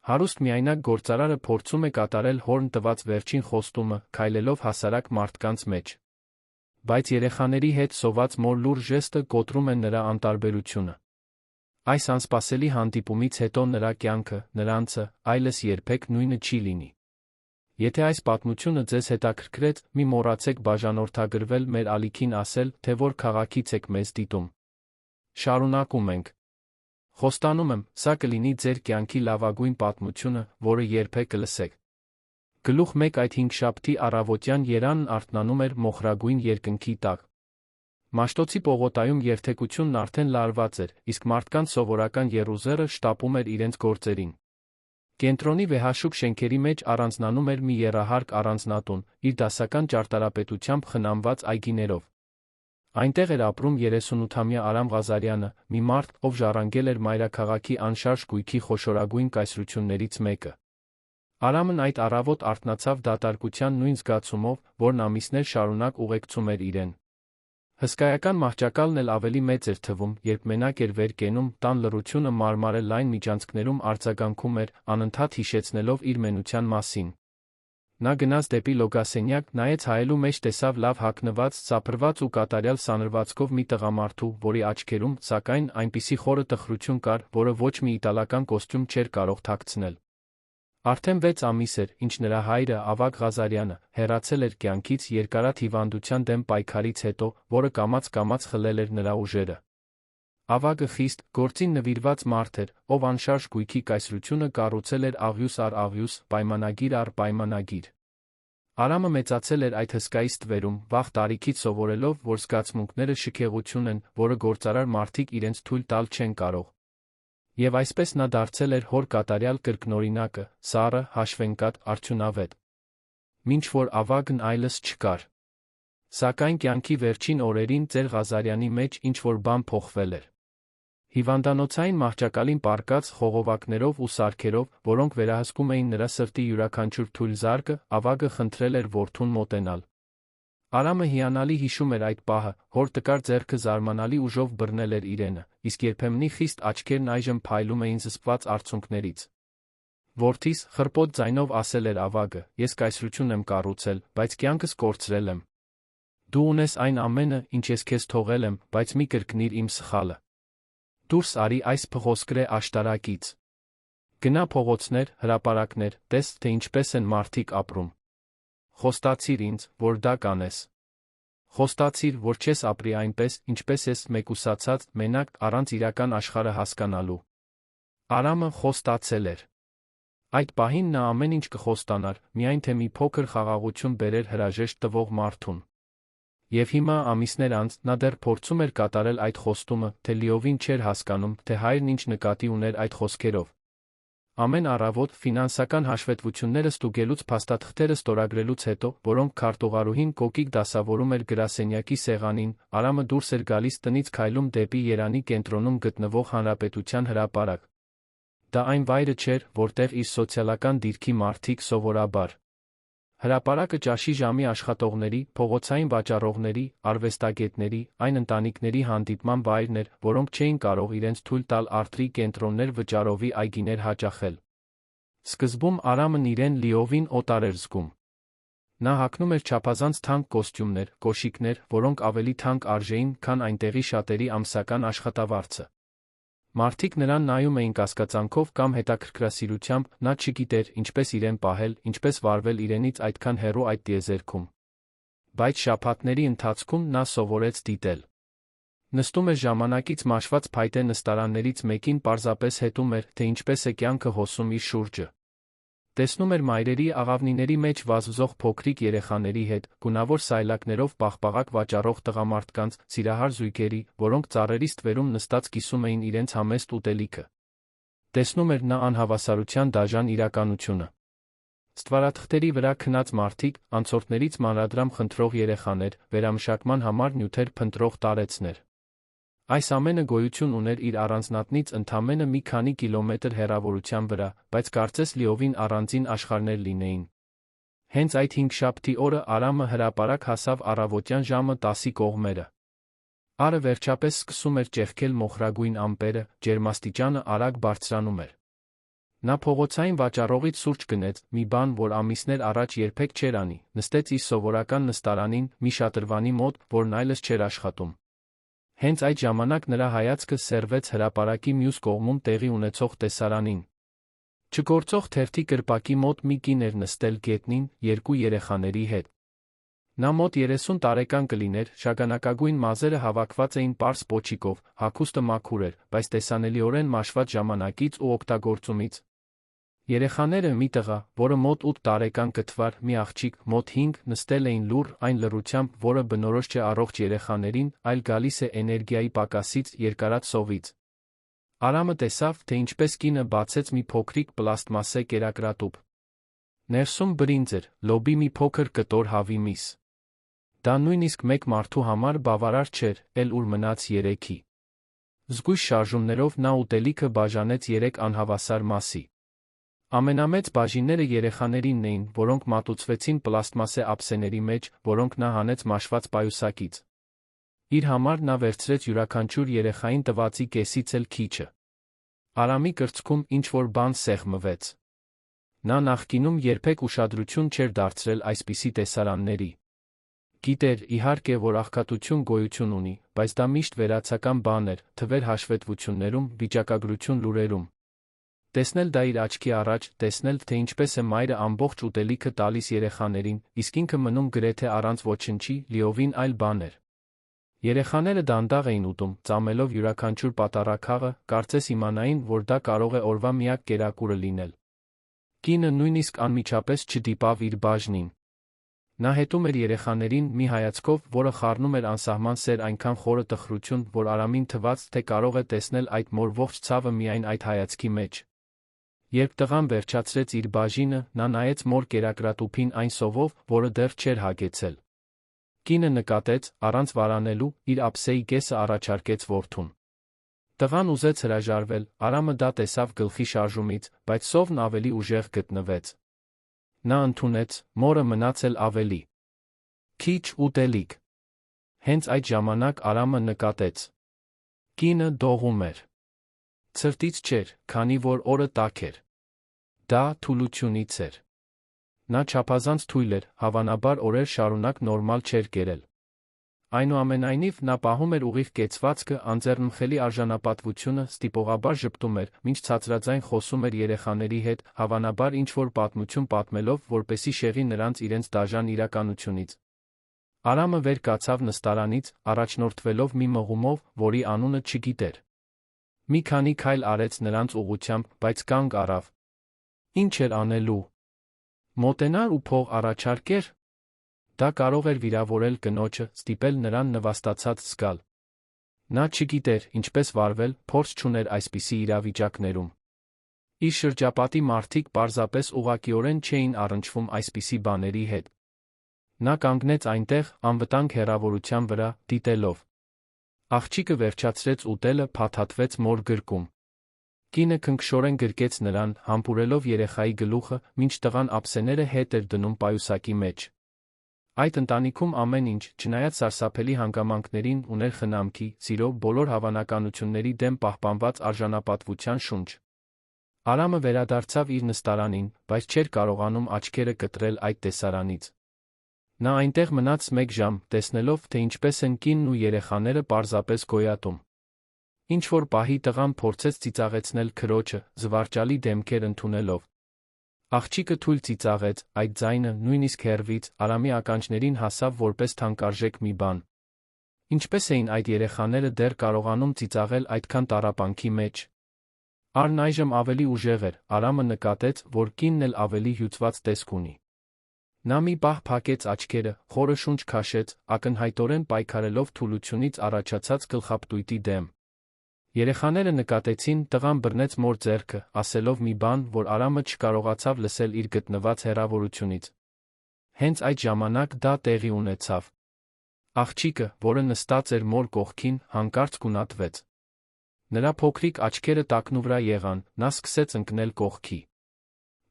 Հարուստ միայնակ գործարարը փորձում է կատարել հորն տված վերջին խոստումը, քայլելով հասարակ մարդկանց մեջ։ Բայց երեխաների հետ սոված մոր լուր ժեստը կոտրում է նրա անտարբերությունը։ Այս անսպասելի հանդիպումից հետո նրա կյանքը, նրանցը, այլս երբեք նույնը չի լինի։ Եթե այս պատմությունը ձեզ հետաքրքրեց, մի մոռացեք բաժանորդագրվել մեր ալիքին ասել, թե որ քաղաքից եք մեզ դիտում։ Շարունակում ենք։ Խոստանում եմ, սա կլինի ձեր կյանքի լավագույն պատմությունը, որը երբեք կլսեք։ Գլուխ 1 Այդ հինգշաբթի առավոտյան երանն արթնանում էր մոխրագույն երկնքի տակ։ Մաշտոցի պողոտայում երթևեկությունն արդեն լարված էր, իսկ մարդկանց սովորական եռուզեռը շտապում էր իրենց գործերին։ Կենտրոնի վեհաշուկ շենքերի մեջ առանձնանում էր մի եռահարկ առանձնատուն, իր դասական ճարտարապետությամբ խնամված այգիներով։ Այնտեղ էր ապրում 38-ամյա Արամ Ղազարյանը, մի մարդ, ով ժառանգել էր մայրաքաղաքի անշարժ գույքի խոշորագույն կայսրություններից մեկը։ Արամն այդ առավոտ արթնացավ դատարկության նույն զգացումով, որն ամիսներ շարունակ ուղեկցում էր իրեն։ Հսկայական մահճակալն էլ ավելի մեծ էր թվում, երբ մենակ էր վեր կենում, տան լռությունը մարմարե լայն միջանցքներում արձագանքում էր, անընդհատ հիշեցնելով իր մենության մասին։ Նա գնաց դեպի լոգասենյակ, նայեց հայելու մեջ տեսավ լավ հագնված, սափրված ու կատարյալ սանրվածքով մի տղամարդու, որի աչքերում, սակայն, այնպիսի խորը տխրություն կար, որը ոչ մի իտալական կոստյում չէր կարող թաքցնել։ Արդեն 6 ամիս էր, ինչ նրա հայրը, Ավագ Ղազարյանը, հեռացել էր կյանքից երկարատ հիվանդության դեմ պայքարից հետո, որը կամաց-կամաց խլել էր նրա ուժերը։ Ավագը խիստ, գործին նվիրված մարդ էր, ով անշարժ գույքի կայսրությունը կառուցել էր աղյուս առ աղյուս, պայմանագիր առ պայմանագիր։ Արամը մեծացել էր այդ հսկայի ստվերում, վաղ տարիքից սովորելով, որ զգացմունքները շքեղություն են, որը գործարար մարդիկ իրենց թույլ տալ չեն կարող։ Եվ այսպես նա դարձել էր հոր կատարյալ կրկնօրինակը, սառը, հաշվենկատ, արդյունավետ։ Մինչ որ Ավագն այլս չկար։ Սակայն կյանքի վերջին օրերին ծեր Ղազարյանի մեջ ինչ-որ բան փոխվել էր։ Հիվանդանոցային մահճակալին պառկած խողովակներով ու սարքերով, որոնք վերահսկում էին նրա սրտի յուրաքանչյուր թույլ զարկը, Ավագը խնդրել էր որդուն մոտենալ։ Արամը հիանալի հիշում էր այդ պահը, հոր տկար ձեռքը զարմանալի ուժով բռնել էր իրենը, իսկ երբեմնի խիստ աչքերն այժմ փայլում էին զսպված արցունքներից։ Որդիս, խռպոտ ձայնով ասել էր Ավագը, ես կայսրություն եմ կառուցել, բայց կյանքս կորցրել եմ։ Դու ունես այն ամենը, ինչ ես քեզ թողել եմ, բայց մի կրկնիր իմ սխալը։ Դուրս արի այս փղոսկրե աշտարակից։ Գնա փողոցներ, հրապարակներ, տես, թե ինչպես են մարդիկ ապրում։ Խոստացիր ինձ, որ դա կանես։ Խոստացիր, որ չես ապրի այնպես, ինչպես ես, մեկուսացած, մենակ, առանց իրական աշխարհը հասկանալու։ Արամը խոստացել էր։ Այդ պահին նա ամեն ինչ կխոստանար, միայն թե մի փոքր խաղաղություն բերեր հրաժեշտ տվող մարդուն։ Եվ հիմա, ամիսներ անց, նա դեռ փորձում էր կատարել այդ խոստումը, թե լիովին չէր հասկանում, թե հայրն ինչ նկատի ուներ այդ խոսքերով։ Ամեն առավոտ, ֆինանսական հաշվետվությունները ստուգելուց, փաստաթղթերը ստորագրելուց հետո, որոնք քարտուղարուհին կոկիկ դասավորում էր գրասենյակի սեղանին, Արամը դուրս էր գալիս տնից քայլում դեպի Երանի կենտրոնում գտնվող Հանրապետության հրապարակ։ Դա այն վայրը չէր, որտեղ իր սոցիալական դիրքի մարդիկ սովորաբար։ Հրապարակը ճաշի ժամի աշխատողների, փողոցային վաճառողների, արվեստագետների, այն ընտանիքների հանդիպման վայրն էր, որոնք չէին կարող իրենց թույլ տալ արթրի կենտրոններ վճարովի այգիներ հաճախել։ Սկզբում Արամն իրեն լիովին օտար էր զգում։ Նա հագնում էր չափազանց թանկ կոստյումներ, կոշիկներ, որոնք ավելի թանկ արժեին, քան այնտեղի շատերի ամսական աշխատավարձը։ Մարդիկ նրան նայում էին կասկածանքով կամ հետաքրքրասիրությամբ, նա չգիտեր, ինչպես իրեն պահել, ինչպես վարվել իրենից այդքան հեռու այդ տիեզերքում։ Բայց շաբաթների ընթացքում նա սովորեց դիտել։ Նստում էր ժամանակից մաշված փայտե նստարաններից մեկին, պարզապես հետում էր, թե ինչպես է կյանքը հոսում իր շուրջը։ Տեսնում էր մայրերի աղավնիների մեջ վազվզող փոքրիկ երեխաների հետ, գունավոր սայլակներով պաղպաղակ վաճառող տղամարդկանց, սիրահար զույգերի, որոնք ծառերի ստվերում նստած կիսում էին իրենց համեստ ուտելիքը։ Տեսնում էր նա անհավասարության դաժան իրականությունը։ Ստվարաթղթերի վրա քնած մարդիկ, անցորդներից մանրադրամ խնդրող երեխաներ, վերամշակման համար նյութեր փնտրող տարեցներ։ Այս ամենը գոյություն ուներ իր առանձնատնից ընդամենը մի քանի կիլոմետր հեռավորության վրա, բայց կարծես լիովին առանձին աշխարհներ լինեին։ Հենց այդ հինգշաբթի օրը Արամը հրապարակ հասավ առավոտյան ժամը 10-ի կողմերը։ Արը վերջապես սկսում էր ճեղքել մոխրագույն ամպերը, ջերմաստիճանը արագ բարձրանում էր։ Նա փողոցային վաճառողից սուրճ գնեց, մի բան, որ ամիսներ առաջ երբեք չէր անի, նստեց իր սովորական նստարանին, մի շատրվանի մոտ, որն այլևս չէր աշխատում։ Հենց այդ ժամանակ նրա հայացքը սերվեց հրապարակի մյուս կողմում տեղի ունեցող տեսարանին։ Չգործող թերթի կրպակի մոտ մի կին էր նստել գետնին, երկու երեխաների հետ։ Նա մոտ 30 տարեկան կլիներ, շագանակագույն մազերը հավաքված էին պարզ պոչիկով, հագուստը մաքուր էր, բայց տեսանելիորեն մաշված ժամանակից ու օգտագործումից։ Երեխաները, մի տղա, որը մոտ 8 տարեկան կթվար, մի աղջիկ, մոտ 5, նստել էին լուռ, այն լռությամբ, որը բնորոշ չէ առողջ երեխաներին, այլ գալիս է էներգիայի պակասից, երկարած սովից։ Արամը տեսավ, թե ինչպես կինը բացեց մի փոքրիկ պլաստմասե կերակրատուփ։ Ներսում բրինձ էր, լոբի մի փոքր կտոր հավի միս։ Դա նույնիսկ մեկ մարդու համար բավարար չէր, էլ ուր մնաց երեքի։ Զգույշ շարժումներով նա ուտելիքը բաժանեց 3 անհավասար մասի։ Ամենամեծ բաժինները երեխաներինն էին, որոնք մատուցվեցին պլաստմասե ափսեների մեջ, որոնք նա հանեց մաշված պայուսակից։ Իր համար նա վերցրեց յուրաքանչյուր երեխային տվածի կեսից էլ քիչը։ Արամի կրծքում ինչ-որ բան սեղմվեց։ Նա նախկինում երբեք ուշադրություն չէր դարձրել այսպիսի տեսարանների։ Գիտեր, իհարկե, որ աղքատություն գոյություն ունի, բայց դա միշտ վերացական բան էր, թվեր հաշվետվություններում, վիճակագրություն լուրերում։ Տեսնել դա իր աչքի առաջ, տեսնել, թե ինչպես է մայրը ամբողջ ուտելիքը տալիս երեխաներին, իսկ ինքը մնում գրեթե առանց ոչնչի, լիովին այլ բան էր։ Երեխաները դանդաղ էին ուտում, ծամելով յուրաքանչյուր պատառաքաղը, կարծես իմանային, որ դա կարող է օրվա միակ կերակուրը լինել։ Կինը նույնիսկ անմիջապես չդիպավ իր բաժնին։ Նա հետում էր երեխաներին մի հայացքով, որը խառնում էր անսահման սեր, այնքան խորը տխրություն, որ Արամին թվաց, թե կարող է տեսնել այդ մոր ողջ ցավը միայն այդ հայացքի մեջ։ Երբ տղան վերջացրեց իր բաժինը, նա նայեց մոր կերակրատուփին այն սովով, որը դեռ չէր հագեցել։ Կինը նկատեց, առանց վարանելու, իր ափսեի կեսը առաջարկեց որդուն։ Տղան ուզեց հրաժարվել, Արամը դա տեսավ գլխի շարժումից, բայց սովն ավելի ուժեղ գտնվեց։ Նա ընդունեց, մորը մնացել ավելի քիչ ուտելիք։ Հենց այդ ժամանակ Արամը նկատեց. կինը դողում էր։ Ցրտից չէր, քանի որ օրը տաք էր։ Դա թուլությունից էր։ Նա չափազանց թույլ էր, հավանաբար օրեր շարունակ նորմալ չէր կերել։ Այնուամենայնիվ, նա պահում էր ուղիղ կեցվածքը, անձեռնմխելի արժանապատվությունը, ստիպողաբար ժպտում էր, մինչ ցածրաձայն խոսում էր երեխաների հետ, հավանաբար ինչ-որ պատմություն պատմելով, որպեսզի շեղի նրանց իրենց դաժան իրականությունից։ Արամը վեր կացավ նստարանից, առաջնորդվելով մի մղումով, որի անունը չգիտեր։ Մի քանի քայլ արեց նրանց ուղղությամբ, բայց կանգ առավ։ Ինչ էր անելու։ Մոտենար ու փող առաջարկեր։ Դա կարող էր վիրավորել կնոջը, ստիպել նրան նվաստացած զգալ։ Նա չգիտեր, ինչպես վարվել, փորձ չուներ այսպիսի իրավիճակներում։ Իր շրջապատի մարդիկ պարզապես ուղղակիորեն չէին առնչվում այսպիսի բաների հետ։ Նա կանգնեց այնտեղ, անվտանգ հեռավորության վրա, դիտելով։ Աղջիկը վերջացրեց ուտելը, փաթաթվեց մոր գրկում։ Կինը քնքշորեն գրկեց նրան, համբուրելով երեխայի գլուխը, մինչ տղան ափսեները հետ էր դնում պայուսակի մեջ։ Այդ ընտանիքում ամեն ինչ, չնայած սարսափելի հանգամանքներին, ուներ խնամքի, սիրո, բոլոր հավանականությունների դեմ պահպանված արժանապատվության շունչ։ Արամը վերադարձավ իր նստարանին, բայց չէր կարողանում աչքերը կտրել այդ տեսարանից։ Նա այնտեղ մնաց 1 ժամ, տեսնելով, թե ինչպես են կինն ու երեխաները պարզապես գոյատում։ Ինչ-որ պահի տղան փորձեց ծիծաղեցնել քրոջը, զվարճալի դեմքեր ընդունելով։ Աղջիկը թույլ ծիծաղեց, այդ ձայնը, նույնիսկ հեռվից, Արամի ականջներին հասավ որպես թանկարժեք մի բան։ Ինչպես էին այդ երեխաները դեռ կարողանում ծիծաղել այդքան տառապանքի մեջ։ Արն այժմ ավելի ուժեղ էր, Արամը նկատեց, որ կինն էլ ավելի հյուծված տեսք ունի։ Նա մի պահ փակեց աչքերը, խորը շունչ քաշեց, ակնհայտորեն պայքարելով թուլությունից առաջացած գլխապտույտի դեմ։ Երեխաները նկատեցին, տղան բռնեց մոր ձեռքը, ասելով մի բան, որ Արամը չկարողացավ լսել իր գտնված հեռավորությունից։ Հենց այդ ժամանակ դա տեղի ունեցավ։ Աղջիկը, որը նստած էր մոր կողքին, հանկարծ գունատվեց։ Նրա փոքրիկ աչքերը տակնուվրա եղան, նա սկսեց ընկնել կողքի։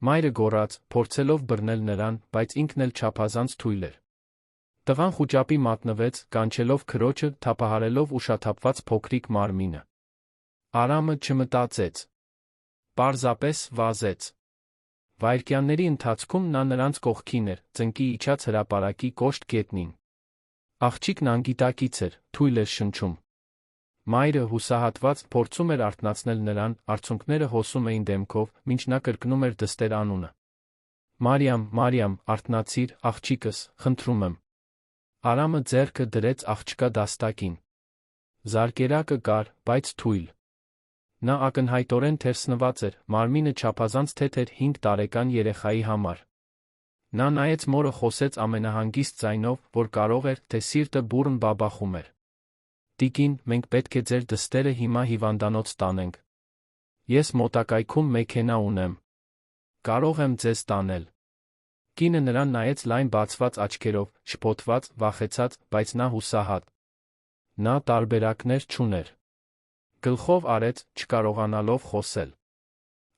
Մայրը գոռաց, փորձելով բռնել նրան, բայց ինքն էլ չափազանց թույլ էր։ Տղան խուճապի մատնվեց, կանչելով քրոջը, թափահարելով ուշաթափված փոքրիկ մարմինը։ Արամը չմտածեց։ Պարզապես վազեց։ Վայրկյանների ընթացքում նա նրանց կողքին էր, ծնկի իջած հրապարակի կոշտ գետնին։ Աղջիկն անգիտակից էր, թույլ էր շնչում։ Մայրը հուսահատված փորձում էր արթնացնել նրան, արցունքները հոսում էին դեմքով, մինչ նա կրկնում էր դստեր անունը։ Մարիամ, Մարիամ, արթնացիր, աղջիկս, խնդրում եմ։ Արամը ձեռքը դրեց աղջկա դաստակին։ Զարկերակը կար, բայց թույլ։ Նա ակնհայտորեն թերսնված էր, մարմինը չափազանց թեթեր 5 տարեկան երեխայի համար։ Նա նայեց մորը, խոսեց ամենահանգիստ ձայնով, որ կարող էր, թե սիրտը բուռն բաբախում էր։ Տիկին, մենք պետք է ձեր դստերը հիմա հիվանդանոց տանենք։ Ես մոտակայքում մեքենա ունեմ։ Կարող եմ ձեզ տանել։ Կինը նրան նայեց լայն բացված աչքերով, շփոթված, վախեցած, բայց նա հուսահատ։ Նա տարբերակներ չուներ։ Գլխով արեց, չկարողանալով խոսել։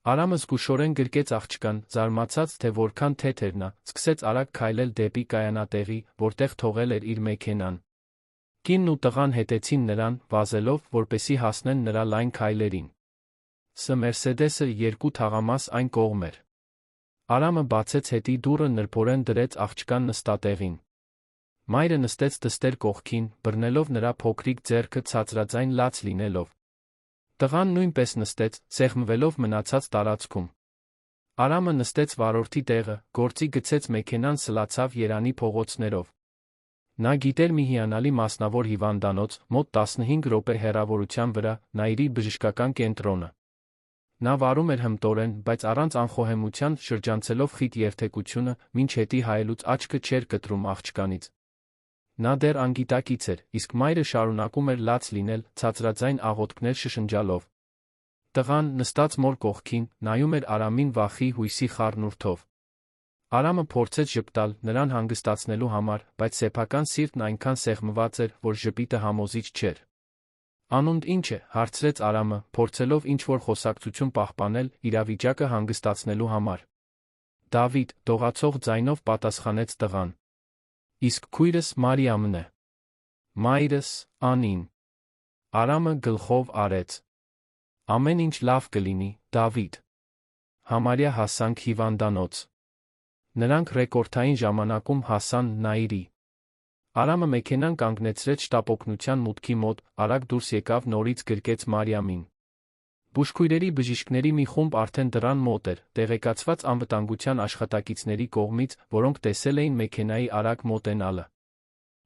Արամը զգուշորեն գրկեց աղջկան, զարմացած, թե որքան թեթեր նա, սկսեց արագ քայլել դեպի կայանատեղի, որտեղ թողել էր իր մեքենան։ Կինն ու տղան հետեցին նրան, վազելով, որպեսզի հասնեն նրա լայն քայլերին։ Ս Մերսեդեսը 2 թաղամաս այն կողմ էր։ Արամը բացեց հետի դուռը, նրբորեն դրեց աղջկան նստատեղին։ Մայրը նստեց դստեր կողքին, բռնելով նրա փոքրիկ ձեռքը ցածրաձայն լաց լինելով։ Տղան նույնպես նստեց, սեղմվելով մնացած տարածքում։ Արամը նստեց վարորդի տեղը, գործի գցեց մեքենան, սլացավ Երանի փողոցներով։ Նա գիտեր մի հիանալի մասնավոր հիվանդանոց, մոտ 15 րոպե հեռավորության վրա, Նաիրի բժշկական կենտրոնը։ Նա վարում էր հմտորեն, բայց առանց անխոհեմության, շրջանցելով խիտ երթեկությունը, մինչ հետի հայելուց աչքը չէր կտրում աղջկանից։ Նա դեռ անգիտակից էր, իսկ մայրը շարունակում էր լաց լինել, ցածրաձայն աղոթքներ շշնջալով։ Տղան, նստած մոր կողքին, նայում էր Արամին վախի, հույսի խառնուրդով։ Արամը փորձեց ժպտալ, նրան հանգստացնելու համար, բայց սեփական սիրտն այնքան սեղմված էր, որ ժպիտը համոզիչ չէր։ Անունդ ինչ է, հարցրեց Արամը, փորձելով ինչ-որ խոսակցություն պահպանել, իրավիճակը հանգստացնելու համար։ Դավիթ, դողացող ձայնով պատասխանեց տղան։ Իսկ քույրս Մարիամն է։ Մայրս, Անին։ Արամը գլխով արեց։ Ամեն ինչ լավ կլինի, Դավիթ։ Համարյա հասանք հիվանդանոց։ Նրանք ռեկորդային ժամանակում հասան Նաիրի։ Արամը մեքենան կանգնեցրեց շտապօգնության մուտքի մոտ, արագ դուրս եկավ, նորից գրկեց Մարիամին։ Բուժքույրերի բժիշկների մի խումբ արդեն դռան մոտ էր, տեղեկացված անվտանգության աշխատակիցների կողմից, որոնք տեսել էին մեքենայի արագ մոտենալը։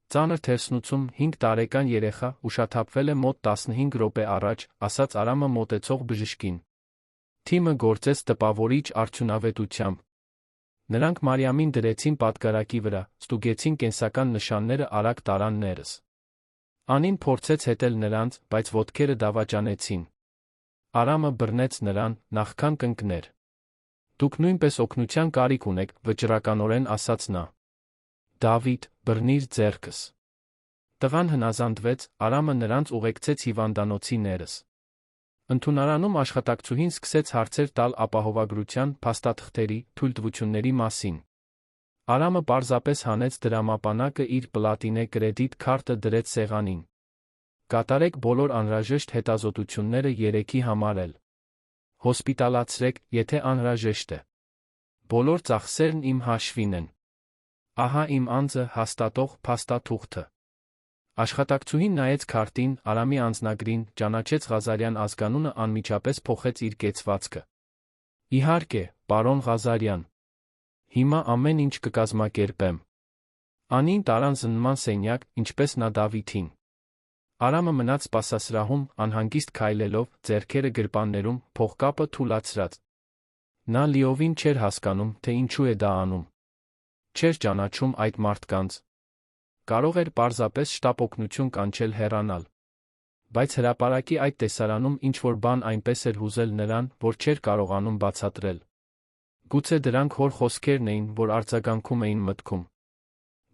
Ծանր թերսնուցում 5 տարեկան երեխա ուշաթափվել է մոտ 15 րոպե առաջ, ասաց Արամը մոտեցող բժշկին։ Թիմը գործեց տպավորիչ արդյունավետությամբ։ Նրանք Մարիամին դրեցին պատգարակի վրա, ստուգեցին կենսական նշանները, արագ տարան ներս։ Անին փորձեց հետել նրանց, բայց ոտքերը դավաճանեցին։ Արամը բռնեց նրան, նախքան կընկներ։ Դուք նույնպես օգնության կարիք ունեք, վճռականորեն ասաց նա։ Դավիթ, բռնիր ձեռքս։ Տղան հնազանդվեց, Արամը նրանց ուղեկցեց հիվանդանոցի ներս։ Ընդունարանում աշխատակցուհին սկսեց հարցեր տալ ապահովագրության, փաստաթղթերի, թույլտվությունների մասին։ Արամը պարզապես հանեց դրամապանակը, իր պլատինե կրեդիտ քարտը դրեց սեղանին։ Կատարեք բոլոր անհրաժեշտ հետազոտությունները 3-ի համար էլ։ Հոսպիտալացրեք, եթե անհրաժեշտ է։ Բոլոր ծախսերն իմ հաշվին են։ Ահա իմ անձը հաստատող փաստաթուղթը։ Աշխատակցուհին նայեց քարտին, Արամի անձնագրին, ճանաչեց Ղազարյան ազգանունը, անմիջապես փոխեց իր կեցվածքը։ Իհարկե, պարոն Ղազարյան։ Հիմա ամեն ինչ կկազմակերպեմ։ Անին տարան զննման սենյակ, ինչպես նա Դավիթին։ Արամը մնաց սպասասրահում, անհանգիստ քայլելով, ձեռքերը գրպաններում, փողկապը թուլացրած։ Նա լիովին չէր հասկանում, թե ինչու է դա անում։ Չէր ճանաչում այդ մարդկանց։ Կարող էր պարզապես շտապօգնություն կանչել հեռանալ։ Բայց հրապարակի այդ տեսարանում ինչ-որ բան այնպես էր հուզել նրան, որ չէր կարողանում բացատրել։ Գուցե դրանք հոր խոսքերն էին, որ արձագանքում էին մտքում։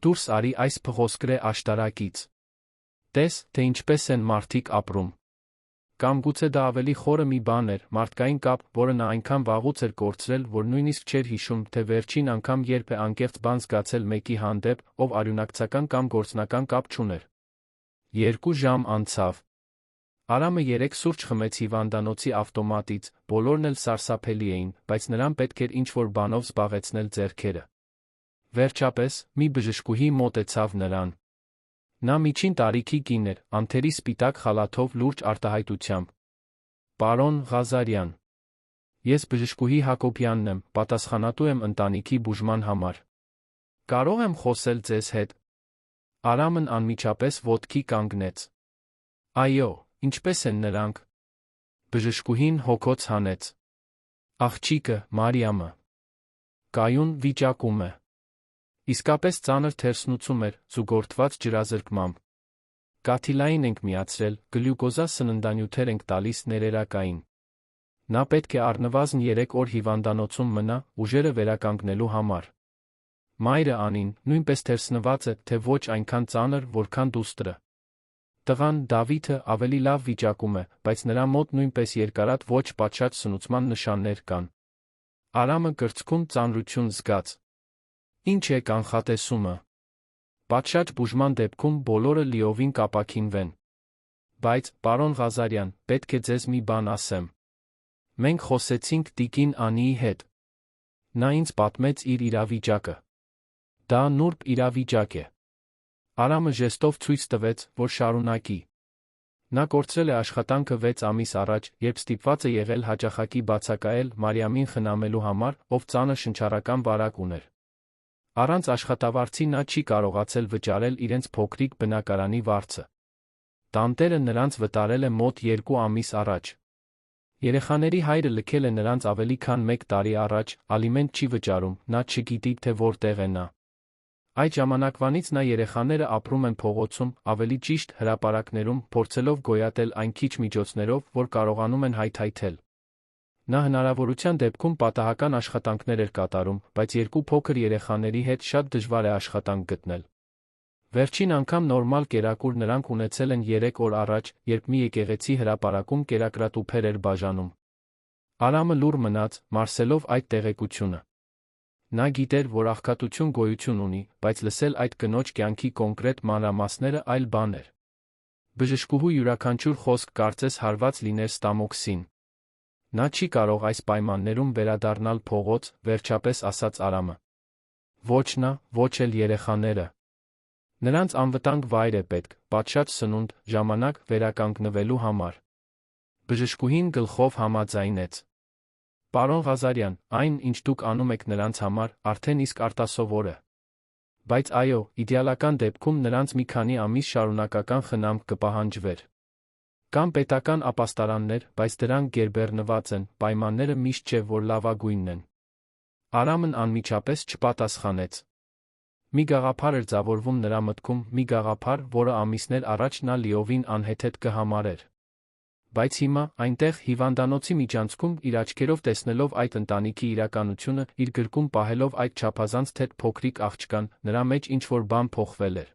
Դուրս արի այս փղոսկրե աշտարակից։ Տես, թե ինչպես են մարդիկ ապրում։ Կամ գուցե դա ավելի խորը մի բան էր, մարդկային կապ, որը նա այնքան վաղուց էր կորցրել, որ նույնիսկ չէր հիշում, թե վերջին անգամ երբ է անկեղծ բան զգացել մեկի հանդեպ, ով արյունակցական կամ գործնական կապ չուներ։ 2 ժամ անցավ։ Արամը 3 սուրճ խմեց հիվանդանոցի ավտոմատից, բոլորն էլ սարսափելի էին, բայց նրան պետք էր ինչ-որ բանով զբաղեցնել ձեռքերը։ Վերջապես, մի բժշկուհի մոտեցավ նրան։ Նա միջին տարիքի կին էր, անթերի սպիտակ խալաթով լուրջ արտահայտությամբ։ Պարոն Ղազարյան, ես բժշկուհի Հակոբյանն եմ, պատասխանատու եմ ընտանիքի բուժման համար։ Կարող եմ խոսել ձեզ հետ։ Արամն անմիջապես ոտքի կանգնեց։ Այո, ինչպես են նրանք։ Բժշկուհին հոգոց հանեց։ Աղջիկը, Մարիամը, կայուն վիճակում է։ Իսկապես ծանր թերսնուցում էր, զուգորդված ջրազրկմամբ։ Կաթիլային ենք միացրել, գլյուկոզա սննդանյութեր ենք տալիս ներերակային։ Նա պետք է առնվազն 3 օր հիվանդանոցում մնա, ուժերը վերականգնելու համար։ Մայրը Անին նույնպես թերսնված է, թե ոչ այնքան ծանր, որքան դուստրը։ Տղան Դավիթը ավելի լավ վիճակում է, բայց նրա մոտ նույնպես երկարատ ոչ պատշաճ սնուցման նշաններ կան։ Արամը կրծքում ծանրություն զգաց։ Ինչ է կանխատեսումը։ Պատշաճ բուժման դեպքում բոլորը լիովին կապաքինվեն։ Բայց, պարոն Ղազարյան, պետք է ձեզ մի բան ասեմ։ Մենք խոսեցինք տիկին Անիի հետ։ Նա ինձ պատմեց իր իրավիճակը։ Դա նուրբ իրավիճակ է։ Արամը ժեստով ցույց տվեց, որ շարունակի։ Նա կորցրել է աշխատանքը 6 ամիս առաջ, երբ ստիպված է եղել հաճախակի բացակայել Մարիամին խնամելու համար, ով ծանր շնչառական վարակ ուներ։ Առանց աշխատավարձի նա չի կարողացել վճարել իրենց փոքրիկ բնակարանի վարձը։ Տանտերը նրանց վտարել է մոտ 2 ամիս առաջ։ Երեխաների հայրը լքել է նրանց ավելի քան 1 տարի առաջ, ալիմենտ չի վճարում, նա չգիտի, թե որտեղ է նա։ Այդ ժամանակվանից նա երեխաները ապրում են փողոցում, ավելի ճիշտ հրապարակներում, փորձելով գոյատել այն քիչ միջոցներով, որ կարողանում են հայթայթել։ Նա հնարավորության դեպքում պատահական աշխատանքներ էր կատարում, բայց 2 փոքր երեխաների հետ շատ դժվար է աշխատանք գտնել։ Վերջին անգամ նորմալ կերակուր նրանք ունեցել են 3 օր առաջ, երբ մի եկեղեցի հրապարակում կերակրատուփեր էր բաժանում։ Արամը լուռ մնաց, մարսելով այդ տեղեկությունը։ Նա գիտեր, որ աղքատություն գոյություն ունի, բայց լսել այդ կնոջ կյանքի կոնկրետ մանրամասները այլ բան էր։ Բժշկուհու յուրաքանչյուր խոսք կարծես հարված լիներ ստամոքսին։ Նա չի կարող այս պայմաններում վերադառնալ փողոց, վերջապես ասաց Արամը։ Ոչ նա, ոչ էլ երեխաները։ Նրանց անվտանգ վայր է պետք, պատշաճ սնունդ, ժամանակ վերականգնվելու համար։ Բժշկուհին գլխով համաձայնեց։ Պարոն Ղազարյան, այն, ինչ դուք անում եք նրանց համար, արդեն իսկ արտասովոր է։ Բայց այո, իդեալական դեպքում նրանց մի քանի ամիս շարունակական խնամք կպահանջվեր։ Կան պետական ապաստարաններ, բայց դրանք գերբեռնված են, պայմանները միշտ չէ, որ լավագույնն են։ Արամն անմիջապես չպատասխանեց։ Մի գաղափար էր ձևավորվում նրա մտքում, մի գաղափար, որը ամիսներ առաջ նա լիովին անհեթեթ կհամարեր։ Բայց հիմա, այնտեղ, հիվանդանոցի միջանցքում, իր աչքերով տեսնելով այդ ընտանիքի իրականությունը, իր գրկում պահելով այդ չափազանց թեթ փոքրիկ աղջկան, նրա մեջ ինչ-որ բան փոխվել էր։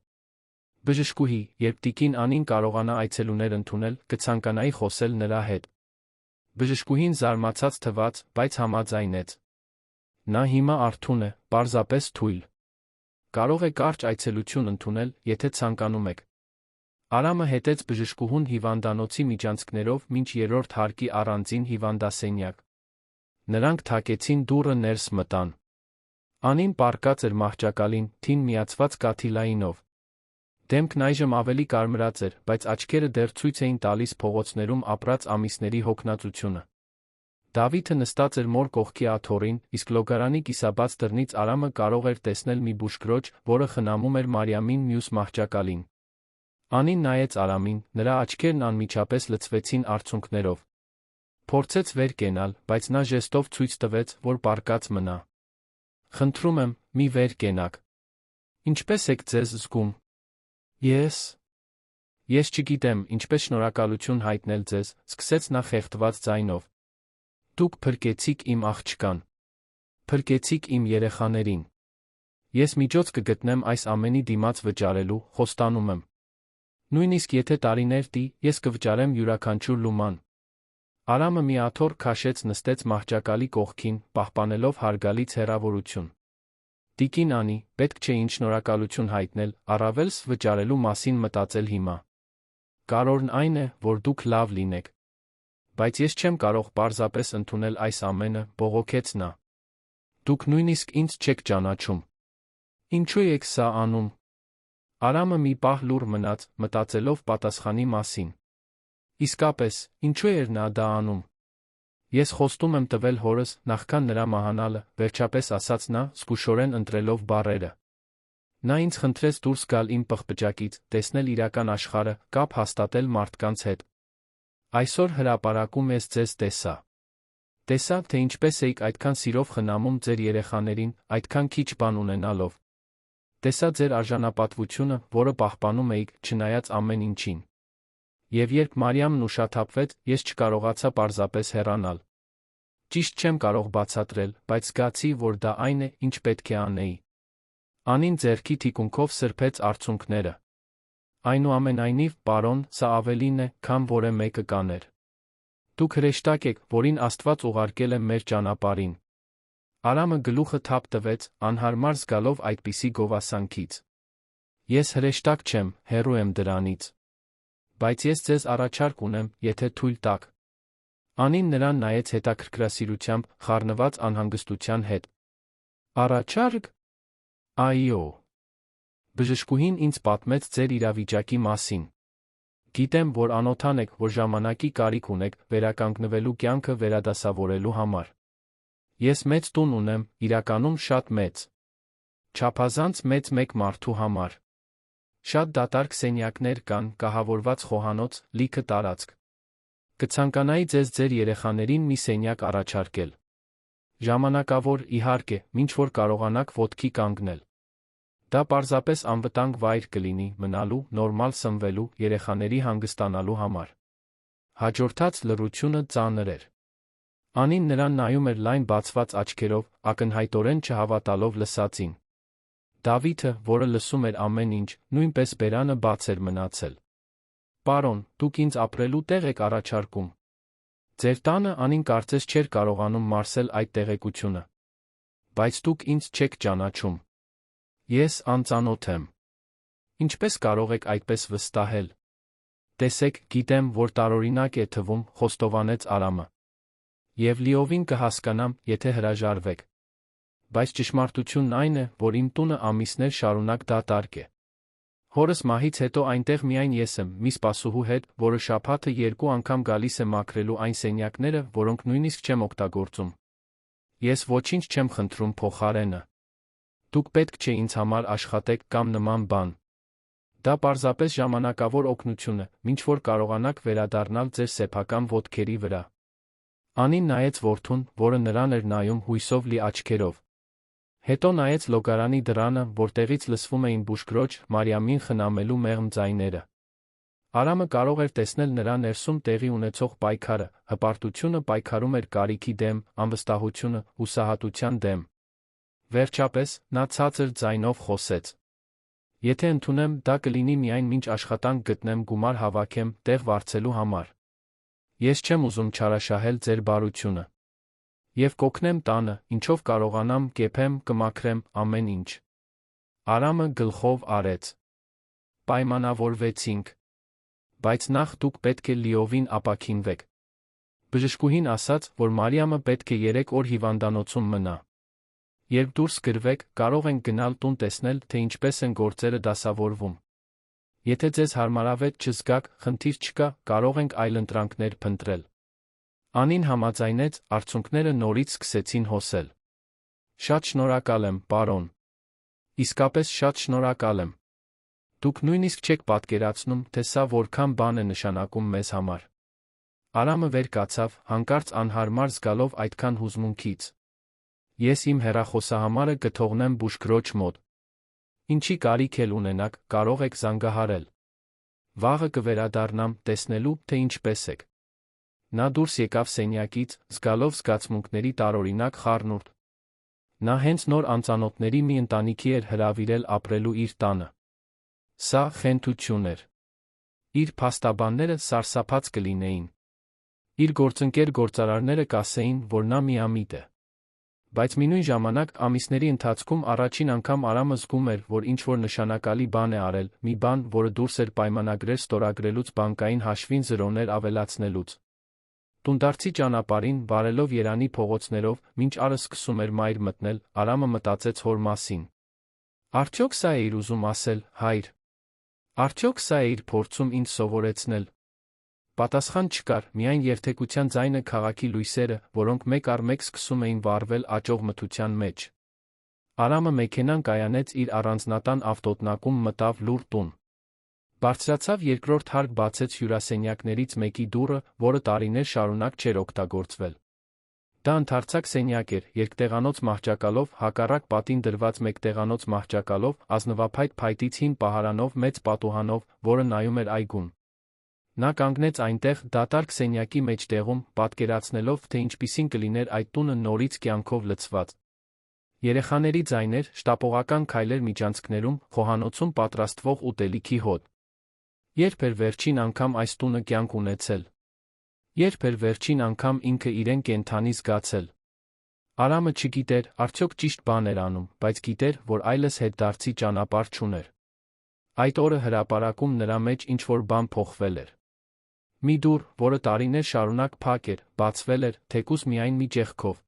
Բժշկուհի, երբ տիկին Անին կարողանա այցելուներ ընդունել, կցանկանայի խոսել նրա հետ։ Բժշկուհին զարմացած թվաց, բայց համաձայնեց։ Նա հիմա արթուն է, պարզապես թույլ։ Կարող է կարճ այցելություն ընդունել, եթե ցանկանում եք։ Արամը հետեց բժշկուհուն հիվանդանոցի միջանցքներով մինչ 3-րդ հարկի առանձին հիվանդասենյակ։ Նրանք թակեցին դուռը ներս մտան։ Անին պառկած էր մահճակալին, թին միացված կաթիլայինով։ Դեմքն այժմ ավելի կարմրած էր, բայց աչքերը դեռ ցույց էին տալիս փողոցներում ապրած ամիսների հոգնածությունը։ Դավիթը նստած էր մոր կողքի աթոռին, իսկ լոգարանի կիսաբաց դռնից Արամը կարող էր տեսնել մի բուժքրոջ, որը խնամում էր Մարիամին մյուս մահճակալին։ Անին նայեց Արամին, նրա աչքերն անմիջապես լցվեցին արցունքներով։ Փորձեց վեր կենալ, բայց նա ժեստով ցույց տվեց, որ պառկած մնա։ Խնդրում եմ, մի վեր կենաք։ Ինչպես եք ձեզ զգում։ Ես չգիտեմ, ինչպես շնորհակալություն հայտնել ձեզ, սկսեց նա խեղդված ձայնով։ Դուք փրկեցիք իմ աղջկան։ Փրկեցիք իմ երեխաներին։ Ես միջոց կգտնեմ այս ամենի դիմաց վճարելու, խոստանում եմ։ Նույնիսկ եթե տարիներ տի, ես կվճարեմ յուրաքանչյուր լուման։ Արամը մի աթոռ քաշեց նստեց մահճակալի կողքին, պահպանելով հարգալից հեռավորություն։ Տիկին Անի, պետք չէ ինչ շնորհակալություն հայտնել, առավելս վճարելու մասին մտածել հիմա։ Կարևորն այն է, որ դուք լավ լինեք։ Բայց ես չեմ կարող պարզապես ընդունել այս ամենը, բողոքեց նա։ Դուք նույնիսկ ինձ չեք ճանաչում։ Ինչու եք սա անում։ Արամը մի պահ լուռ մնաց, մտածելով պատասխանի մասին։ Իսկապես, ինչու էր նա դա անում։ Ես խոստում եմ տվել հորս, նախքան նրա մահանալը, վերջապես ասաց նա, զգուշորեն ընտրելով բառերը։ Նա ինձ խնդրեց դուրս գալ իմ պղպջակից, տեսնել իրական աշխարհը, կապ հաստատել մարդկանց հետ։ Այսօր հրապարակում ես ձեզ տեսա։ Տեսա, թե ինչպես էիք այդքան սիրով խնամում ձեր երեխաներին, այդքան քիչ բան ունենալով։ Տեսա ձեր արժանապատվությունը, որը պահպանում էիք, չնայած ամեն ինչին։ Եվ երբ Մարիամն ուշաթափվեց, ես չկարողացա պարզապես հեռանալ։ Ճիշտ չեմ կարող բացատրել, բայց զգացի, որ դա այն է, ինչ պետք է անեի։ Անին ձեռքի թիկունքով սրբեց արցունքները։ Այնուամենայնիվ, պարոն, սա ավելին է, քան որը մեկը կաներ։ Դուք հրեշտակ եք, որին Աստված ուղարկել է մեր ճանապարհին։ Արամը գլուխը թափ տվեց, անհարմար զգալով այդպիսի գովասանքից։ Ես հրեշտակ չեմ, հեռու եմ դրանից։ Բայց ես ձեզ առաջարկ ունեմ, եթե թույլ տաք։ Անին նրան նայեց հետաքրքրասիրությամբ, խառնված անհանգստության հետ։ Առաջարկ։ Այո։ Բժշկուհին ինձ պատմեց ձեր իրավիճակի մասին։ Գիտեմ, որ անօթան եք, որ ժամանակի կարիք ունեք վերականգնվելու կյանքը վերադասավորելու համար։ Ես մեծ տուն ունեմ, իրականում շատ մեծ։ Չափազանց մեծ մեկ մարդու համար։ Շատ դատարկ սենյակներ կան, կահավորված խոհանոց, լիքը տարածք։ Կցանկանայի ձեզ ձեր երեխաներին մի սենյակ առաջարկել։ Ժամանակավոր, իհարկե, մինչ որ կարողանաք ոտքի կանգնել։ Դա պարզապես անվտանգ վայր կլինի մնալու, նորմալ սնվելու, երեխաների հանգստանալու համար։ Հաջորդած լռությունը ծանր էր։ Անին նրան նայում էր լայն բացված աչքերով, ակնհայտորեն չհավատալով լսածին։ Դավիթը, որը լսում էր ամեն ինչ, նույնպես բերանը բաց էր մնացել։ Պարոն, դուք ինձ ապրելու տեղ եք առաջարկում։ Ձեր տանը Անին կարծես չէր կարողանում մարսել այդ տեղեկությունը։ Բայց դուք ինձ չեք ճանաչում։ Ես անծանոթ եմ։ Ինչպես կարող եք այդպես վստահել։ Տեսեք, գիտեմ, որ տարօրինակ է թվում, խոստովանեց Արամը։ Եվ լիովին կհասկանամ, եթե հրաժարվեք։ Բայց ճշմարտությունն այն է, որ իմ տունը ամիսներ շարունակ դատարկ է։ Հորս մահից հետո այնտեղ միայն ես եմ, մի սպասուհու հետ, որը շաբաթը 2 անգամ գալիս է մաքրելու այն սենյակները, որոնք նույնիսկ չեմ օգտագործում։ Ես ոչինչ չեմ խնդրում փոխարենը։ Դուք պետք չէ ինձ համար աշխատեք կամ նման բան։ Դա պարզապես ժամանակավոր օգնություն է, մինչ որ կարողանաք վերադառնալ ձեր սեփական ոտքերի վրա։ Անին նայեց որդուն, որը նրան էր նայում հույսով լի աչքերով։ Հետո նայեց լոգարանի դռանը, որտեղից լսվում էին բուժքրոջ Մարիամին խնամելու մեղմ ձայները։ Արամը կարող էր տեսնել նրա ներսում տեղի ունեցող պայքարը, հպարտությունը պայքարում էր կարիքի դեմ, անվստահությունը, հուսահատության դեմ։ Վերջապես, նա ցածր ձայնով խոսեց. Եթե ընդունեմ, դա կլինի միայն մինչ աշխատանք գտնեմ գումար հավաքեմ, տեղ վարձելու համար։ Ես չեմ ուզում չարաշահել ձեր բարությունը։ Եվ կօգնեմ տանը, ինչով կարողանամ, կեփեմ, կմաքրեմ, ամեն ինչ։ Արամը գլխով արեց։ Պայմանավորվեցինք։ Բայց նախ դուք պետք է լիովին ապաքինվեք։ Բժշկուհին ասաց, որ Մարիամը պետք է 3 օր հիվանդանոցում մնա։ Երբ դուրս գրվեք, կարող ենք գնալ տուն տեսնել, թե ինչպես են գործերը դասավորվում։ Եթե ձեզ հարմարավետ չզգաք, խնդիր չկա, կարող ենք այլընտրանքներ փնտրել։ Անին համաձայնեց, արցունքները նորից սկսեցին հոսել։ Շատ շնորհակալ եմ, պարոն։ Իսկապես շատ շնորհակալ եմ։ Դուք նույնիսկ չեք պատկերացնում, թե սա որքան բան է նշանակում մեզ համար։ Արամը վեր կացավ, հանկարծ անհարմար զգալով այդքան հուզմունքից։ Ես իմ հեռախոսահամարը կթողնեմ բուժքրոջ մոտ։ Ինչի կարիք էլ ունենաք, կարող եք զանգահարել։ Վաղը կվերադառնամ, տեսնելու, թե ինչպես եք։ Նա դուրս եկավ սենյակից, զգալով զգացմունքների տարօրինակ խառնուրդ։ Նա հենց նոր անծանոթների մի ընտանիքի էր հրավիրել ապրելու իր տանը։ Սա խենթություն էր։ Իր փաստաբանները սարսափած կլինեին։ Իր գործընկեր գործարարները կասեին, որ նա միամիտ է։ Բայց մինույն ժամանակ ամիսների ընթացքում առաջին անգամ Արամը զգում էր, որ ինչ-որ նշանակալի բան է արել, մի բան, որը դուրս էր պայմանագրեր ստորագրելուց բանկային հաշվին զրոներ ավելացնելուց։ Տունդարձի ճանապարհին, վարելով Երանի փողոցներով, մինչ արը սկսում էր մայր մտնել, Արամը մտածեց հոր մասին. Արդյոք սա է իր ուզում ասել, հայր։ Արդյոք սա է իր փորձում ինձ սովորեցնել։ Պատասխան չկար, միայն երթեկության ձայնը քաղաքի լույսերը, որոնք մեկ առ մեկ սկսում էին վառվել աճող մթության մեջ։ Արամը մեքենան կայանեց իր առանձնատան ավտոտնակում, մտավ լուռ տուն։ Բարձրացավ երկրորդ հարկ, բացեց հյուրասենյակներից մեկի դուռը, որը տարիներ շարունակ չէր օգտագործվել։ Դա ընդարձակ սենյակ էր, երկտեղանոց մահճակալով, հակառակ պատին դրված մեկտեղանոց մահճակալով, ազնվափայտ փայտից հին պահարանով, մեծ պատուհանով, որը նայում էր այգուն։ Նա կանգնեց այնտեղ, դատարկ սենյակի մեջտեղում, պատկերացնելով, թե ինչպիսին կլիներ այդ տունը նորից կյանքով լցված։ Երեխաների ձայներ, շտապողական քայլեր միջանցքներում, խոհանոցում պատրաստվող ուտելիքի հոտ։ Երբ էր վերջին անգամ այս տունը կյանք ունեցել։ Երբ էր վերջին անգամ ինքը իրեն կենդանի զգացել։ Արամը չգիտեր, արդյոք ճիշտ բան էր անում, բայց գիտեր, որ այլս հետդարձի ճանապարհ չուներ։ Այդ օրը հրապարակում նրա մեջ ինչ-որ բան փոխվել էր։ Մի դուռ, որը տարիներ շարունակ փակ էր, բացվել էր, թեկուզ միայն մի ճեղքով։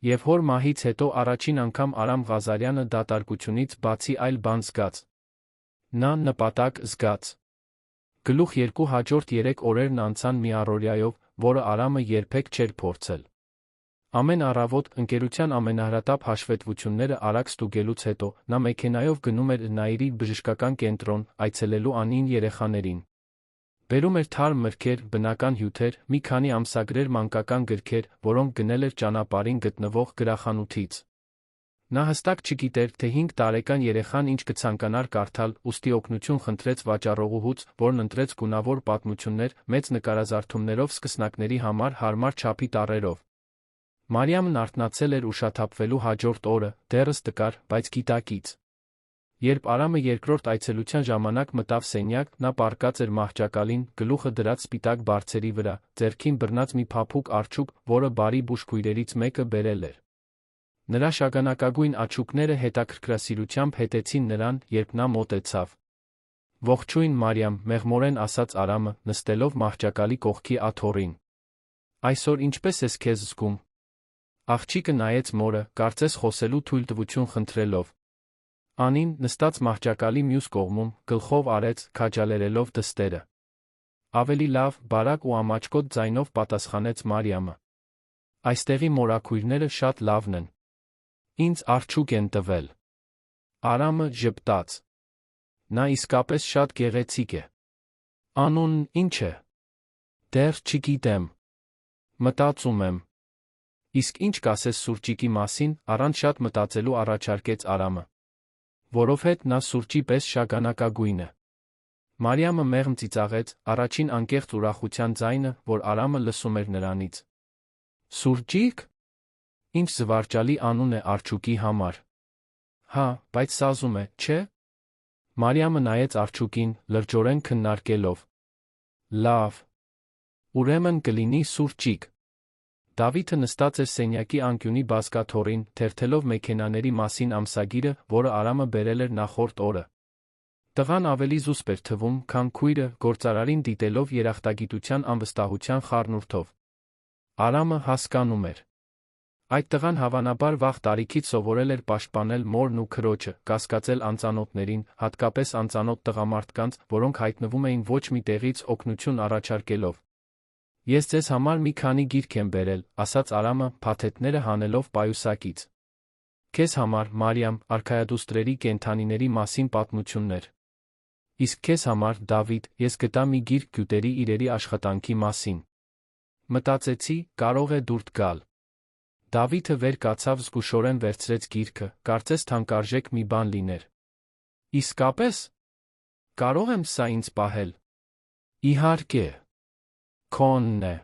Եվ հոր մահից հետո առաջին անգամ Արամ Ղազարյանը դատարկությունից բացի այլ բան զգաց։ Նա նպատակ զգաց։ Գլուխ երկու հաջորդ 3 օրերն անցան մի առօրյայով, որը Արամը երբեք չէր փորձել։ Ամեն առավոտ, ընկերության ամենահրատապ հաշվետվությունները արագ ստուգելուց հետո, նա մեքենայով գնում էր Նաիրի բժշկական կենտրոն, այցելելու անին երեխաներին։ Բերում էր թարմ մրգեր, բնական հյութեր, մի քանի ամսագրեր, մանկական գրքեր, որոնք գնել էր ճանապարհին գտնվող գրախանութից։ Նա հստակ չգիտեր, թե 5 տարեկան երեխան ինչ կցանկանար կարդալ, ուստի օգնություն խնդրեց վաճառողուհուց, որն ընտրեց գունավոր պատմություններ, մեծ նկարազարդումներով սկսնակների համար հարմար չափի տառերով։ Մարիամն արթնացել էր ուշաթափվելու հաջորդ օրը, դեռս տկար, բայց գիտակից։ Երբ Արամը երկրորդ այցելության ժամանակ մտավ սենյակ, նա պառկած էր մահճակալին, գլուխը դրած սպիտակ բարձերի վրա, ձեռքին բռնած մի փափուկ արջուկ, որը բարի բուժքույրերից մեկը բերել էր։ Նրա շագանակագույն աչուկները հետաքրքրասիրությամբ հետեցին նրան, երբ նա մոտեցավ։ Ողջույն, Մարիամ, մեղմորեն ասաց Արամը, նստելով մահճակալի կողքի աթոռին։ Այսօր ինչպես ես քեզ զգում։ Աղջիկը նայեց մորը, կարծես խոսելու թույլտվություն խնդրելով։ Անին, նստած մահճակալի մյուս կողմում, գլխով արեց, քաջալերելով դստերը։ Ավելի լավ, բարակ ու ամաչկոտ ձայնով պատասխանեց Մարիամը։ Այստեղի մորաքույրները շատ լավն են։ Ինձ արջուկ են տվել։ Արամը ժպտաց։ Նա իսկապես շատ գեղեցիկ է։ Անունն ինչ է։ Դեռ չգիտեմ։ Մտածում եմ։ Իսկ ինչ կասես սուրճիկի մասին, առանց շատ մտածելու առաջարկեց Արամը։ Որովհետև նա սուրճի պես շագանակագույն է։ Մարիամը մեղմ ծիծաղեց, առաջին անկեղծ ուրախության ձայնը, որ Արամը լսում էր նրանից։ Սուրճիկ։ Ինչ զվարճալի անուն է արջուկի համար։ Հա, բայց սազում է, չէ՞։ Մարիամը նայեց արջուկին, լրջորեն քննարկելով։ Լավ։ Ուրեմն կլինի սուրճիկ։ Դավիթը նստած էր սենյակի անկյունի բազկաթոռին, թերթելով մեքենաների մասին ամսագիրը, որը Արամը բերել էր նախորդ օրը։ Տղան ավելի զուսպ էր թվում, քան քույրը, գործարարին դիտելով երախտագիտության անվստահության խառնուրդով։ Արամը հասկանում էր։ Այդ տղան հավանաբար վաղ տարիքից սովորել էր պաշտպանել մորն ու քրոջը, կասկածել անծանոթներին, հատկապես անծանոթ տղամարդկանց, որոնք հայտնվում էին ոչ մի տեղից օգնություն առաջարկելով։ Ես ձեզ համար մի քանի գիրք եմ բերել, ասաց Արամը, փաթեթները հանելով պայուսակից։ Քեզ համար, Մարիամ, արքայադուստրերի կենդանիների մասին պատմություններ։ Իսկ քեզ համար, Դավիթ, ես գտա մի գիրք գյուտերի իրերի աշխատանքի մասին։ Մտածեցի, կարող է դուրդ գալ։ Դավիթը վեր կացավ, զգուշորեն վերցրեց գիրքը, կարծես թանկարժեք մի բան լիներ։ Իսկապես։ Կարող եմ սա ինձ պահել։ Իհարկե։ Քոնն է։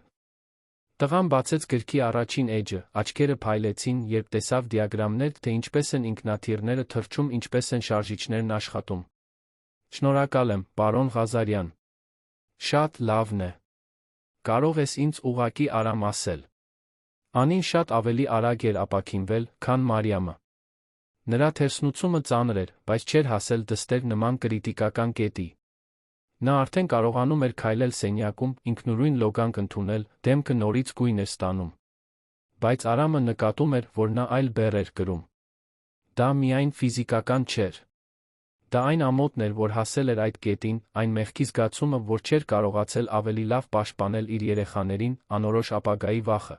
Տղան բացեց գրքի առաջին էջը, աչքերը փայլեցին, երբ տեսավ դիագրամներ, թե ինչպես են ինքնաթիռները թռչում, ինչպես են շարժիչներն աշխատում։ Շնորհակալ եմ, պարոն Ղազարյան։ Շատ լավն է։ Կարող ես ինձ ուղղակի Արամ ասել։ Անին շատ ավելի արագ էր ապաքինվել, քան Մարիամը։ Նրա թերսնուցումը ծանր էր, բայց չէր հասել դստեր նման կրիտիկական կետի։ Նա արդեն կարողանում էր քայլել սենյակում, ինքնուրույն լոգանք ընդունել, դեմքը նորից գույն էր ստանում։ Բայց Արամը նկատում էր, որ նա այլ բեռ էր կրում։ Դա միայն ֆիզիկական չէր։ Դա այն ամոթն էր, որ հասել էր այդ կետին, այն մեղքի զգացումը, որ չէր կարողացել ավելի լավ պաշտպանել իր երեխաներին, անորոշ ապագայի վախը։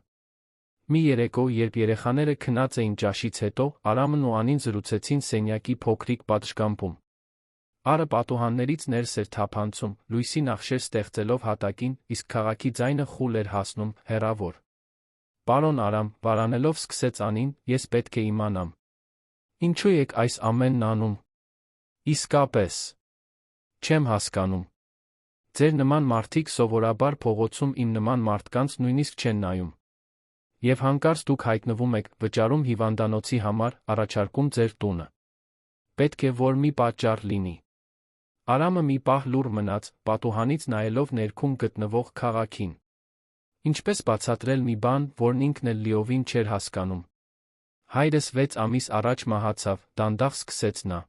Մի երեկո, երբ երեխաները քնած էին ճաշից հետո, Արամն ու Անին զրուցեցին սենյակի փոքրիկ պատշգամբում։ Արը պատուհաններից ներս էր թափանցում, լույսի նախշեր ստեղծելով հատակին, իսկ քաղաքի ձայնը խուլ էր հասնում, հեռավոր։ «Պարոն Արամ», վարանելով սկսեց Անին, «ես պետք է իմանամ։ Ինչու եք այս ամենն անում։ Իսկապես։ Չեմ հասկանում։ Ձեր նման մարդիկ սովորաբար փողոցում իմ նման մարդկանց նույնիսկ չեն նայում։ Եվ հանկարծ դուք հայտնվում եք, վճարում հիվանդանոցի համար, առաջարկում ձեր տունը։ Պետք է որ մի պատճառ լինի»։ Արամը մի պահ լուռ մնաց, պատուհանից նայելով ներքում գտնվող քաղաքին։ Ինչպես բացատրել մի բան, որն ինքն էլ լիովին չէր հասկանում։ «Հայրս 6 ամիս առաջ մահացավ», դանդաղ սկսեց նա։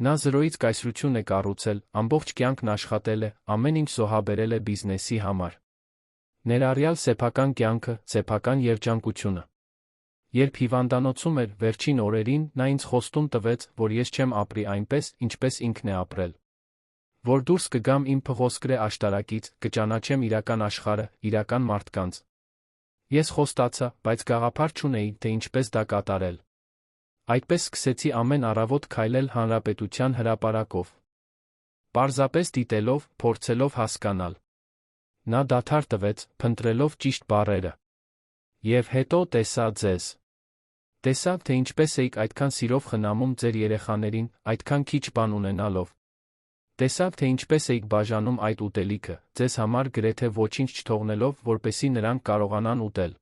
«Նա զրոյից կայսրություն է կառուցել, ամբողջ կյանքն աշխատել է, ամեն ինչ զոհաբերել է բիզնեսի համար։ Ներառյալ սեփական կյանքը, սեփական երջանկությունը։ Երբ հիվանդանոցում էր վերջին օրերին, նա ինձ խոստում տվեց, որ ես չեմ ապրի այնպես, ինչպես ինքն է ապրել։ Որ դուրս կգամ իմ փղոսկրե աշտարակից, կճանաչեմ իրական աշխարհը, իրական մարդկանց։ Ես խոստացա, բայց գաղափար չունեի, թե ինչպես դա կատարել։ Այդպես սկսեցի ամեն առավոտ քայլել հանրապետության հրապարակով։ Պարզապես դիտելով, փորձելով հասկանալ։ Նա դադար տվեց, փնտրելով ճիշտ բառերը։ Եվ հետո տեսա ձեզ։ Տեսա, թե ինչպես էիք այդքան սիրով խնամում ձեր երեխաներին, այդքան քիչ բան ունենալով։ Տեսա, թե ինչպես էիք բաժանում այդ ուտելիքը, ձեզ համար գրեթե ոչինչ չթողնելով, որպեսզի նրանք կարողանան ուտել։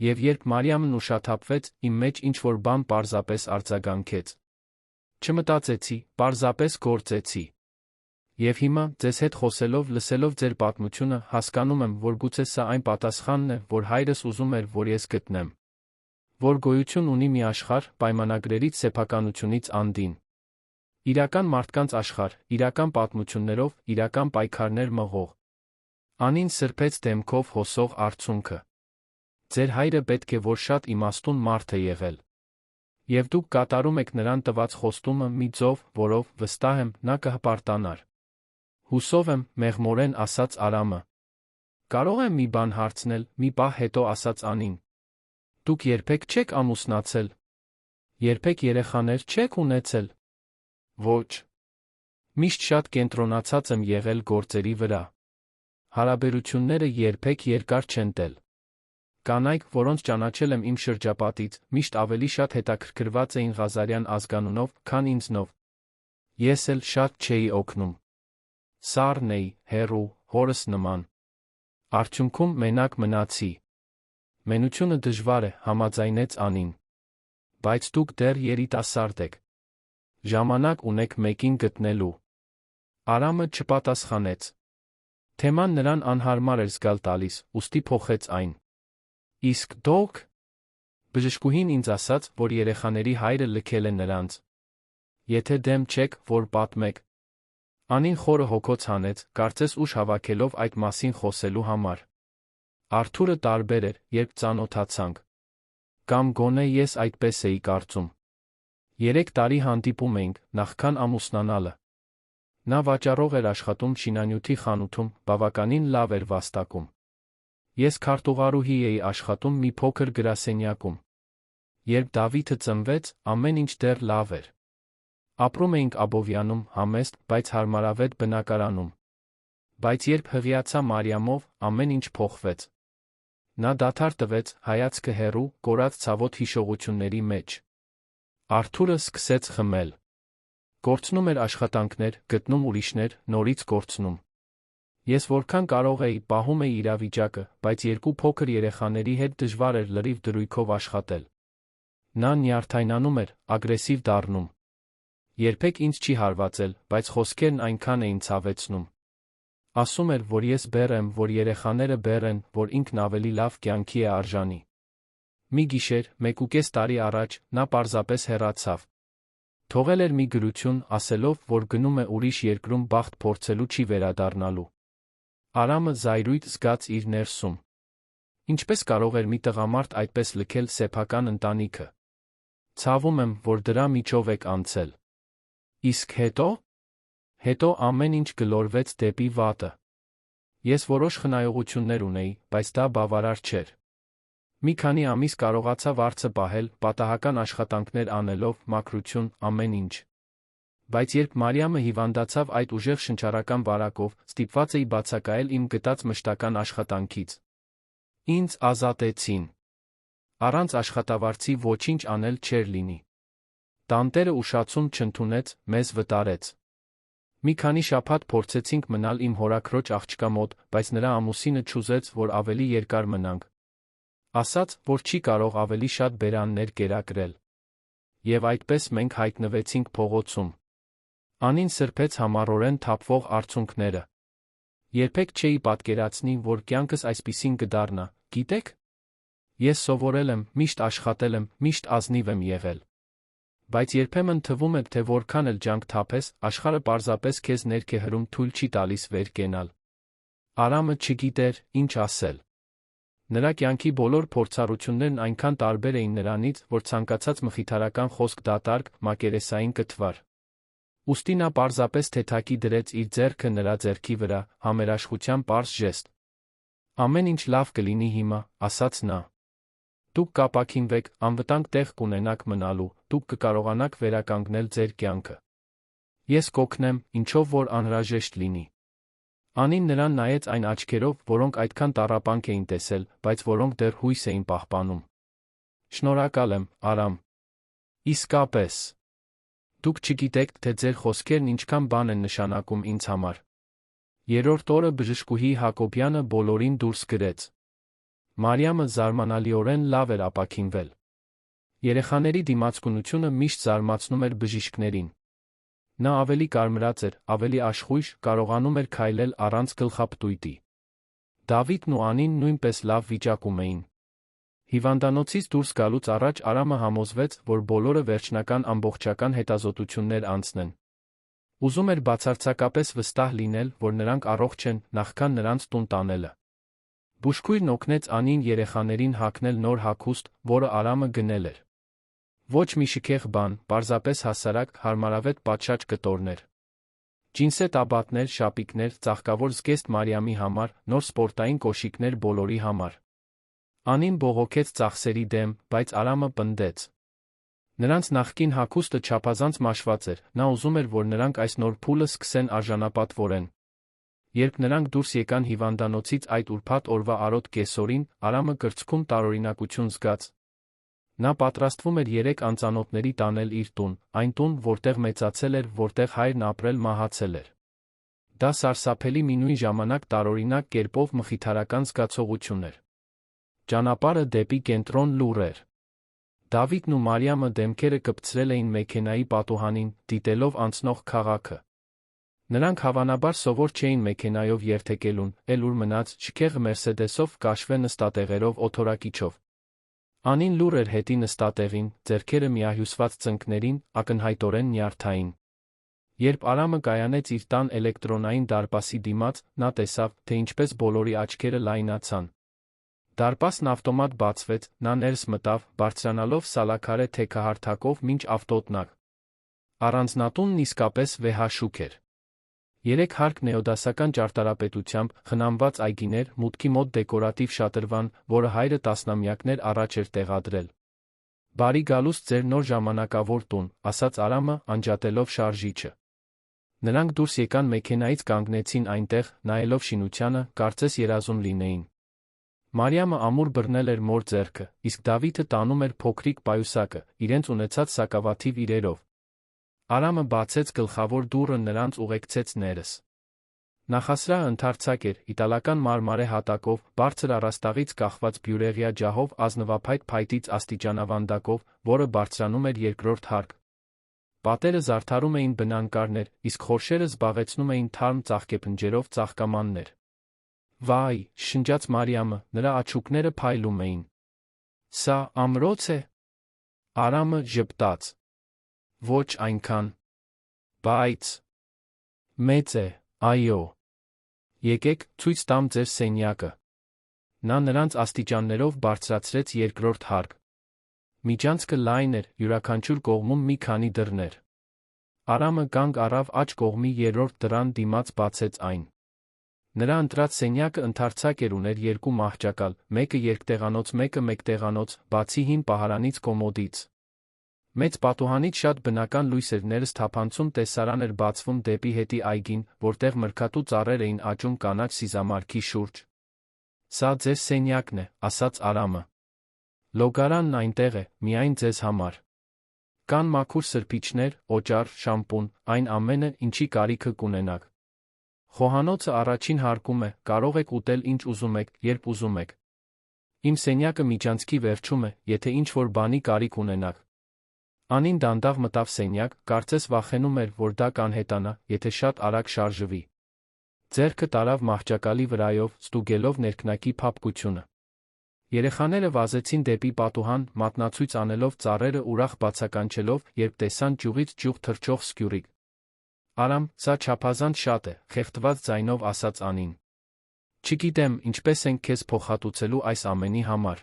Եվ երբ Մարիամն ուշաթափվեց, իմ մեջ ինչ-որ բան պարզապես արձագանքեց։ Չմտածեցի, պարզապես գործեցի։ Եվ հիմա, ձեզ հետ խոսելով, լսելով ձեր պատմությունը, հասկանում եմ, որ գուցե սա այն պատասխանն է, որ հայրս ուզում էր, որ ես գտնեմ։ Որ գոյություն ունի մի աշխարհ, պայմանագրերից սեփականությունից անդին։ Իրական մարդկանց աշխարհ, իրական պատմություններով, իրական պայքարներ մղող։ Անին սրբեց դեմքով հոսող արցունքը։ Ձեր հայրը պետք է որ շատ իմաստուն մարդ է եղել։ Եվ դուք կատարում եք նրան տված խոստումը մի ձով, որով, վստահ եմ, նա կհպարտանար։ Հուսով եմ, մեղմորեն ասաց Արամը։ Կարող եմ մի բան հարցնել, մի պահ հետո ասաց Անին։ Դուք երբեք չեք ամուսնացել։ Երբեք երեխաներ չեք ունեցել։ Ոչ։ Միշտ շատ կենտրոնացած եմ եղել գործերի վրա։ Հարաբերությունները երբեք երկար չեն տել։ Կանայք, որոնց ճանաչել եմ իմ շրջապատից, միշտ ավելի շատ հետաքրքրված էին Ղազարյան ազգանունով, քան ինձնով։ Ես էլ շատ չէի օգնում։ Սառն էի, հեռու, հորս նման։ Արդյունքում մենակ մնացի։ Մենությունը դժվար է, համաձայնեց Անին։ Բայց դուք դեռ երիտասարդ եք։ Ժամանակ ունեք մեկին գտնելու։ Արամը չպատասխանեց։ Թեման նրան անհարմար էր զգալ տալիս, ուստի փոխեց այն։ Իսկ դուք։ Բժշկուհին ինձ ասաց, որ երեխաների հայրը լքել է նրանց։ Եթե դեմ չեք, որ պատմեք։ Անին խորը հոգոց հանեց, կարծես ուժ հավաքելով այդ մասին խոսելու համար։ Արթուրը տարբեր էր, երբ ծանոթացանք։ Կամ գոնե ես այդպես էի կարծում։ 3 տարի հանդիպում էինք, նախքան ամուսնանալը։ Նա վաճառող էր աշխատում շինանյութի խանութում, բավականին լավ էր վաստակում։ Ես քարտուղարուհի էի աշխատում մի փոքր գրասենյակում։ Երբ Դավիթը ծնվեց, ամեն ինչ դեռ լավ էր։ Ապրում էինք Աբովյանում, համեստ, բայց հարմարավետ բնակարանում։ Բայց երբ հղիացա Մարիամով, ամեն ինչ փոխվեց։ Նա դադար տվեց, հայացքը հեռու, կորած ցավոտ հիշողությունների մեջ։ Արթուրը սկսեց խմել։ Կորցնում էր աշխատանքներ, գտնում ուրիշներ, նորից կորցնում։ Ես որքան կարող էի, պահում էի իրավիճակը, բայց 2 փոքր երեխաների հետ դժվար էր լրիվ դրույքով աշխատել։ Նա նյարդայնանում էր, ագրեսիվ դառնում։ Երբեք ինձ չի հարվածել, բայց խոսքերն այնքան էին ցավեցնում։ Ասում էր, որ ես բեռ եմ, որ երեխաները բեռ են, որ ինքն ավելի լավ կյանքի է արժանի։ Մի գիշեր, 1.5 տարի առաջ, նա պարզապես հեռացավ։ Թողել էր մի գրություն, ասելով, որ գնում է ուրիշ երկրում բախտ փորձելու չի վերադառնալու։ Արամը զայրույթ զգաց իր ներսում։ Ինչպես կարող էր մի տղամարդ այդպես լքել սեփական ընտանիքը։ Ցավում եմ, որ դրա միջով եք անցել։ Իսկ հետո։ Հետո ամեն ինչ գլորվեց դեպի վատը։ Ես որոշ խնայողություններ ունեի, բայց դա բավարար չէր։ Մի քանի ամիս կարողացա վարձը պահել, պատահական աշխատանքներ անելով, մաքրություն, ամեն ինչ։ Բայց երբ Մարիամը հիվանդացավ այդ ուժեղ շնչառական վարակով, ստիպված էի բացակայել իմ գտած մշտական աշխատանքից։ Ինձ ազատեցին։ Առանց աշխատավարձի ոչինչ անել չէր լինի։ Տանտերը ուշացում չընդունեց, մեզ վտարեց։ Մի քանի շաբաթ փորձեցինք մնալ իմ հորաքրոջ աղջկա մոտ, բայց նրա ամուսինը չուզեց, որ ավելի երկար մնանք։ Ասաց, որ չի կարող ավելի շատ բերաններ կերակրել։ Եվ այդպես մենք հայտնվեցինք փողոցում։ Անին սրբեց համառորեն թափվող արցունքները։ Երբեք չէի պատկերացնի, որ կյանքս այսպիսին կդառնա, գիտեք։ Ես սովորել եմ, միշտ աշխատել եմ, միշտ ազնիվ եմ եղել։ Բայց երբեմն թվում է, թե որքան էլ ջանք թափես, աշխարհը պարզապես քեզ ներք է հրում, թույլ չի տալիս վեր կենալ։ Արամը չգիտեր, ինչ ասել։ Նրա կյանքի բոլոր փորձառություններն այնքան տարբեր էին նրանից, որ ցանկացած մխիթարական խոսք դատարկ, մակերեսային կթվար։ Ուստի նա պարզապես թեթակի դրեց իր ձեռքը նրա ձեռքի վրա, համերաշխության պարզ ժեստ։ Ամեն ինչ լավ կլինի հիմա, ասաց նա։ Դուք կապաքինվեք, անվտանգ տեղ կունենաք մնալու, դուք կկարողանաք վերականգնել ձեր կյանքը։ Ես կօգնեմ, ինչով որ անհրաժեշտ լինի։ Անին նրան նայեց այն աչքերով, որոնք այդքան տառապանք էին տեսել, բայց որոնք դեռ հույս էին պահպանում։ Շնորհակալ եմ, Արամ։ Իսկապես։ Դուք չգիտեք, թե ձեր խոսքերն ինչքան բան են նշանակում ինձ համար։ Երրորդ օրը բժշկուհի Հակոբյանը բոլորին դուրս գրեց։ Մարիամը զարմանալիորեն լավ էր ապաքինվել։ Երեխաների դիմացկունությունը միշտ զարմացնում էր բժիշկներին։ Նա ավելի կարմրած էր, ավելի աշխույժ, կարողանում էր քայլել առանց գլխապտույտի։ Դավիթն ու Անին նույնպես լավ վիճակում էին։ Հիվանդանոցից դուրս գալուց առաջ Արամը համոզվեց, որ բոլորը վերջնական ամբողջական հետազոտություններ անցնեն։ Ուզում էր բացարձակապես վստահ լինել, որ նրանք առողջ են, նախքան նրանց տուն տանելը։ Բուժքույրն օգնեց Անին երեխաներին հագնել նոր հագուստ, որը Արամը գնել էր։ Ոչ մի շքեղ բան, պարզապես հասարակ, հարմարավետ պատշաճ կտորներ։ Ջինսե տաբատներ, շապիկներ, ծաղկավոր զգեստ Մարիամի համար, նոր սպորտային կոշիկներ բոլորի համար։ Անին բողոքեց ծախսերի դեմ, բայց Արամը պնդեց։ Նրանց նախկին հագուստը չափազանց մաշված էր, նա ուզում էր, որ նրանք այս նոր փուլը սկսեն արժանապատվորեն։ Երբ նրանք դուրս եկան հիվանդանոցից այդ ուրբաթ օրվա արոտ կեսօրին, Արամը կրծքում տարօրինակություն զգաց։ Նա պատրաստվում էր 3 անծանոթների տանել իր տուն, այն տուն, որտեղ մեծացել էր, որտեղ հայրն ապրել մահացել էր։ Դա սարսափելի մի նույն ժամանակ տարօրինակ կերպով մխիթարական զգացողություն էր։ Ճանապարհը դեպի կենտրոն լուռ էր։ Դավիթն ու Մարիամը դեմքերը կպցրել էին մեքենայի պատուհանին, դիտելով անցնող քաղաքը։ Նրանք հավանաբար սովոր չէին մեքենայով երթեկելուն, էլ ուր մնաց, շքեղ Մերսեդեսով կաշվե նստատեղերով օթորակիչով։ Անին լուռ էր հետի նստատեղին, ձեռքերը միահյուսված ծնկներին, ակնհայտորեն նյարդային։ Երբ Արամը կայանեց իր տան էլեկտրոնային դարպասի դիմաց, նա տեսավ, թե ինչպես բոլորի աչքերը լայնացան։ Դարպասն ավտոմատ բացվեց, նա ներս մտավ, բարձրանալով սալաքարե թեքահարթակով մինչ ավտոտնակ։ Առանձնատունն իսկապես վեհաշուք էր։ 3 հարկ նեոդասական ճարտարապետությամբ խնամված այգիներ, մուտքի մոտ դեկորատիվ շատրվան, որը հայրը տասնամյակներ առաջ էր տեղադրել։ Բարի գալուստ ձեր նոր ժամանակավոր տուն, ասաց Արամը, անջատելով շարժիչը։ Նրանք դուրս եկան մեքենայից, կանգնեցին այնտեղ, նայելով շինությանը, կարծես երազում լինեին։ Մարիամը ամուր բռնել էր մոր ձեռքը, իսկ Դավիթը տանում էր փոքրիկ պայուսակը, իրենց ունեցած սակավաթիվ իրերով։ Արամը բացեց գլխավոր դուռը, նրանց ուղեկցեց ներս։ Նախասրահը ընդարձակ էր, իտալական մարմարե հատակով, բարձր առաստաղից կախված բյուրեղյա ջահով, ազնվափայտ փայտից աստիճանավանդակով, որը բարձրանում էր երկրորդ հարկ։ Պատերը զարդարում էին բնանկարներ, իսկ խորշերը զբաղեցնում էին թարմ ծաղկեփնջերով ծաղկամաններ։ Վայ, շնջաց Մարիամը, նրա աչուկները փայլում էին։ Սա ամրոց է։ Արամը ժպտաց։ Ոչ այնքան։ Բայց մեծ է, այո։ Եկեք, ցույց տամ ձեր սենյակը։ Նա նրանց աստիճաններով բարձրացրեց երկրորդ հարկ։ Միջանցքը լայն էր, յուրաքանչյուր կողմում մի քանի դռներ։ Արամը կանգ առավ աջ կողմի երրորդ դռան դիմաց բացեց այն։ Նրա ընտրած սենյակը ընդարձակ էր, ուներ երկու մահճակալ, մեկը երկտեղանոց, մեկը մեկտեղանոց, բացի հին պահարանից կոմոդից։ Մեծ պատուհանից շատ բնական լույսեր ներս թափանցում տեսարան էր բացվում դեպի հետի այգին, որտեղ մրգատու ծառեր էին աճում կանաչ սիզամարգի շուրջ։ Սա ձեր սենյակն է, ասաց Արամը։ Լոգարանն այնտեղ է, միայն ձեզ համար։ Կան մաքուր սրբիչներ, օճառ, շամպուն, այն ամենը, ինչի կարիքը կունենաք։ Խոհանոցը առաջին հարկում է, կարող եք ուտել ինչ ուզում եք, երբ ուզում եք։ Իմ սենյակը միջանցքի վերջում է, եթե ինչ-որ բանի կարիք ունենաք։ Անին դանդաղ մտավ սենյակ, կարծես վախենում էր, որ դա կանհետանա, եթե շատ արագ շարժվի։ Ձեռքը տարավ մահճակալի վրայով, ստուգելով ներքնակի փափկությունը։ Երեխաները վազեցին դեպի պատուհան, մատնացույց անելով ծառերը ուրախ բացականչելով, երբ տեսան ճյուղից ճյուղ թռչող սկյուռիկ։ Արամ, սա չափազանց շատ է, խեղդված ձայնով ասաց Անին։ Չգիտեմ, ինչպես ենք քեզ փոխհատուցելու այս ամենի համար։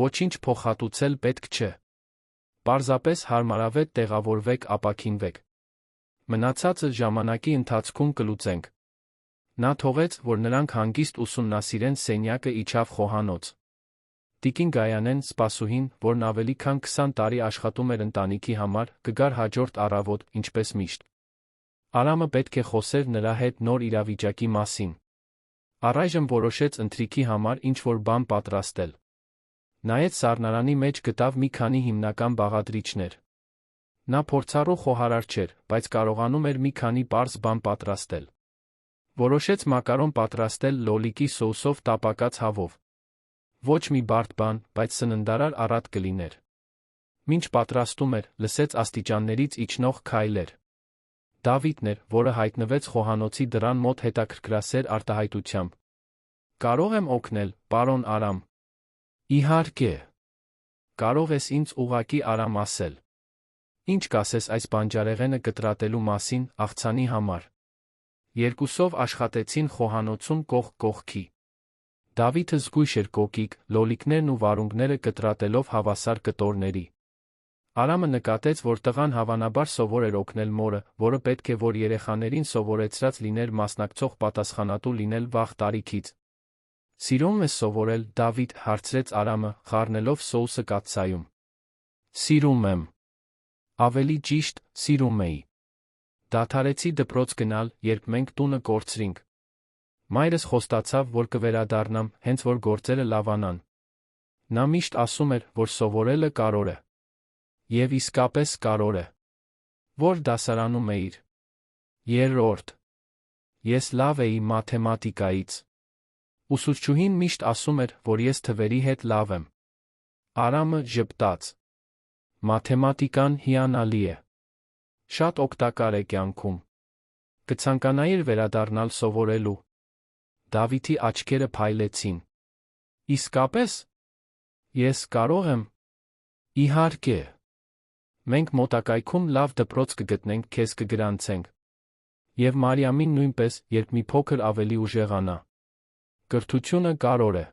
Ոչինչ փոխհատուցել պետք չէ։ Պարզապես հարմարավետ տեղավորվեք, ապաքինվեք։ Մնացածը ժամանակի ընթացքում կլուծենք։ Նա թողեց, որ նրանք հանգիստ ուսումնասիրեն սենյակը, իջավ խոհանոց։ Տիկին Գայանեն, սպասուհին, որն ավելի քան 20 տարի աշխատում էր ընտանիքի համար, կգար հաջորդ առավոտ, ինչպես միշտ։ Արամը պետք է խոսեր նրա հետ նոր իրավիճակի մասին։ Առայժմ որոշեց ընթրիքի համար ինչ-որ բան պատրաստել։ Նայեց սառնարանի մեջ, գտավ մի քանի հիմնական բաղադրիչներ։ Նա փորձառու խոհարար չէր, բայց կարողանում էր մի քանի պարզ բան պատրաստել։ Որոշեց մակարոն պատրաստել լոլիկի սոուսով տապակած հավով։ Ոչ մի բարդ բան, բայց սննդարար առատ կլիներ։ Մինչ պատրաստում էր, լսեց աստիճաններից իջնող քայլեր։ Դավիթն էր, որը հայտնվեց խոհանոցի դռան մոտ հետաքրքրասեր արտահայտությամբ։ Կարող եմ օգնել, պարոն Արամ։ Իհարկե։ Կարող ես ինձ ուղղակի Արամ ասել։ Ինչ կասես այս բանջարեղենը կտրատելու մասին, աղցանի համար։ Երկուսով աշխատեցին խոհանոցում կողք կողքի։ Դավիթը զգույշ էր կոկիկ, լոլիկներն ու վարունգները կտրատելով հավասար կտորների։ Արամը նկատեց, որ տղան հավանաբար սովոր էր օգնել մորը, որը պետք է որ երեխաներին սովորեցրած լիներ մասնակցող պատասխանատու լինել վաղ տարիքից։ Սիրում ես սովորել, Դավիթ, հարցրեց Արամը, խառնելով սոուսը կաթսայում։ Սիրում եմ։ Ավելի ճիշտ, սիրում էի։ Դադարեցի դպրոց գնալ, երբ մենք տունը կորցրինք։ Մայրս խոստացավ, որ կվերադառնամ, հենց որ գործերը լավանան։ Նա միշտ ասում էր, որ սովորելը կարևոր է։ Եվ իսկապես կարևոր է։ Որ դասարանում էիր։ Երրորդ։ Ես լավ էի մաթեմատիկայից։ Ուսուցչուհին միշտ ասում էր, որ ես թվերի հետ լավ եմ։ Արամը ժպտաց։ Մաթեմատիկան հիանալի է։ Շատ օգտակար է կյանքում։ Կցանկանայիր վերադառնալ սովորելու։ Դավիթի աչքերը փայլեցին։ Իսկապես։ Ես կարող եմ։ Իհարկե։ Մենք մոտակայքում լավ դպրոց կգտնենք, քեզ կգրանցենք։ Եվ Մարիամին նույնպես, երբ մի փոքր ավելի ուժեղանա։ Կրթությունը կարևոր է։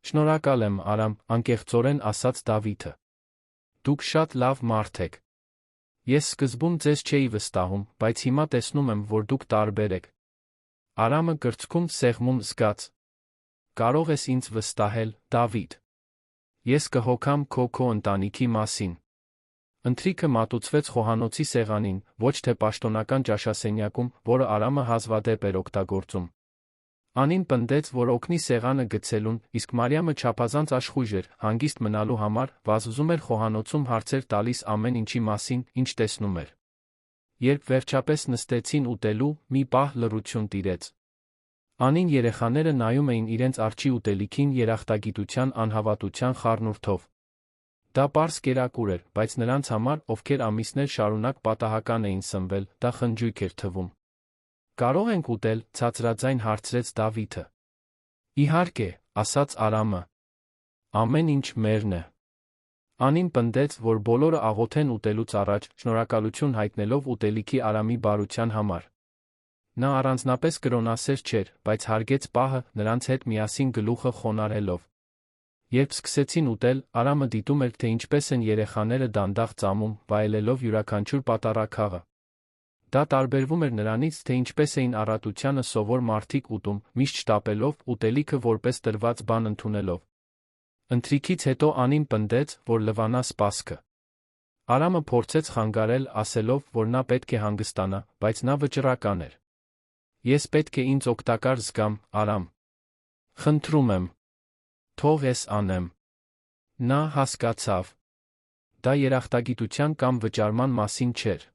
Շնորհակալ եմ, Արամ, անկեղծորեն ասաց Դավիթը։ Դուք շատ լավ մարդ եք։ Ես սկզբում ձեզ չէի վստահում, բայց հիմա տեսնում եմ, որ դուք տարբեր եք։ Արամը կրծքում սեղմում զգաց։ Կարող ես ինձ վստահել, Դավիթ։ Ես կհոգամ քո ընտանիքի մասին։ Ընթրիքը մատուցվեց խոհանոցի սեղանին, ոչ թե պաշտոնական ճաշասենյակում, որը Արամը հազվադեպ էր օգտագործում։ Անին պնդեց, որ օգնի սեղանը գցելուն, իսկ Մարիամը չափազանց աշխույժ էր, հանգիստ մնալու համար, վազվզում էր խոհանոցում հարցեր տալիս ամեն ինչի մասին, ինչ տեսնում էր։ Երբ վերջապես նստեցին ուտելու, մի պահ լռություն տիրեց։ Անին երեխաները նայում էին իրենց արջի ուտելիքին երախտագիտության անհավատության խառնուրդով։ Դա պարզ կերակուր էր, բայց նրանց համար, ովքեր ամիսներ շարունակ պատահական էին սնվել, դա խնջույք էր թվում։ «Կարո՞ղ ենք ուտել», ցածրաձայն հարցրեց Դավիթը։ «Իհարկե», ասաց Արամը։ «Ամեն ինչ մերն է»։ Անին պնդեց, որ բոլորը աղոթեն ուտելուց առաջ, շնորհակալություն հայտնելով ուտելիքի Արամի բարության համար։ Նա առանձնապես կրոնասեր չէր, բայց հարգեց պահը, նրանց հետ միասին գլուխը խոնարհելով։ Երբ սկսեցին ուտել, Արամը դիտում էր, թե ինչպես են երեխաները դանդաղ ծամում, վայելելով յուրաքանչյուր պատառաքաղը։ Դա տարբերվում էր նրանից, թե ինչպես էին առատությանը սովոր մարդիկ ուտում, միշտ շտապելով, ուտելիքը որպես տրված բան ընդունելով։ Ընթրիքից հետո Անին պնդեց, որ լվանա սպասքը։ Արամը փորձեց խանգարել, ասելով, որ նա պետք է հանգստանա, բայց նա վճռական էր։ «Ես պետք է ինձ օգտակար զգամ, Արամ։ Խնդրում եմ, թող ես անեմ»։ Նա հասկացավ։ Դա երախտագիտության կամ վճարման մասին չէր։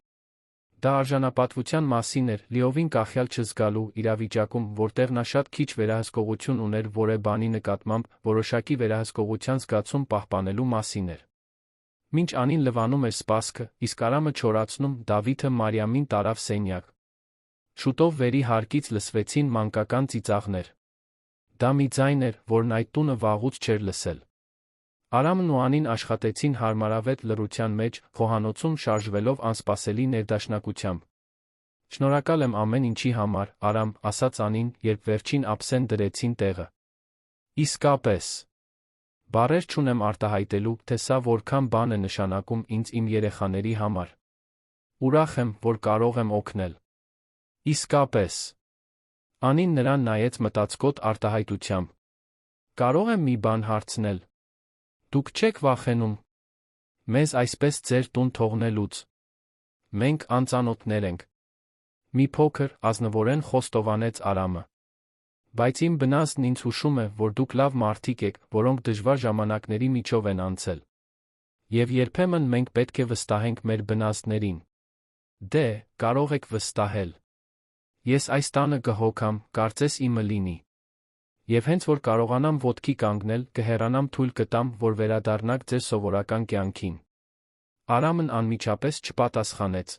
Դա արժանապատվության մասին էր, լիովին կախյալ չզգալու իրավիճակում, որտեղ նա շատ քիչ վերահսկողություն ուներ որևէ բանի նկատմամբ, որոշակի վերահսկողության զգացում պահպանելու մասին էր։ Մինչ Անին լվանում էր սպասքը, իսկ Արամը չորացնում, Դավիթը Մարիամին տարավ սենյակ։ Շուտով վերի հարկից լսվեցին մանկական ծիծաղներ։ Դա մի ձայն էր, որն այդ տունը վաղուց չէր լսել։ Արամն ու Անին աշխատեցին հարմարավետ լռության մեջ, խոհանոցում շարժվելով անսպասելի ներդաշնակությամբ։ «Շնորհակալ եմ ամեն ինչի համար, Արամ», ասաց Անին, երբ վերջին ափսեն դրեցին տեղը։ «Իսկապես։ Բառեր չունեմ արտահայտելու, թե սա որքան բան է նշանակում ինձ իմ երեխաների համար։ Ուրախ եմ, որ կարող եմ օգնել»։ «Իսկապես»։ Անին նրան նայեց մտածկոտ արտահայտությամբ։ «Կարող եմ մի բան հարցնել։ Դուք չեք վախենում մեզ այսպես ձեր տուն թողնելուց։ Մենք անծանոթներ ենք»։ Մի փոքր ազնվորեն խոստովանեց Արամը։ «Բայց իմ բնազդն ինձ հուշում է, որ դուք լավ մարդիկ եք, որոնք դժվար ժամանակների միջով են անցել։ Եվ երբեմն մենք պետք է վստահենք մեր բնազդներին։ Դե, կարող եք վստահել։ Ես այս տանը կհոգամ, կարծես իմը լինի։ Եվ հենց որ կարողանամ ոտքի կանգնել, կհեռանամ թույլ կտամ, որ վերադառնաք ձեր սովորական կյանքին»։ Արամն անմիջապես չպատասխանեց։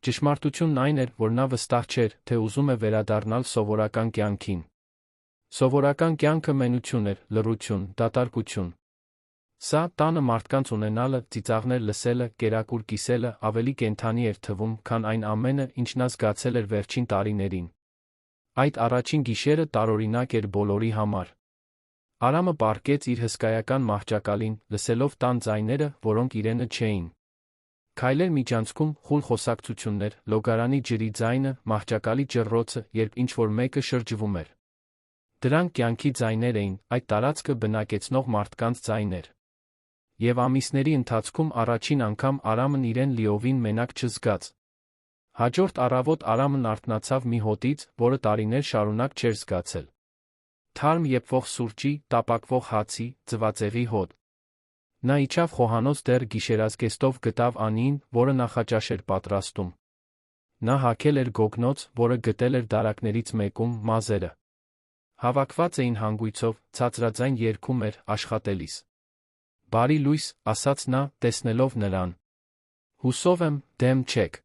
Ճշմարտությունն այն էր, որ նա վստահ չէր, թե ուզում է վերադառնալ սովորական կյանքին։ Սովորական կյանքը մենություն էր, լռություն, դատարկություն։ Սա տանը մարդկանց ունենալը, ծիծաղներ լսելը, կերակուր կիսելը ավելի կենդանի էր թվում, քան այն ամենը, ինչ նա զգացել էր վերջին տարիներին։ Այդ առաջին գիշերը տարօրինակ էր բոլորի համար։ Արամը պառկեց իր հսկայական մահճակալին, լսելով տան ձայները, որոնք իրենը չէին։ Քայլեր միջանցքում, խուլ խոսակցություններ, լոգարանի ջրի ձայնը, մահճակալի ջռոցը, երբ ինչ-որ մեկը շրջվում էր։ Դրանք կյանքի ձայներ էին, այդ տարածքը բնակեցնող մարդկանց ձայներ։ Եվ ամիսների ընթացքում առաջին անգամ Արամն իրեն լիովին մենակ չզգաց։ Հաջորդ առավոտ Արամն արթնացավ մի հոտից, որը տարիներ շարունակ չէր զգացել։ Թարմ եփվող սուրճի, տապակվող հացի, ձվածեղի հոտ։ Նա իջավ խոհանոց դեռ գիշերազգեստով գտավ Անիին, որը նախաճաշ էր պատրաստում։ Նա հագել էր գոգնոց, որը գտել էր դարակներից մեկում, մազերը հավաքված էին հանգույցով, ցածրաձայն երգում էր, աշխատելիս։ «Բարի լույս», ասաց նա, տեսնելով նրան։ «Հուսով եմ, դեմ չեք»։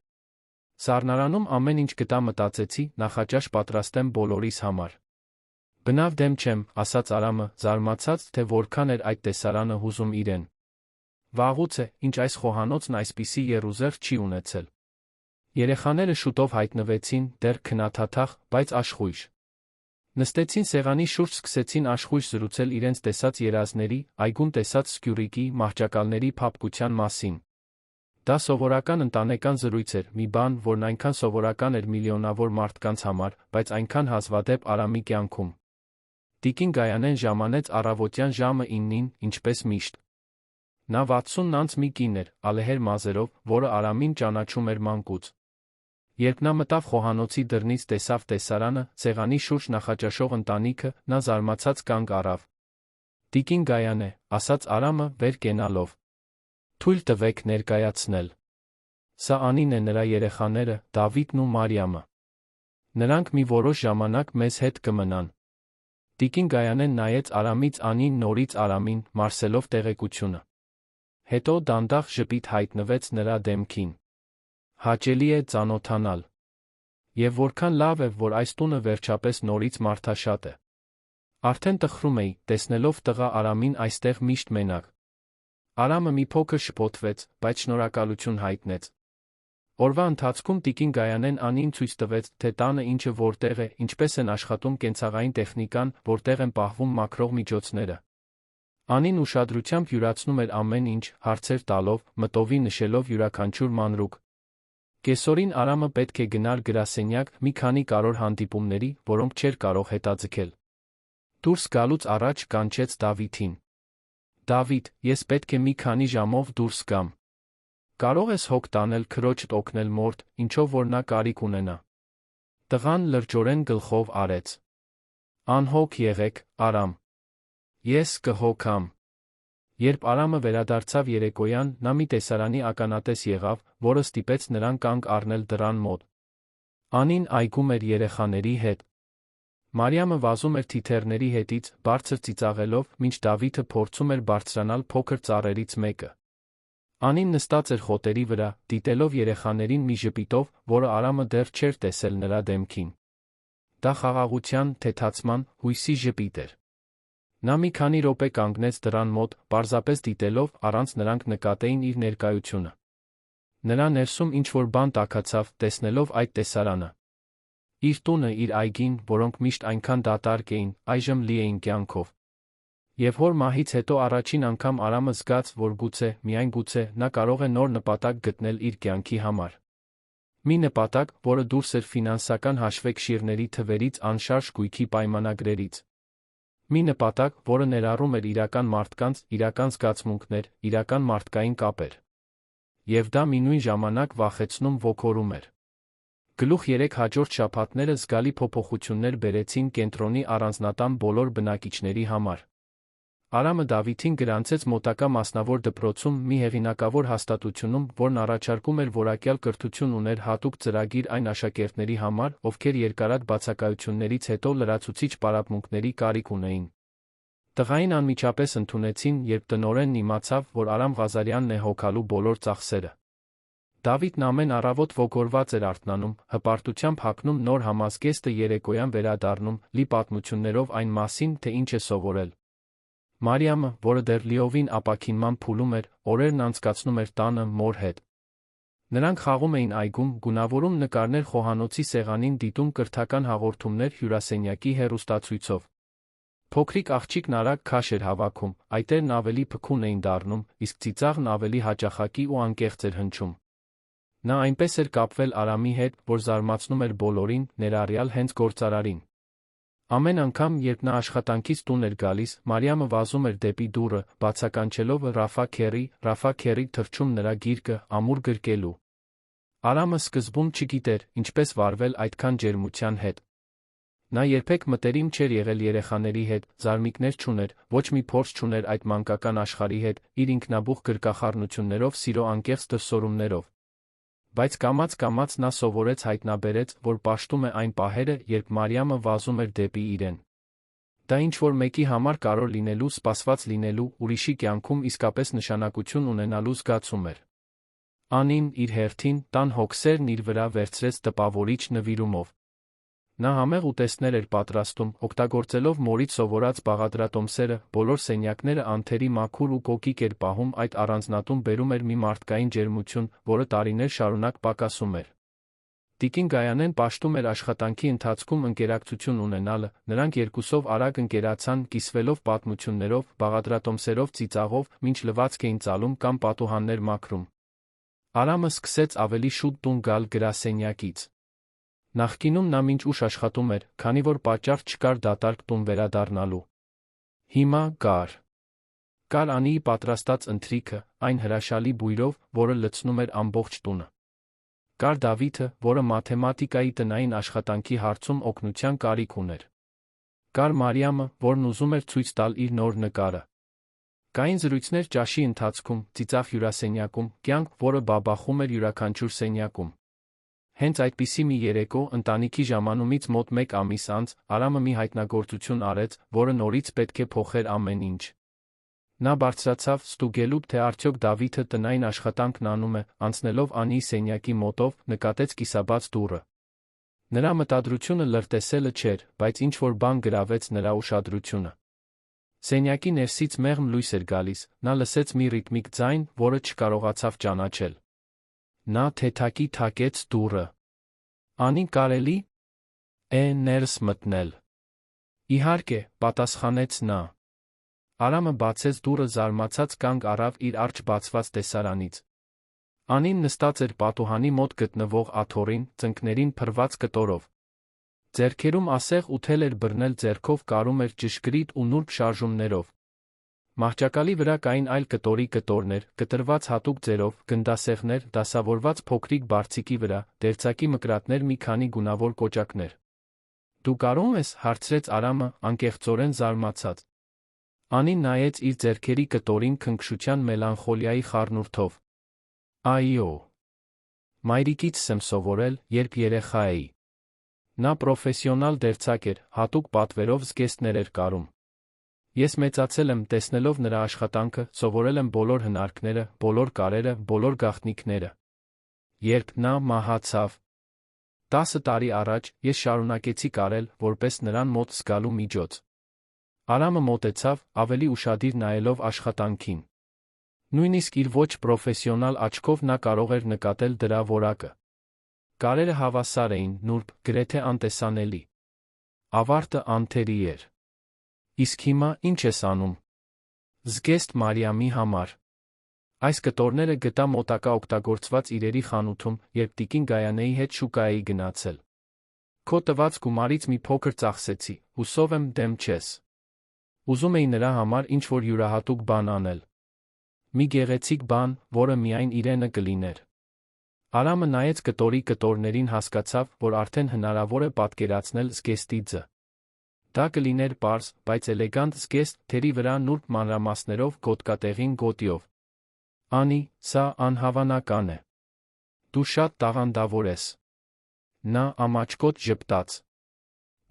Սառնարանում ամեն ինչ գտա մտածեցի, նախաճաշ պատրաստեմ բոլորիս համար։ «Բնավ դեմ չեմ», ասաց Արամը, զարմացած, թե որքան էր այդ տեսարանը հուզում իրեն։ Վաղուց է, ինչ այս խոհանոցն այսպիսի եռուզեռ չի ունեցել։ Երեխաները շուտով հայտնվեցին, դեռ քնաթաթախ, բայց աշխույժ։ Նստեցին սեղանի շուրջ, սկսեցին աշխույժ զրուցել իրենց տեսած երազների, այգում տեսած սկյուռիկի, մահճակալների փափկության մասին։ Դա սովորական ընտանեկան զրույց էր, մի բան, որն այնքան սովորական էր միլիոնավոր մարդկանց համար, բայց այնքան հազվադեպ Արամի կյանքում։ Տիկին Գայանեն ժամանեց առավոտյան ժամը 9-ին, ինչպես միշտ։ Նա 60 անց մի կին էր, ալեհեր մազերով, որը Արամին ճանաչում էր մանկուց։ Երբ նա մտավ խոհանոցի դռնից, տեսավ տեսարանը, սեղանի շուրջ նախաճաշող ընտանիքը, նա զարմացած կանգ առավ։ «Տիկին Գայանե», ասաց Արամը, վեր կենալով։ «Թույլ տվեք ներկայացնել։ Սա Անին է, նրա երեխաները, Դավիթն ու Մարիամը։ Նրանք մի որոշ ժամանակ մեզ հետ կմնան»։ Տիկին Գայանեն նայեց Արամից Անին, նորից Արամին, մարսելով տեղեկությունը։ Հետո դանդաղ ժպիտ հայտնվեց նրա դեմքին։ Հաճելի է ծանոթանալ։ Եվ որքան լավ է, որ այս տունը վերջապես նորից մարդաշատ է։ Արդեն տխրում էի, տեսնելով տղա Արամին այստեղ միշտ մենակ։ Արամը մի փոքր շփոթվեց, բայց շնորհակալություն հայտնեց։ Օրվա ընթացքում տիկին Գայանեն Անին ցույց տվեց, թե տանը ինչը որտեղ է, ինչպես են աշխատում կենցաղային տեխնիկան, որտեղ են պահվում մաքրող միջոցները։ Անին ուշադրությամբ յուրացնում էր ամեն ինչ, հարցեր տալով, մտովի նշելով յուրաքանչյուր մանրուք։ Կեսօրին Արամը պետք է գնար գրասենյակ մի քանի կարևոր հանդիպումների, որոնք չէր կարող հետաձգել։ Դուրս գալուց առաջ կանչեց Դավիթին։ Դավիթ, ես պետք է մի քանի ժամով դուրս գամ։ Կարող ես հոգ տանել քրոջդ օգնել մորդ, ինչով որ նա կարիք ունենա։ Տղան լրջորեն գլխով արեց։ Անհոգ եղեք, Արամ։ Ես կհոգամ։ Երբ Արամը վերադարձավ երեկոյան, նա մի տեսարանի ականատես եղավ, որը ստիպեց նրան կանգ առնել դռան մոտ։ Անին այգում էր երեխաների հետ։ Մարիամը վազում էր թիթեռների հետից, բարձր ծիծաղելով, մինչ Դավիթը փորձում էր բարձրանալ փոքր ծառերից մեկը։ Անին նստած էր խոտերի վրա, դիտելով երեխաներին մի ժպիտով, որը Արամը դեռ չէր տեսել նրա դեմքին։ Դա խաղաղության, թեթացման, հույսի ժպիտ էր։ Նա մի քանի րոպե կանգնեց դռան մոտ, պարզապես դիտելով, առանց նրանք նկատեին իր ներկայությունը։ Նրա ներսում ինչ-որ բան տաքացավ, տեսնելով այդ տեսարանը։ Իր տունը, իր այգին, որոնք միշտ այնքան դատարկ էին, այժմ լի էին կյանքով։ Եվ հոր մահից հետո առաջին անգամ Արամը զգաց, որ գուցե, միայն գուցե, նա կարող է նոր նպատակ գտնել իր կյանքի համար։ Մի նպատակ, որը դուրս էր ֆինանսական հաշվեկշիռների թվերից, անշարժ գույքի պայմանագրերից։ Մի նպատակ, որը ներառում էր իրական մարդկանց, իրական զգացմունքներ, իրական մարդկային կապեր։ Եվ դա մի նույն ժամանակ վախեցնում ոգորում էր։ Գլուխ 3 հաջորդ շաբաթները զգալի փոփոխություններ բերեցին կենտրոնի առանձնատան բոլոր բնակիչների համար։ Արամը Դավիթին գրանցեց մոտակա մասնավոր դպրոցում մի հեղինակավոր հաստատությունում, որն առաջարկում էր որակյալ կրթություն ուներ հատուկ ծրագիր այն աշակերտների համար, ովքեր երկարատ բացակայություններից հետո լրացուցիչ պարապմունքների կարիք ունեին։ Տղային անմիջապես ընդունեցին, երբ տնօրենն իմացավ, որ Արամ Ղազարյանն է հոգալու բոլոր ծախսերը։ Դավիթն ամեն առավոտ ոգորված էր արթնանում, հպարտությամբ հագնում նոր համազգեստը, երեկոյան վերադառնում, լի պատմություններով այն մասին, թե ինչ է սովորել։ Մարիամը, որը դեռ լիովին ապաքինման փուլում էր, օրերն անցկացնում էր տանը մոր հետ։ Նրանք խաղում էին այգում, գունավորում նկարներ խոհանոցի սեղանին, դիտում կրթական հաղորդումներ հյուրասենյակի հեռուստացույցով։ Փոքրիկ աղջիկն արագ քաշ էր հավաքում, այտերն ավելի փքուն էին դառնում, իսկ ծիծաղն ավելի հաճախակի ու անկեղծ էր հնչում։ Նա այնպես էր կապվել Արամի հետ, որ զարմացնում էր բոլորին, ներառյալ հենց գործարարին։ Ամեն անգամ, երբ նա աշխատանքից տուն էր գալիս, Մարիամը վազում էր դեպի դուռը, բացականչելով Ռաֆա Քերի թռչում նրա գիրկը, ամուր գրկելու։ Արամը սկզբում չգիտեր, ինչպես վարվել այդքան ջերմության հետ։ Նա երբեք մտերիմ չէր եղել երեխաների հետ, զարմիկներ չուներ, ոչ մի փորձ չուներ այդ մանկական աշխարհի հետ, իր ինքնաբուխ գրկախառնություններով, սիրո անկեղծ դրսորումներով։ Բայց կամաց-կամաց նա սովորեց, հայտնաբերեց, որ պաշտում է այն պահերը, երբ Մարիամը վազում էր դեպի իրեն։ Դա ինչ-որ մեկի համար կարող լինելու, սպասված լինելու, ուրիշի կյանքում իսկապես նշանակություն ունենալու զգացում էր։ Անին, իր հերթին, տան հոգսերն իր վրա վերցրեց տպավորիչ նվիրումով։ Նա համեղ ուտեստներ էր պատրաստում, օգտագործելով մորից սովորած բաղադրատոմսերը, բոլոր սենյակները անթերի մաքուր ու կոկիկ էր պահում, այդ առանձնատուն բերում էր մի մարդկային ջերմություն, որը տարիներ շարունակ պակասում էր։ Տիկին Գայանեն պաշտում էր աշխատանքի ընթացքում ընկերակցություն ունենալը, նրանք երկուսով արագ ընկերացան, կիսվելով պատմություններով, բաղադրատոմսերով, ծիծաղով, մինչ լվացք էին ծալում կամ պատուհաններ մաքրում։ Արամը սկսեց ավելի շուտ տուն գալ գրասենյակից։ Նախկինում նա մինչ ուշ աշխատում էր, քանի որ պատճառ չկար դատարկ տուն վերադառնալու։ Հիմա կար Անիի պատրաստած ընթրիքը, այն հրաշալի բույրով, որը լցնում էր ամբողջ տունը։ Կար Դավիթը, որը մաթեմատիկայի տնային աշխատանքի հարցում օգնության կարիք ուներ։ Կար Մարիամը, որն ուզում էր ցույց տալ իր նոր նկարը։ Կային զրույցներ ճաշի ընթացքում, ծիծաղ հյուրասենյակում, կյանք, որը բաբախում էր յուրաքանչյուր սենյակում։ Հենց այդպիսի մի երեկո, ընտանիքի ժամանումից մոտ 1 ամիս անց, Արամը մի հայտնագործություն արեց, որը նորից պետք է փոխեր ամեն ինչ։ Նա բարձրացավ, ստուգելու, թե արդյոք Դավիթը տնային աշխատանքն անում է, անցնելով Անիի սենյակի մոտով, նկատեց կիսաբաց դուռը։ Նրա մտադրությունը լրտեսելը չէր, բայց ինչ-որ բան գրավեց նրա ուշադրությունը։ Սենյակի ներսից մեղմ լույս էր գալիս, նա լսեց մի ռիթմիկ ձայն, որը չկարողացավ ճանաչել։ Նա թեթակի թակեց դուռը։ Անի կարելի է ներս մտնել։ Իհարկե, պատասխանեց նա։ Արամը բացեց դուռը, զարմացած կանգ առավ իր առջ բացված տեսարանից։ Անին նստած էր պատուհանի մոտ գտնվող աթոռին, ծնկներին փռված կտորով։ Ձեռքերում ասեղ ութել էր բռնել, ձեռքով կարում էր ճշգրիտ ու նուրբ շարժումներով։ Մահճակալի վրա կային այլ կտորի կտորներ, կտրված հատուկ ձերով, գնդասեղներ, դասավորված փոքրիկ բարձիկի վրա, դերձակի մկրատներ, մի քանի գունավոր կոճակներ։ Դու կարում ես, հարցրեց Արամը, անկեղծորեն զարմացած։ Անին նայեց իր ձեռքերի կտորին քնքշության մելանխոլիայի խառնուրդով։ Այո։ Մայրիկիցս եմ սովորել, երբ երեխա էի։ Նա պրոֆեսիոնալ դերձակ էր, հատուկ պատվերով զգեստներ էր կարում։ Ես մեծացել եմ տեսնելով նրա աշխատանքը, սովորել եմ բոլոր հնարքները, բոլոր կարերը, բոլոր գաղտնիքները։ Երբ նա մահացավ 10 տարի առաջ, ես շարունակեցի կարել, որպես նրան մոտ զգալու միջոց։ Արամը մոտեցավ, ավելի ուշադիր նայելով աշխատանքին։ Նույնիսկ իր ոչ պրոֆեսիոնալ աչքով նա կարող էր նկատել դրա որակը։ Կարերը հավասար էին, նուրբ, գրեթե անտեսանելի։ Ավարտը անթերի էր։ Իսկ հիմա ինչ ես անում։ Զգեստ Մարիամի համար։ Այս կտորները գտա մոտակա օգտագործված իրերի խանութում, երբ տիկին Գայանեի հետ շուկա էի գնացել։ Քո տված գումարից մի փոքր ծախսեցի, հուսով եմ դեմ չես։ Ուզում էի նրա համար ինչ-որ յուրահատուկ բան անել։ Մի գեղեցիկ բան, որը միայն իրենը կլիներ։ Արամը նայեց կտորի կտորներին, հասկացավ, որ արդեն հնարավոր է պատկերացնել զգեստի ձը։ Դա կլիներ պարզ, բայց էլեգանտ զգեստ, թերի վրա նուրբ մանրամասներով, գոտկատեղին գոտիով։ Անի, սա անհավանական է։ Դու շատ տաղանդավոր ես։ Նա ամաչկոտ ժպտաց։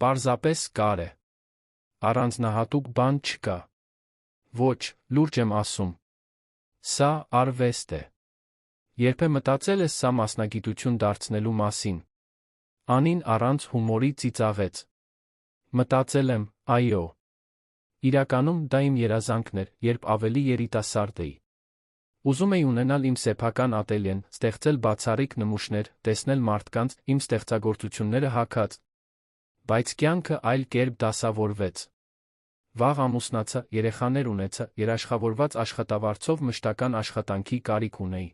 Պարզապես կար է։ Առանձնահատուկ բան չկա։ Ոչ, լուրջ եմ ասում։ Սա արվեստ է։ Երբե մտածել ես սա մասնագիտություն դարձնելու մասին։ Անին առանց հումորի ծիծաղեց։ Մտածել եմ, այո։ Իրականում դա իմ երազանքն էր, երբ ավելի երիտասարդ էի։ Ուզում էի ունենալ իմ սեփական ատելյեն, ստեղծել բացառիկ նմուշներ, տեսնել մարդկանց, իմ ստեղծագործությունները հագած։ Բայց կյանքը այլ կերպ դասավորվեց։ Վաղ ամուսնացա, երեխաներ ունեցա, երաշխավորված աշխատավարձով մշտական աշխատանքի կարիք ունեի։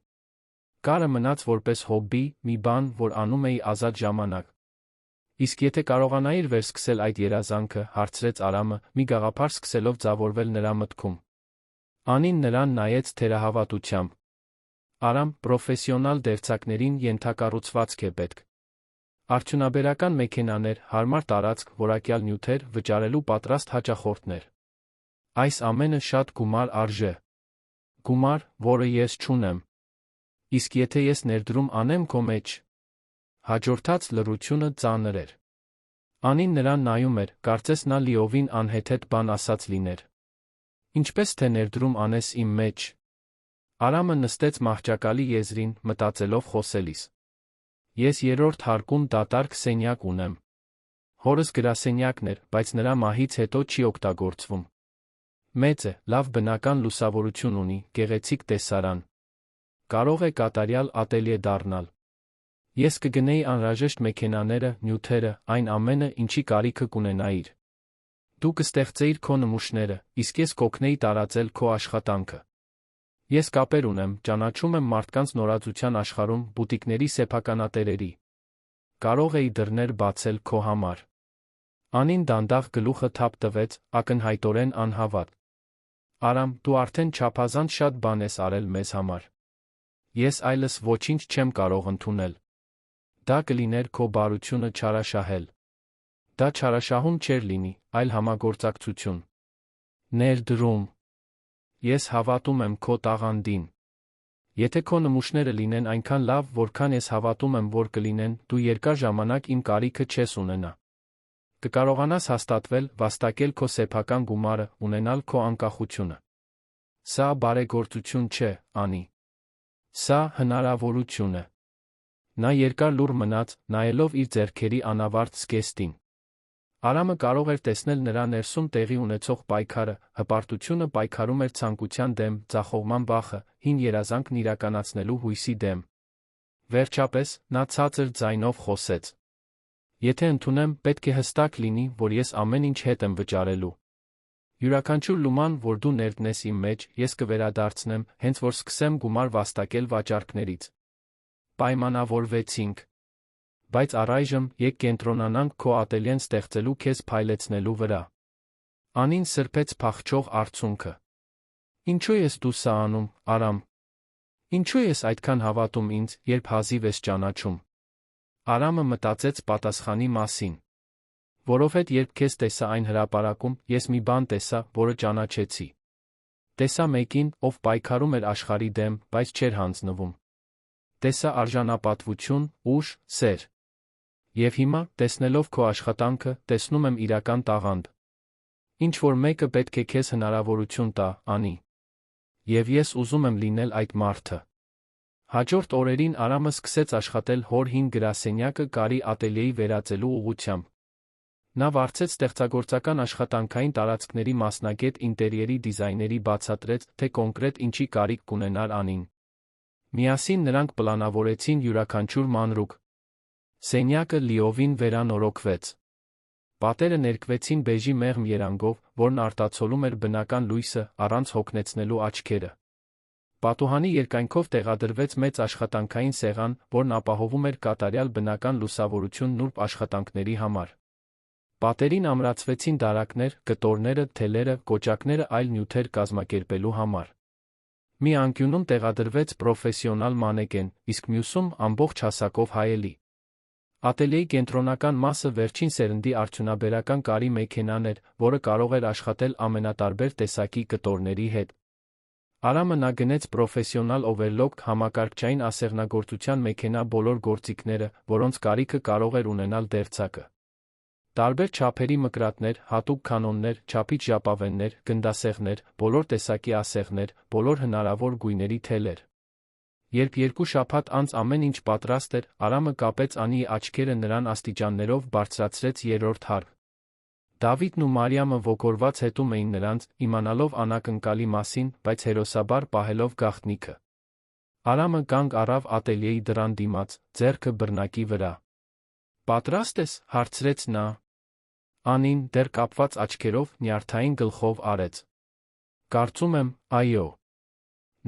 Կարը մնաց որպես հոբբի, մի բան, որ անում էի ազատ ժամանակ։ Իսկ եթե կարողանայիր վերսկսել այդ երազանքը, հարցրեց Արամը, մի գաղափար սկսելով ձևավորվել նրա մտքում։ Անին նրան նայեց թերահավատությամբ։ Արամ, պրոֆեսիոնալ դերձակներին ենթակառուցվածք է պետք։ Արդյունաբերական մեքենաներ, հարմար տարածք, որակյալ նյութեր, վճարելու պատրաստ հաճախորդներ։ Այս ամենը շատ գումար արժե։ Գումար, որը ես չունեմ։ Իսկ եթե ես ներդրում անեմ քո մեջ։ Հաջորդած լռությունը ծանր էր։ Անին նրան նայում էր, կարծես նա լիովին անհեթեթ բան ասած լիներ։ Ինչպես թե ներդրում անես իմ մեջ։ Արամը նստեց մահճակալի եզրին, մտածելով խոսելիս։ Ես երրորդ հարկում դատարկ սենյակ ունեմ։ Հորս գրասենյակն էր, բայց նրա մահից հետո չի օգտագործվում։ Մեծ է, լավ բնական լուսավորություն ունի, գեղեցիկ տեսարան։ Կարող է կատարյալ ատելյե դառնալ։ Ես կգնեի անհրաժեշտ մեքենաները, նյութերը, այն ամենը, ինչի կարիքը կունենայիր։ Դու կստեղծեիր քո նմուշները, իսկ ես կօգնեի տարածել քո աշխատանքը։ Ես կապեր ունեմ, ճանաչում եմ մարդկանց նորաձության աշխարհում, բուտիկների սեփականատերերի։ Կարող էի դռներ բացել քո համար։ Անին դանդաղ գլուխը թափ տվեց, ակնհայտորեն անհավատ։ Արամ, դու արդեն չափազանց շատ բան ես արել մեզ համար։ Ես այլս ոչինչ չեմ կարող ընդունել։ Դա կլիներ քո բարությունը չարաշահել։ Դա չարաշահում չէր լինի, այլ համագործակցություն։ Ներդրում։ Ես հավատում եմ քո տաղանդին։ Եթե քո նմուշները լինեն այնքան լավ, որքան ես հավատում եմ, որ կլինեն, դու երկար ժամանակ իմ կարիքը չես ունենա։ Կկարողանաս հաստատվել, վաստակել քո սեփական գումարը, ունենալ քո անկախությունը։ Սա բարեգործություն չէ, անի։ Սա հնարավորություն է։ Նա երկար լուռ մնաց, նայելով իր ձեռքերի անավարտ զգեստին։ Արամը կարող էր տեսնել նրա ներսում տեղի ունեցող պայքարը, հպարտությունը պայքարում էր ցանկության դեմ, ձախողման վախը, հին երազանքն իրականացնելու հույսի դեմ։ Վերջապես, նա ցածր ձայնով խոսեց. «Եթե ընդունեմ, պետք է հստակ լինի, որ ես ամեն ինչ հետ եմ վճարելու։ Յուրաքանչյուր լուման, որ դու ներդնես իմ մեջ, ես կվերադարձնեմ, հենց որ սկսեմ գումար վաստակել վաճառքներից»։ Պայմանավորվեցինք։ Բայց առայժմ եկ կենտրոնանանք քո ատելյեն ստեղծելու քեզ փայլեցնելու վրա։ Անին սրբեց փախչող արցունքը։ Ինչու ես դու սա անում, Արամ։ Ինչու ես այդքան հավատում ինձ, երբ հազիվ ես ճանաչում։ Արամը մտածեց պատասխանի մասին։ Որովհետև երբ քեզ տեսա այն հրապարակում, ես մի բան տեսա, որը ճանաչեցի։ Տեսա մեկին, ով պայքարում էր աշխարհի դեմ, բայց չէր հանձնվում։ Տեսա արժանապատվություն, ուժ, սեր։ Եվ հիմա, տեսնելով քո աշխատանքը, տեսնում եմ իրական տաղանդ։ Ինչ որ մեկը պետք է քեզ հնարավորություն տա, անի։ Եվ ես ուզում եմ լինել այդ մարդը։ Հաջորդ օրերին Արամը սկսեց աշխատել հոր հին գրասենյակը կարի ատելյեի վերածելու ուղղությամբ։ Նա վարձեց ստեղծագործական աշխատանքային տարածքների մասնագետ ինտերիերի դիզայների բացատրեց, թե կոնկրետ ինչի կարիք կունենար անին։ Միասին նրանք պլանավորեցին յուրաքանչյուր մանրուք։ Սենյակը լիովին վերանորոգվեց։ Պատերը ներկվեցին բեժի մեղմ երանգով, որն արտացոլում էր բնական լույսը, առանց հոգնեցնելու աչքերը։ Պատուհանի երկայնքով տեղադրվեց մեծ աշխատանքային սեղան, որն ապահովում էր կատարյալ բնական լուսավորություն նուրբ աշխատանքների համար։ Պատերին ամրացվեցին դարակներ, կտորները, թելերը, կոճակները այլ նյութեր կազմակերպելու համար։ Մի անկյունում տեղադրվեց պրոֆեսիոնալ մանեկեն, իսկ մյուսում ամբողջ հասակով հայելի։ Ատելյեի կենտրոնական մասը վերջին սերնդի արդյունաբերական կարի մեքենան էր, որը կարող էր աշխատել ամենատարբեր տեսակի կտորների հետ։ Արամը նա գնեց պրոֆեսիոնալ օվերլոկ համակարգչային ասեղնագործության մեքենա բոլոր գործիքները, որոնց կարիքը կարող էր ունենալ դերձակը։ Տարբեր չափերի մկրատներ, հատուկ կանոններ, չափիչ ժապավեններ, գնդասեղներ, բոլոր տեսակի ասեղներ, բոլոր հնարավոր գույների թելեր։ Երբ 2 շաբաթ անց ամեն ինչ պատրաստ էր, Արամը կապեց Անիի աչքերը նրան աստիճաններով բարձրացրեց երրորդ հարկ։ Դավիթն ու Մարիամը ոգորված հետում էին նրանց, իմանալով անակնկալի մասին, բայց հերոսաբար պահելով գաղտնիքը։ Արամը կանգ առավ ատելյեի դռան դիմաց, ձեռքը բռնակի վրա։ «Պատրաստ ես», հարցրեց նա։ Անին, դեռ կապված աչքերով, նյարդային գլխով արեց։ «Կարծում եմ, այո»։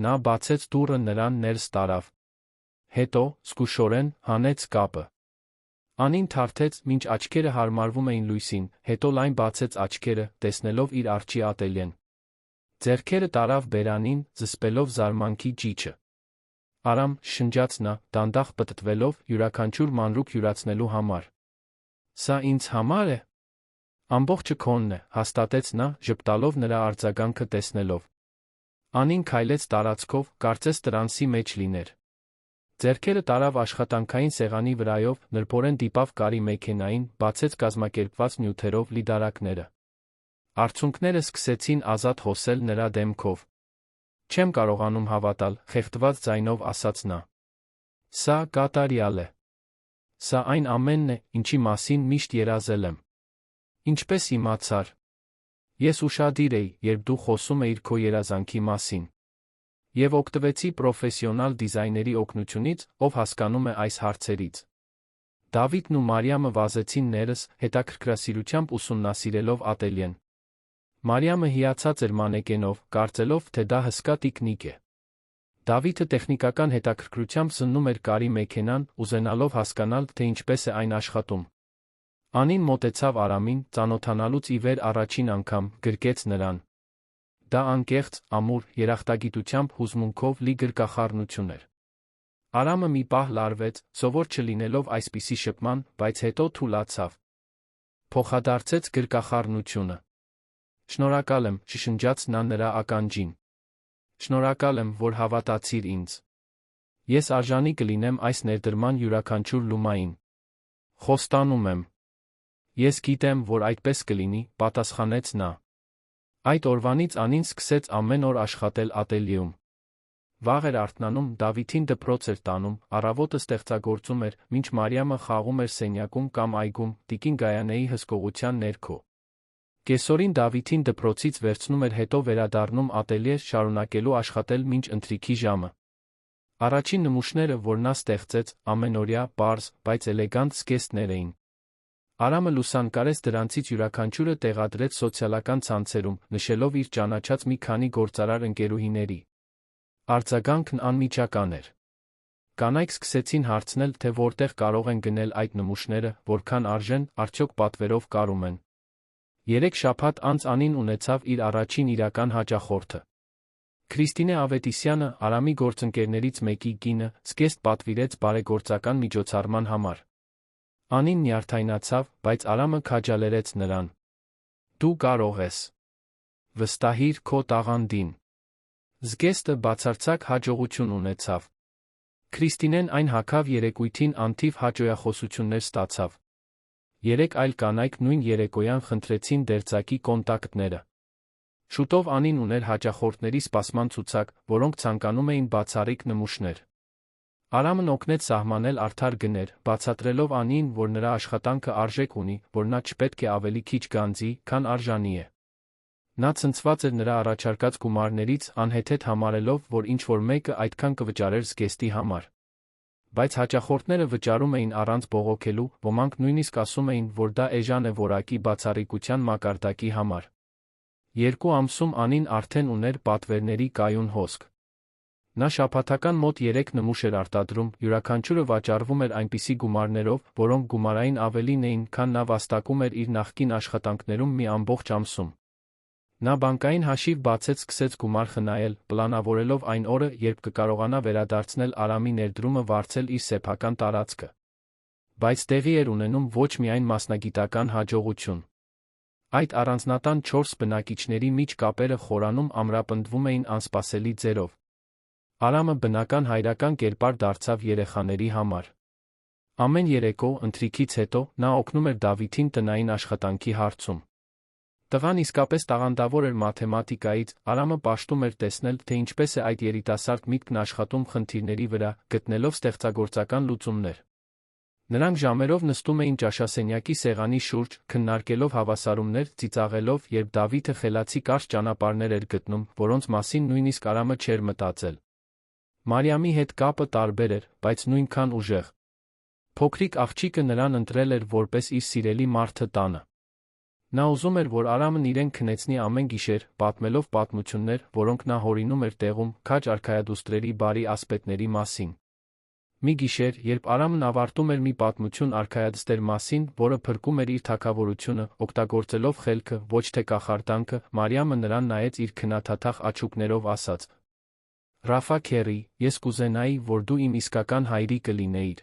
Նա բացեց դուռը նրան ներս տարավ։ Հետո, զգուշորեն, հանեց կապը։ Անին թարթեց, մինչ աչքերը հարմարվում էին լույսին, հետո լայն բացեց աչքերը, տեսնելով իր արջի ատելյեն։ Ձեռքերը տարավ բերանին, զսպելով զարմանքի ճիչը։ Արամ, շնջաց նա, դանդաղ պտտվելով, յուրաքանչյուր մանրուք յուրացնելու համար։ Սա ինձ համար է։ Ամբողջը քոնն է, հաստատեց նա, ժպտալով նրա արձագանքը տեսնելով։ Անին քայլեց տարածքով, կարծես տրանսի մեջ լիներ։ Ձեռքերը տարավ աշխատանքային սեղանի վրայով, նրբորեն դիպավ կարի մեքենային, բացեց կազմակերպված նյութերով լի դարակները։ Արցունքները սկսեցին ազատ հոսել նրա դեմքով։ «Չեմ կարողանում հավատալ», խեղդված ձայնով ասաց նա։ «Սա կատարյալ է։ Սա այն ամենն է, ինչի մասին միշտ երազել եմ»։ «Ինչպես իմացար»։ «Ես ուշադիր էի, երբ դու խոսում էիր քո երազանքի մասին։ Եվ օգտվեցի պրոֆեսիոնալ դիզայների օգնությունից, ով հասկանում է այս հարցերից»։ Դավիթն ու Մարիամը վազեցին ներս, հետաքրքրասիրությամբ ուսումնասիրելով ատելյեն։ Մարիամը հիացած էր մանեկենով, կարծելով, թե դա հսկա տիկնիկ է։ Դավիթը տեխնիկական հետաքրքրությամբ սննում էր կարի մեքենան, ուզենալով հասկանալ, թե ինչպես է այն աշխատում։ Անին մոտեցավ Արամին, ծանոթանալուց ի վեր առաջին անգամ, գրկեց նրան։ Դա անկեղծ, ամուր, երախտագիտությամբ հուզմունքով լի գրկախառնություն էր։ Արամը մի պահ լարվեց, սովոր չլինելով այսպիսի շփման, բայց հետո թուլացավ։ Փոխադարձեց գրկախառնությունը։ «Շնորհակալ եմ», շշնջաց նա նրա ականջին։ «Շնորհակալ եմ, որ հավատացիր ինձ։ Ես արժանի կլինեմ այս ներդրման յուրաքանչյուր լումային։ Խոստանում եմ»։ «Ես գիտեմ, որ այդպես կլինի», պատասխանեց նա։ Այդ օրվանից Անին սկսեց ամեն օր աշխատել ատելյեում։ Վաղ էր արթնանում, Դավիթին դպրոց էր տանում, առավոտը ստեղծագործում էր, մինչ Մարիամը խաղում էր սենյակում կամ այգում, տիկին Գայանեի հսկողության ներքո։ Կեսօրին Դավիթին դպրոցից վերցնում էր, հետո վերադառնում ատելյե, շարունակելու աշխատել մինչ ընթրիքի ժամը։ Առաջին նմուշները, որ նա ստեղծեց, ամենօրյա, պարզ, բայց էլեգանտ զգեստներ էին։ Արամը լուսանկարեց դրանցից յուրաքանչյուրը, տեղադրեց սոցիալական ցանցերում, նշելով իր ճանաչած մի քանի գործարար ընկերուհիների։ Արձագանքն անմիջական էր։ Կանայք սկսեցին հարցնել, թե որտեղ կարող են գնել այդ նմուշները, որքան արժեն, արդյոք պատվերով կարում են։ 3 շաբաթ անց Անին ունեցավ իր առաջին իրական հաճախորդը։ Քրիստինե Ավետիսյանը, Արամի գործընկերներից մեկի կինը, զգեստ պատվիրեց բարեգործական միջոցառման համար։ Անին նյարդայնացավ, բայց Արամը քաջալերեց նրան։ Դու կարող ես։ Վստահիր քո տաղանդին։ Զգեստը բացարձակ հաջողություն ունեցավ։ Քրիստինեն այն հագավ երեկույթին, անթիվ հաճոյախոսություններ ստացավ։ 3 այլ կանայք նույն երեկոյան խնդրեցին դերձակի կոնտակտները։ Շուտով Անին ուներ հաճախորդների սպասման ցուցակ, որոնք ցանկանում էին բացառիկ նմուշներ։ Արամն օգնեց սահմանել արդար գներ, բացատրելով Անիին, որ նրա աշխատանքը արժեք ունի, որ նա չպետք է ավելի քիչ գանձի, քան արժանի է։ Նա ցնցված էր նրա առաջարկած գումարներից, անհեթեթ համարելով, որ ինչ-որ մեկը այդքան կվճարեր զգեստի համար։ Բայց հաճախորդները վճարում էին առանց բողոքելու, ոմանք նույնիսկ ասում էին, որ դա էժան է որակի բացառիկության մակարդակի համար։ 2 ամսում Անին արդեն ուներ պատվերների կայուն հոսք։ Նա շաբաթական մոտ 3 նմուշ էր արտադրում, յուրաքանչյուրը վաճառվում էր այնպիսի գումարներով, որոնք գումարային ավելին էին, քան նա վաստակում էր իր նախկին աշխատանքներում մի ամբողջ ամսում։ Նա բանկային հաշիվ բացեց, սկսեց գումար խնայել, պլանավորելով այն օրը, երբ կկարողանա վերադարձնել Արամի ներդրումը վարձել իր սեփական տարածքը։ Բայց տեղի էր ունենում ոչ միայն մասնագիտական հաջողություն։ Այդ առանձնատան 4 բնակիչների միջ կապերը խորանում ամրապնդվում էին անսպասելի ձևով։ Արամը բնական հայրական կերպար դարձավ երեխաների համար։ Ամեն երեկո, ընթրիքից հետո, նա օգնում էր Դավիթին տնային աշխատանքի հարցում։ Տղան իսկապես տաղանդավոր էր մաթեմատիկայից, Արամը պաշտում էր տեսնել, թե ինչպես է այդ երիտասարդ միտքն աշխատում խնդիրների վրա, գտնելով ստեղծագործական լուծումներ։ Նրանք ժամերով նստում էին ճաշասենյակի սեղանի շուրջ, քննարկելով հավասարումներ, ծիծաղելով, երբ Դավիթը խելացի կարճ ճանապարհներ էր գտնում, որոնց մասին նույնիսկ Արամը չէր մտածել։ Մարիամի հետ կապը տարբեր էր, բայց նույնքան ուժեղ։ Փոքրիկ աղջիկը նրան ընտրել էր որպես իր սիրելի մարդը տանը։ Նա ուզում էր, որ Արամն իրեն քնեցնի ամեն գիշեր, պատմելով պատմություններ, որոնք նա հորինում էր տեղում, քաջ արքայադուստրերի բարի ասպետների մասին։ Մի գիշեր, երբ Արամն ավարտում էր մի պատմություն արքայադստեր մասին, որը փրկում էր իր թագավորությունը, օգտագործելով խելքը, ոչ թե կախարդանքը, Մարիամը նրան նայեց իր քնաթաթախ աչուկներով, ասաց. «Ռաֆա քեռի, ես կուզենայի, որ դու իմ իսկական հայրիկը լինեիր»։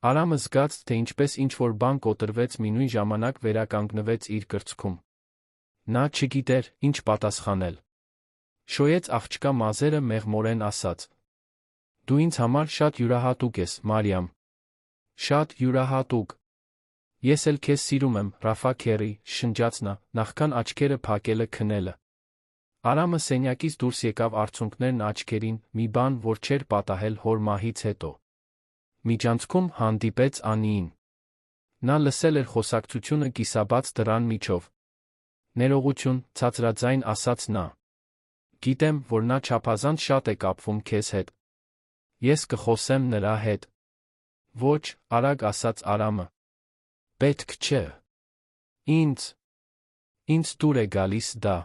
Արամը զգաց, թե ինչպես ինչ-որ բան կոտրվեց, մի նույն ժամանակ վերականգնվեց իր կրծքում։ Նա չգիտեր, ինչ պատասխանել։ Շոյեց աղջկա մազերը, մեղմորեն ասաց. «Դու ինձ համար շատ յուրահատուկ ես, Մարիամ։ Շատ յուրահատուկ։ Ես էլ քեզ սիրում եմ, Ռաֆա քեռի», շնջաց նա, նախքան աչքերը փակելը քնելը։ Արամը սենյակից դուրս եկավ, արցունքներն աչքերին, մի բան, որ չէր պատահել հոր մահից հետո։ Միջանցքում հանդիպեց Անիին։ Նա լսել էր խոսակցությունը կիսաբաց դռան միջով։ «Ներողություն», ցածրաձայն ասաց նա։ «Գիտեմ, որ նա չափազանց շատ է կապվում քեզ հետ։ Ես կխոսեմ նրա հետ»։ «Ոչ», արագ ասաց Արամը։ «Պետք չէ։ Ինձ դուր է գալիս դա։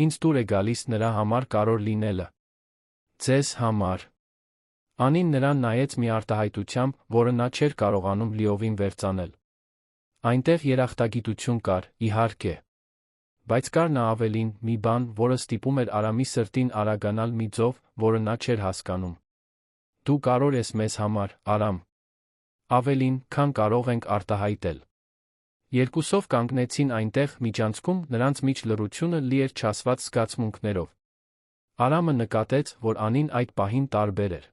Ինձ դուր է գալիս նրա համար կարոր լինելը։ Ձեզ համար»։ Անին նրան նայեց մի արտահայտությամբ, որը նա չէր կարողանում լիովին վերծանել։ Այնտեղ երախտագիտություն կար, իհարկե։ Բայց կար նա ավելին, մի բան, որը ստիպում էր Արամի սրտին արագանալ մի ձով, որը նա չէր հասկանում։ «Դու կարոր ես մեզ համար, Արամ։ Ավելին, քան կարող ենք արտահայտել»։ Երկուսով կանգնեցին այնտեղ, միջանցքում, նրանց միջ լռությունը լի էր չասված զգացմունքներով։ Արամը նկատեց, որ Անին այդ պահին տարբեր էր։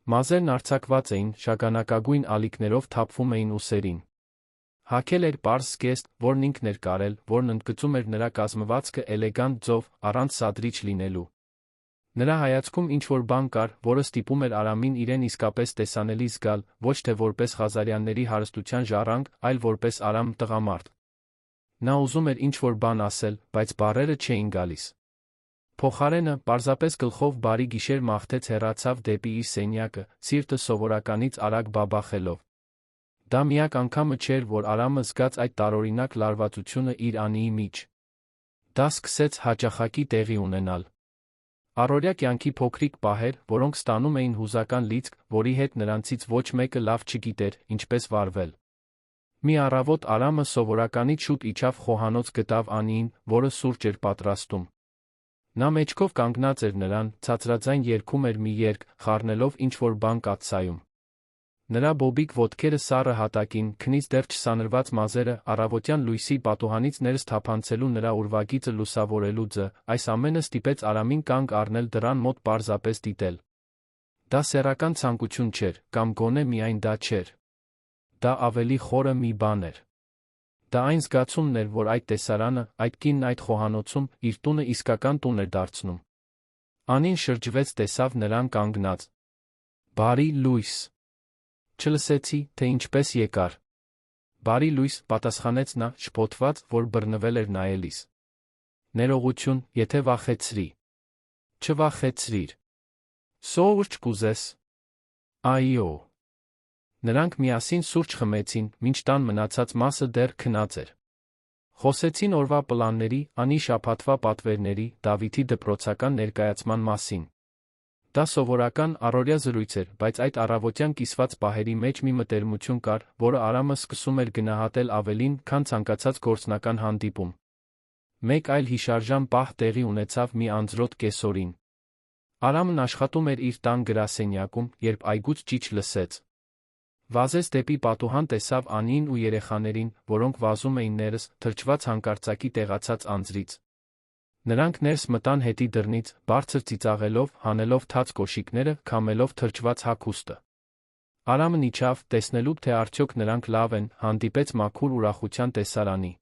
Մազերն արձակված էին, շագանակագույն ալիքներով թափվում էին ուսերին։ Հագել էր պարզ զգեստ, որն ինքն էր կարել, որն ընդգծում էր նրա կազմվածքը էլեգանտ ձով, առանց սադրիչ լինելու։ Նրա հայացքում ինչ-որ բան կար, որը ստիպում էր Արամին իրեն իսկապես տեսանելի զգալ, ոչ թե որպես Ղազարյանների հարստության ժառանգ, այլ որպես Արամ տղամարդ։ Նա ուզում էր ինչ-որ բան ասել, բայց բառերը չէին գալիս։ Փոխարենը, պարզապես գլխով բարի գիշեր մաղթեց հեռացավ դեպի իր սենյակը, սիրտը սովորականից արագ բաբախելով։ Դա միակ անգամը չէր, որ Արամը զգաց այդ տարօրինակ լարվածությունը իր անիի մեջ։ Դա սկսեց հաճախակի տեղի ունենալ։ Առօրյա կյանքի փոքրիկ պահեր, որոնք ստանում էին հուզական լիցք, որի հետ նրանցից ոչ մեկը լավ չգիտեր, ինչպես վարվել։ Մի առավոտ Արամը սովորականից շուտ իջավ խոհանոց գտավ Անիին, որը սուրճ էր պատրաստում։ Նա մեջքով կանգնած էր նրան, ցածրաձայն երգում էր մի երգ, խառնելով ինչ-որ բան կաթսայում։ Նրա բոբիկ ոտքերը սառը հատակին, քնից դեռ չսանրված մազերը, առավոտյան լույսի պատուհանից ներս թափանցելու նրա ուրվագիծը լուսավորելու ձ, այս ամենը ստիպեց Արամին կանգ առնել դռան մոտ պարզապես դիտել։ Դա սեռական ցանկություն չէր, կամ գոնե միայն դա չէր։ Դա ավելի խորը մի բան էր։ Դա այն զգացումն էր, որ այդ տեսարանը, այդ կինն այդ խոհանոցում, իր տունը իսկական տուն էր դարձնում։ Անին շրջվեց տեսավ նրան կանգնած։ Բարի լույս։ Չլսեցի, թե ինչպես եկար։ Բարի լույս, պատասխանեց նա, շփոթված, որ բռնվել էր նայելիս։ Ներողություն, եթե վախեցրի։ Չվախեցրիր։ Սուրճ կուզես։ Այո։ Նրանք միասին սուրճ խմեցին, մինչ տան մնացած մասը դեռ քնած էր։ Խոսեցին օրվա պլանների, Անի շաբաթվա պատվերների, Դավիթի դպրոցական ներկայացման մասին։ Դա սովորական առօրյա զրույց էր, բայց այդ առավոտյան կիսված պահերի մեջ մի մտերմություն կար, որը Արամը սկսում էր գնահատել ավելին, քան ցանկացած գործնական հանդիպում։ Մեկ այլ հիշարժան պահ տեղի ունեցավ մի անձրոտ կեսօրին։ Արամն աշխատում էր իր տան գրասենյակում, երբ այգուց ճիչ լսեց։ Վազեց դեպի պատուհան տեսավ Անիին ու երեխաներին, որոնք վազում էին ներս, թրջված հանկարծակի տեղացած անձրից։ Նրանք ներս մտան հետի դռնից, բարձր ծիծաղելով, հանելով թաց կոշիկները, քամելով թրջված հագուստը։ Արամն իջավ, տեսնելու, թե արդյոք նրանք լավ են, հանդիպեց մաքուր ուրախության տեսարանի։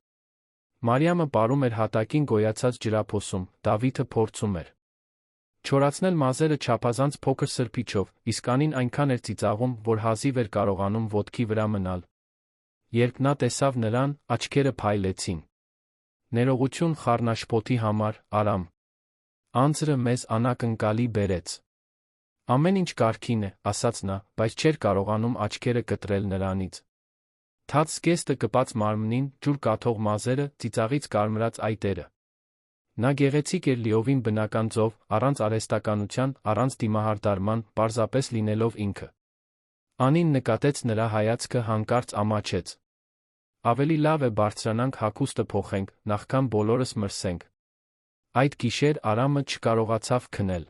Մարիամը պարում էր հատակին գոյացած ջրափոսում, Դավիթը փորձում էր չորացնել մազերը չափազանց փոքր սրբիչով, իսկ Անին այնքան էր ծիծաղում, որ հազիվ էր կարողանում ոտքի վրա մնալ։ Երբ նա տեսավ նրան, աչքերը փայլեցին։ Ներողություն խառնաշփոթի համար, Արամ։ Անձրը մեզ անակնկալի բերեց։ Ամեն ինչ կարգին է, ասաց նա, բայց չէր կարողանում աչքերը կտրել նրանից։ Թաց զգեստը կպած մարմնին, ջուր կաթող մազերը, ծիծաղից կարմրած այտերը։ Նա գեղեցիկ էր լիովին բնական ձով, առանց արհեստականության, առանց դիմահարդարման, պարզապես լինելով ինքը։ Անին նկատեց նրա հայացքը հանկարծ ամաչեց։ Ավելի լավ է բարձրանանք հագուստը փոխենք, նախքան բոլորս մրսենք։ Այդ գիշեր Արամը չկարողացավ քնել։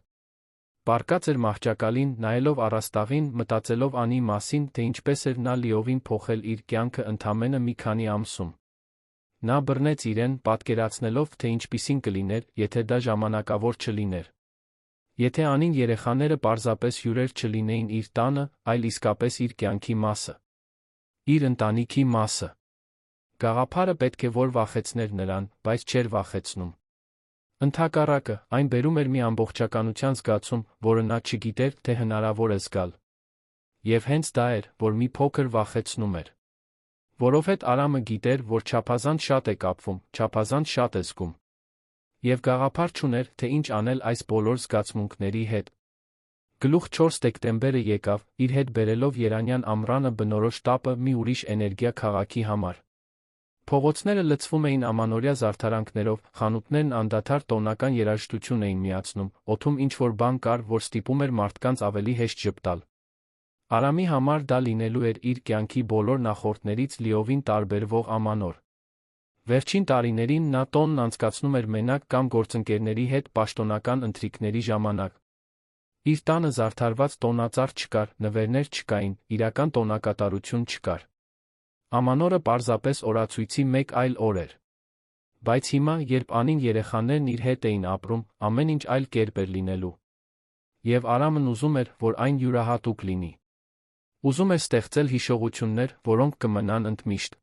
Պառկած էր մահճակալին, նայելով առաստաղին, մտածելով Անի մասին, թե ինչպես էր նա լիովին փոխել իր կյանքը ընդամենը մի քանի ամսում։ Նա բռնեց իրեն, պատկերացնելով, թե ինչպիսին կլիներ, եթե դա ժամանակավոր չլիներ։ Եթե Անին երեխաները պարզապես հյուրեր չլինեին իր տանը, այլ իսկապես իր կյանքի մասը։ Իր ընտանիքի մասը։ Գաղափարը պետք է որ վախեցներ նրան, բայց չէր վախեցնում։ Ընդհակառակը, այն բերում էր մի ամբողջականության զգացում, որը նա չգիտեր, թե հնարավոր է զգալ։ Եվ հենց դա էր, որ մի փոքր վախեցնում էր։ Որովհետև Արամը գիտեր, որ չափազանց շատ է կապվում, չափազանց շատ է զգում։ Եվ գաղափար չուներ, թե ինչ անել այս բոլոր զգացմունքների հետ։ Գլուխ 4 դեկտեմբերը եկավ, իր հետ բերելով երանյան ամռանը բնորոշ տապը մի ուրիշ էներգիա քաղաքի համար։ Փողոցները լցվում էին ամանորյա զարդարանքներով, խանութներն անդադար տոնական երաժշտություն էին միացնում, օդում ինչ-որ բան կար, որ ստիպում էր մարդկանց ավելի հեշտ ժպտալ։ Արամի համար դա լինելու էր իր կյանքի բոլոր նախորդներից լիովին տարբերվող ամանոր։ Վերջին տարիներին նա տոնն անցկացնում էր մենակ կամ գործընկերների հետ պաշտոնական ընթրիքների ժամանակ։ Իր տանը զարդարված տոնածառ չկար, նվերներ չկային, իրական տոնակատարություն չկար։ Ամանորը պարզապես օրացույցի մեկ այլ օր էր։ Բայց հիմա, երբ Անին երեխաներն իր հետ էին ապրում, ամեն ինչ այլ կերպ էր լինելու։ Եվ Արամն ուզում էր, որ այն յուրահատուկ լինի։ Ուզում էր ստեղծել հիշողություններ, որոնք կմնան ընդմիշտ։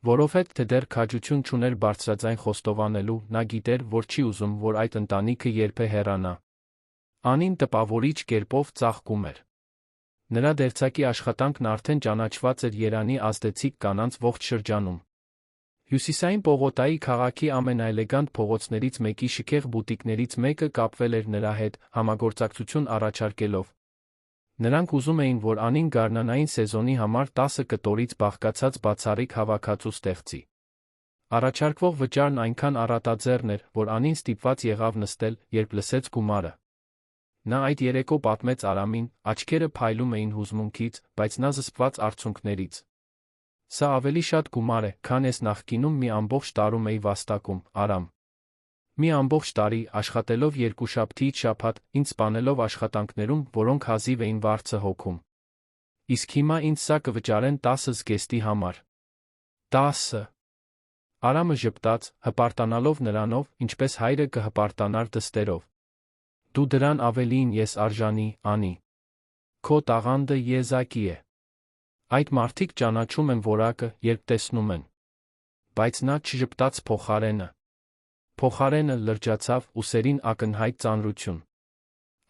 Որովհետև թե դեռ քաջություն չուներ բարձրաձայն խոստովանելու, նա գիտեր, որ չի ուզում, որ այդ ընտանիքը երբե հեռանա։ Անին տպավորիչ կերպով ծաղկում էր։ Նրա դերձակի աշխատանքն արդեն ճանաչված էր Երանի ազդեցիկ կանանց ողջ շրջանում։ Հյուսիսային պողոտայի քաղաքի ամենաէլեգանտ փողոցներից մեկի շքեղ բուտիկներից մեկը կապվել էր նրա հետ, համագործակցություն առաջարկելով։ Նրանք ուզում էին, որ Անին գարնանային սեզոնի համար 10 կտորից բաղկացած բացառիկ հավաքածու ստեղծի։ Առաջարկվող վճարն այնքան առատաձեռն էր, որ Անին ստիպված եղավ նստել, երբ լսեց գումարը։ Նա այդ երեկո պատմեց Արամին, աչքերը փայլում էին հուզմունքից, բայց նա զսպված արցունքներից։ Սա ավելի շատ գումար է, քան ես նախկինում մի ամբողջ տարում էի վաստակում, Արամ։ Մի ամբողջ տարի, աշխատելով երկուշաբթիից շաբաթ, ինձ սպանելով աշխատանքներում, որոնք հազիվ էին վարձը հոգում։ Իսկ հիմա ինձ սա կվճարեն 10 զգեստի համար։ 10։ Արամը ժպտաց, հպարտանալով նրանով, ինչպես հայրը կհպարտանար դստերով։ Դու դրան ավելին ես արժանի, Անի։ Քո տաղանդը եզակի է։ Այդ մարդիկ ճանաչում են որակը, երբ տեսնում են։ Բայց նա չժպտաց փոխարենը։ Փոխարենը լրջացավ, ուսերին ակնհայտ ծանրություն։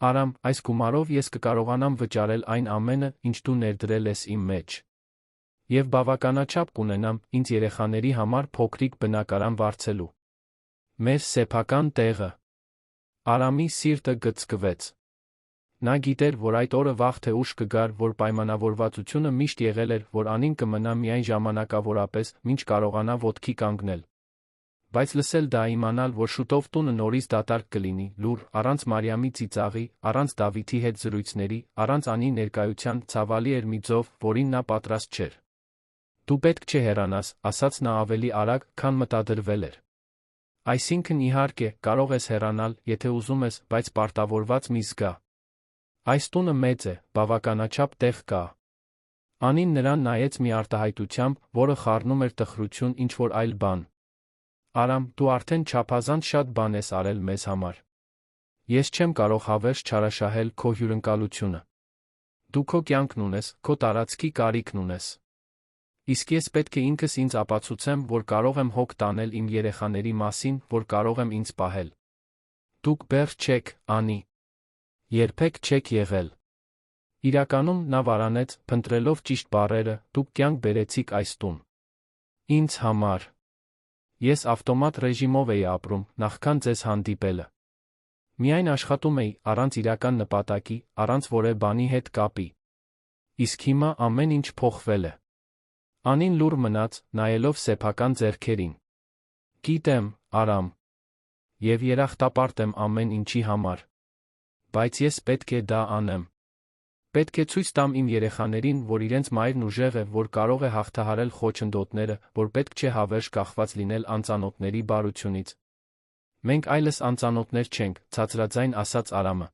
Արամ, այս գումարով ես կկարողանամ վճարել այն ամենը, ինչ դու ներդրել ես իմ մեջ։ Եվ բավականաչափ կունենամ ինձ երեխաների համար փոքրիկ բնակարան վարձելու։ Մեր սեփական տեղը։ Արամի սիրտը գծկվեց։ Նա գիտեր, որ այդ օրը վաղ թե ուշ կգար, որ պայմանավորվածությունը միշտ եղել էր, որ Անին կմնա միայն ժամանակավորապես, մինչ կարողանա ոտքի կանգնել։ Բայց լսել դա իմանալ, որ շուտով տունը նորից դատարկ կլինի, լուռ, առանց Մարիամի ծիծաղի, առանց Դավիթի հետ զրույցների, առանց Անի ներկայության, ցավալի էր մի ձով, որին նա պատրաստ չէր։ Դու պետք չէ հեռանաս, ասաց նա ավելի արագ, քան մտադրվել էր։ Այսինքն, իհարկե, կարող ես հեռանալ, եթե ուզում ես, բայց պարտավորված մի զգա։ Այս տունը մեծ է, բավականաչափ տեղ կա։ Անին նրան նայեց մի արտահայտությամբ, որը խառնում էր տխրություն, ինչ-որ այլ բան։ Արամ, դու արդեն չափազանց շատ բան ես արել մեզ համար։ Ես չեմ կարող հավերժ չարաշահել քո հյուրընկալությունը։ Դու քո կյանքն ունես, քո տարածքի կարիքն ունես։ Իսկ ես պետք է ինքս ինձ ապացուցեմ, որ կարող եմ հոգ տանել իմ երեխաների մասին, որ կարող եմ ինձ պահել։ Դուք բեռ չեք, Անի։ Երբեք չեք եղել։ Իրականում, նա վարանեց, փնտրելով ճիշտ բառերը, դուք կյանք բերեցիք այս տուն։ Ինձ համար։ Ես ավտոմատ ռեժիմով էի ապրում, նախքան ձեզ հանդիպելը։ Միայն աշխատում էի, առանց իրական նպատակի, առանց որևէ բանի հետ կապի։ Իսկ հիմա ամեն ինչ փոխվել է։ Անին լուռ մնաց, նայելով սեփական ձեռքերին։ Գիտեմ, Արամ։ Եվ երախտապարտ եմ ամեն ինչի համար։ Բայց ես պետք է դա անեմ։ Պետք է ցույց տամ իմ երեխաներին, որ իրենց մայրն ուժեղ է, որ կարող է հաղթահարել խոչընդոտները, որ պետք չէ հավերժ կախված լինել անծանոթների բարությունից։ Մենք այլս անծանոթներ չենք, ցածրաձայն ասաց Արամը։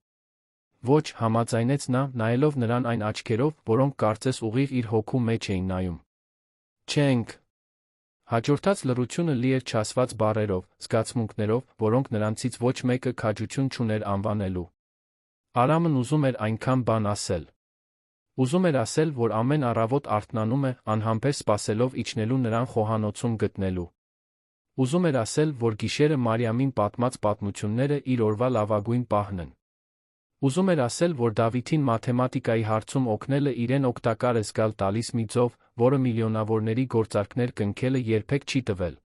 Ոչ, համաձայնեց նա, նայելով նրան այն աչքերով, որոնք կարծես ուղիղ իր հոգու մեջ էին նայում։ Չենք։ Հաջորդած լռությունը լի էր չասված բառերով, զգացմունքներով, որոնք նրանցից ոչ մեկը քաջություն չուներ անվանելու։ Արամն ուզում էր այնքան բան ասել։ Ուզում էր ասել, որ ամեն առավոտ արթնանում է, անհամբեր սպասելով իջնելու նրան խոհանոցում գտնելու։ Ուզում էր ասել, որ գիշերը Մարիամին պատմած պատմությունները իր օրվա լավագույն պահն են։ Ուզում էր ասել, որ Դավիթին մաթեմատիկայի հարցում օգնելը իրեն օգտակար է զգալ տալիս մի ձով, որը միլիոնավորների գործարքներ կնքելը երբեք չի տվել։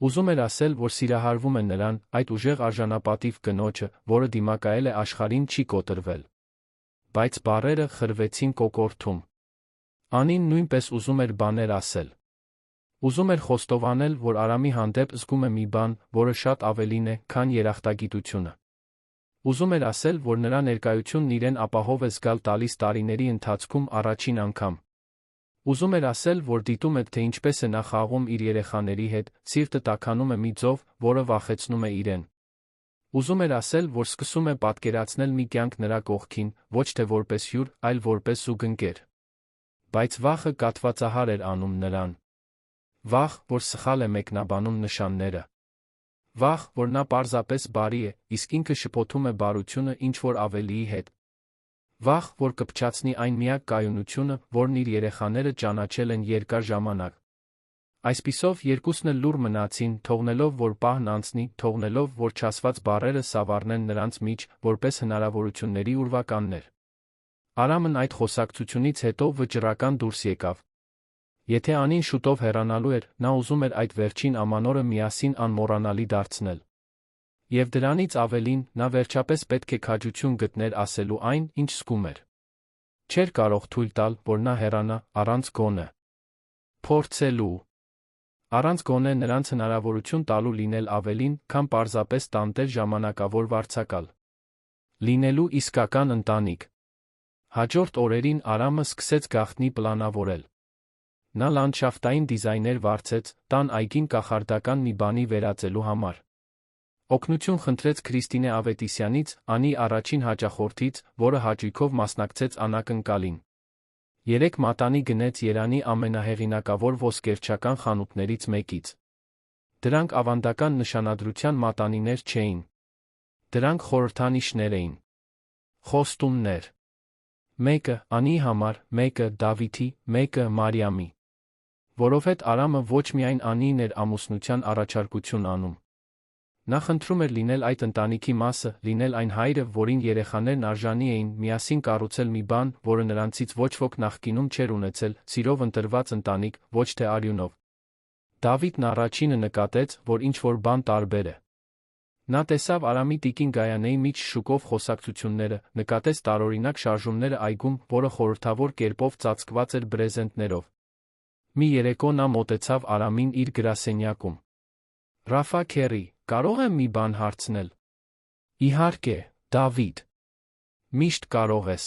Ուզում էր ասել, որ սիրահարվում է նրան, այդ ուժեղ արժանապատիվ կնոջը, որը դիմակայել է աշխարհին չի կոտրվել։ Բայց բառերը խրվեցին կոկորդում։ Անին նույնպես ուզում էր բաներ ասել։ Ուզում էր խոստովանել, որ Արամի հանդեպ զգում է մի բան, որը շատ ավելին է, քան երախտագիտությունը։ Ուզում էր ասել, որ նրա ներկայությունն իրեն ապահով է զգալ տալիս տարիների ընթացքում առաջին անգամ։ Ուզում էր ասել, որ դիտում է, թե ինչպես է նա խաղում իր երեխաների հետ, սիրտը տաքանում է մի ձով, որը վախեցնում է իրեն։ Ուզում էր ասել, որ սկսում է պատկերացնել մի կյանք նրա կողքին, ոչ թե որպես հյուր, այլ որպես զուգընկեր։ Բայց վախը կաթվածահար էր անում նրան։ Վախ, որ սխալ է մեկնաբանում նշանները։ Վախ, որ նա պարզապես բարի է, իսկ ինքը շփոթում է բարությունը ինչ-որ ավելիի հետ։ Վախ, որ կփչացնի այն միակ կայունությունը, որն իր երեխաները ճանաչել են երկար ժամանակ։ Այսպիսով երկուսն էլ լուռ մնացին, թողնելով, որ պահն անցնի, թողնելով, որ չասված բառերը սավառնեն նրանց միջ, որպես հնարավորությունների ուրվականներ։ Արամն այդ խոսակցությունից հետո վճռական դուրս եկավ։ Եթե Անին շուտով հեռանալու էր, նա ուզում էր այդ վերջին ամանորը միասին անմոռանալի դարձնել։ Եվ դրանից ավելին, նա վերջապես պետք է քաջություն գտներ ասելու այն, ինչ զգում էր։ Չէր կարող թույլ տալ, որ նա հեռանա, առանց գոնե փորձելու, առանց գոնե նրանց հնարավորություն տալու լինել ավելին, քան պարզապես տանտեր ժամանակավոր վարձակալ։ Լինելու իսկական ընտանիք։ Հաջորդ օրերին Արամը սկսեց գաղտնի պլանավորել։ Նա լանդշաֆտային դիզայներ վարձեց, տան այգին կախարդական մի բանի վերածելու համար։ Օգնություն խնդրեց Քրիստինե Ավետիսյանից, Անի առաջին հաճախորդից, որը հաճույքով մասնակցեց անակնկալին։ 3 մատանի գնեց Երանի ամենահեղինակավոր ոսկերչական խանութներից մեկից։ Դրանք ավանդական նշանադրության մատանիներ չէին։ Դրանք խորհրդանիշներ էին։ Խոստումներ։ Մեկը Անիի համար, մեկը Դավիթի, մեկը Մարիամի։ Որովհետև Արամը ոչ միայն Անիին էր ամուսնության առաջարկություն անում։ Նա խնդրում էր լինել այդ ընտանիքի մասը, լինել այն հայրը, որին երեխաներն արժանի էին, միասին կառուցել մի բան, որը նրանցից ոչ ոք նախկինում չէր ունեցել, սիրով ընտրված ընտանիք, ոչ թե արյունով։ Դավիթն առաջինը նկատեց, որ ինչ-որ բան տարբեր է։ Նա տեսավ Արամի տիկին Գայանեի միջ շուկով խոսակցությունները, նկատեց տարօրինակ շարժումները այգում, որը խորհրդավոր կերպով ծածկված էր բրեզենտներով։ Մի երեկո նա մոտեցավ Արամին իր գրասենյակում։ Ռաֆա քեռի, կարող եմ մի բան հարցնել։ Իհարկե, Դավիթ։ Միշտ կարող ես։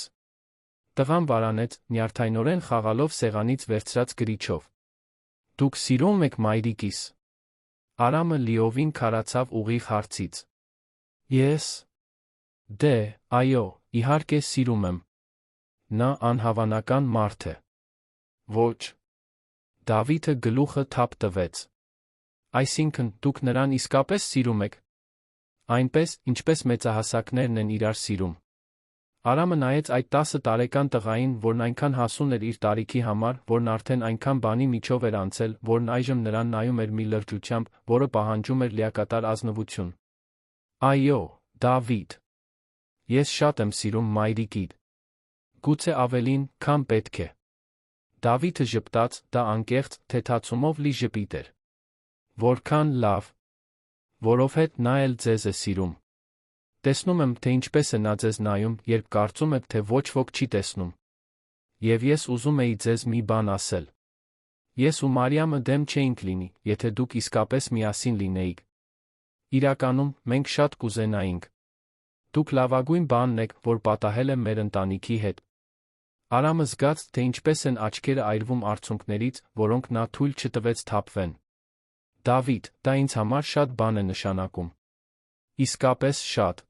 Տղան վարանեց, նյարդայնորեն խաղալով սեղանից վերցրած գրիչով։ Դուք սիրում եք մայրիկիս։ Արամը լիովին քարացավ ուղիղ հարցից։ Ես։ Դե, այո, իհարկե սիրում եմ։ Նա անհավանական մարդ է։ Ոչ։ Դավիթը գլուխը թափ տվեց։ Այսինքն, դուք նրան իսկապես սիրում եք։ Այնպես, ինչպես մեծահասակներն են իրար սիրում։ Արամը նայեց այդ 10 տարեկան տղային, որն այնքան հասուն էր իր տարիքի համար, որն արդեն այնքան բանի միջով էր անցել, որն այժմ նրան նայում էր մի լրջությամբ, որը պահանջում էր լիակատար ազնվություն։ Այո, Դավիթ։ Ես շատ եմ սիրում մայրիկիդ։ Գուցե ավելին, քան պետք է։ Դավիթը ժպտաց, դա անկեղծ, թեթացումով լի ժպիտ էր։ Որքան լավ։ Որովհետև նա էլ ձեզ է սիրում։ Տեսնում եմ, թե ինչպես է նա ձեզ նայում, երբ կարծում եք, թե ոչ ոք չի տեսնում։ Եվ ես ուզում էի ձեզ մի բան ասել։ Ես ու Մարիամը դեմ չէինք լինի, եթե դուք իսկապես միասին լինեիք։ Իրականում, մենք շատ կուզենայինք։ Դուք լավագույն բանն եք, որ պատահել է մեր ընտանիքի հետ։ Արամը զգաց, թե ինչպես են աչքերը այրվում արցունքներից, որոնք նա թույլ չտվեց թափվեն։ Դավիթ, դա ինձ համար շատ բան է նշանակում։ Իսկապես շատ։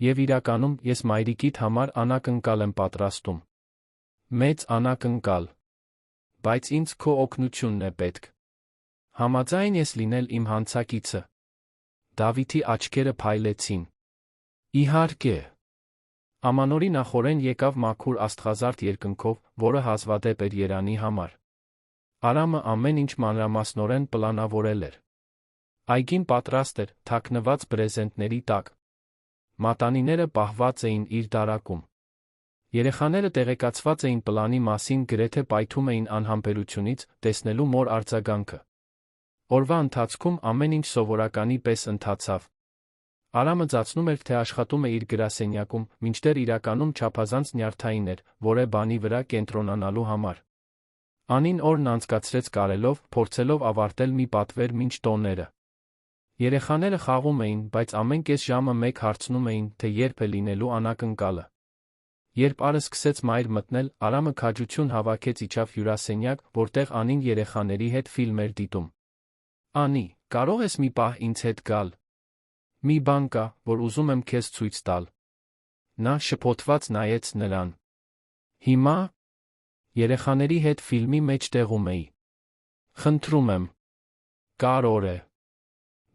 Եվ իրականում, ես մայրիկիդ համար անակնկալ եմ պատրաստում։ Մեծ անակնկալ։ Բայց ինձ քո օգնությունն է պետք։ Համաձայն ես լինել իմ հանցակիցը։ Դավիթի աչքերը փայլեցին։ Իհարկե։ Ամանորի նախօրեն եկավ մաքուր աստղազարդ երկնքով, որը հազվադեպ էր Երանի համար։ Արամը ամեն ինչ մանրամասնորեն պլանավորել էր։ Այգին պատրաստ էր, թաքնված բրեզենտների տակ։ Մատանիները պահված էին իր դարակում։ Երեխաները տեղեկացված էին պլանի մասին, գրեթե պայթում էին անհամբերությունից, տեսնելու մոր արձագանքը։ Օրվա ընթացքում ամեն ինչ սովորականի պես ընթացավ։ Արամը ձացնում էր, թե աշխատում է իր գրասենյակում, մինչդեռ իրականում չափազանց նյարդային էր, որը բանի վրա կենտրոնանալու համար։ Անին օրն անցկացրեց կարելով, փորձելով ավարտել մի պատվեր մինչ տոները։ Երեխաները խաղում էին, բայց ամեն կես ժամը մեկ հարցնում էին, թե երբ է լինելու անակնկալը։ Երբ Արը սկսեց մայր մտնել, Արամը քաջություն հավաքեց իջավ հյուրասենյակ, որտեղ Անին երեխաների հետ ֆիլմ էր դիտում։ Անի, կարող ես մի պահ ինձ հետ գալ։ Մի բան կա, որ ուզում եմ քեզ ցույց տալ։ Նա շփոթված նայեց նրան։ Հիմա։ Երեխաների հետ ֆիլմի մեջտեղում էի։ Խնդրում եմ։ Կարոր է։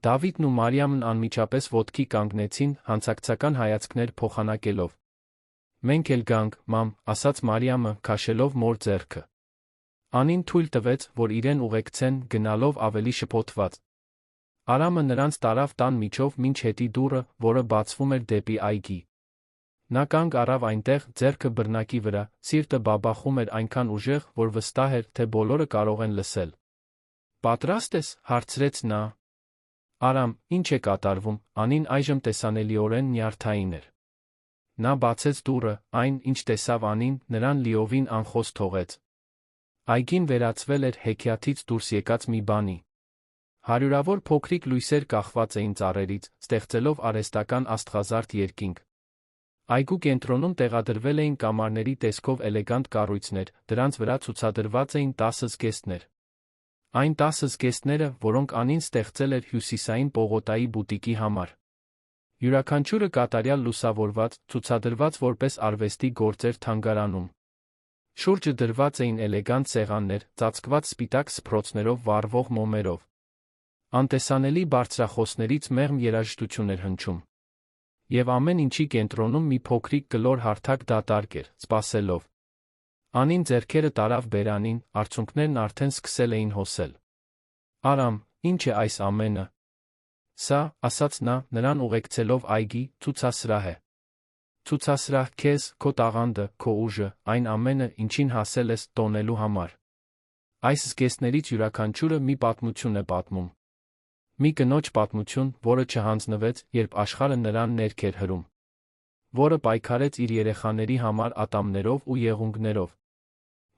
Դավիթն ու Մարիամն անմիջապես ոտքի կանգնեցին, հանցակցական հայացքներ փոխանակելով։ Մենք էլ գանք, մամ, ասաց Մարիամը, քաշելով մոր ձեռքը։ Անին թույլ տվեց, որ իրեն ուղեկցեն, գնալով ավելի շփոթված։ Արամը նրանց տարավ տան միջով մինչ հետի դուռը, որը բացվում էր դեպի այգի։ Նա կանգ առավ այնտեղ, ձեռքը բռնակի վրա, սիրտը բաբախում էր այնքան ուժեղ, որ վստահ էր, թե բոլորը կարող են լսել։ «Պատրաստ ես», հարցրեց նա։ «Արամ, ինչ է կատարվում»։ Անին այժմ տեսանելիորեն նյարդային էր։ Նա բացեց դուռը, այն, ինչ տեսավ Անին, նրան լիովին անխոս թողեց։ Այգին վերածվել էր հեքիաթից դուրս եկած մի բանի։ Հարյուրավոր փոքրիկ լույսեր կախված էին ծառերից, ստեղծելով արհեստական աստղազարդ երկինք։ Այգու կենտրոնում տեղադրվել էին կամարների տեսքով էլեգանտ կառույցներ, դրանց վրա ցուցադրված էին 10 զգեստներ։ Այն 10 զգեստները, որոնք Անին ստեղծել էր հյուսիսային պողոտայի բուտիկի համար։ Յուրաքանչյուրը կատարյալ լուսավորված, ցուցադրված որպես արվեստի գործեր թանգարանում։ Շուրջը դրված էին էլեգանտ սեղաններ, ծածկված սպիտակ սփռոցներով վառվող մոմերով։ Անտեսանելի բարձրախոսներից մեղմ երաժշտություն էր հնչում։ Եվ ամեն ինչի կենտրոնում մի փոքրիկ կլոր հարթակ դատարկ էր, սպասելով։ Անին ձեռքերը տարավ բերանին, արցունքներն արդեն սկսել էին հոսել։ «Արամ, ինչ է այս ամենը»։ «Սա», ասաց նա, նրան ուղեկցելով այգի, ցուցասրահ է։ Ցուցասրահ քեզ, քո տաղանդը, քո ուժը, այն ամենը, ինչին հասել ես, տոնելու համար։ Այս զգեստներից յուրաքանչյուրը մի պատմություն է պատմում։ Մի կնոջ պատմություն, որը չհանձնվեց, երբ աշխարհը նրան ներք էր հրում։ Որը պայքարեց իր երեխաների համար ատամներով ու եղունգներով։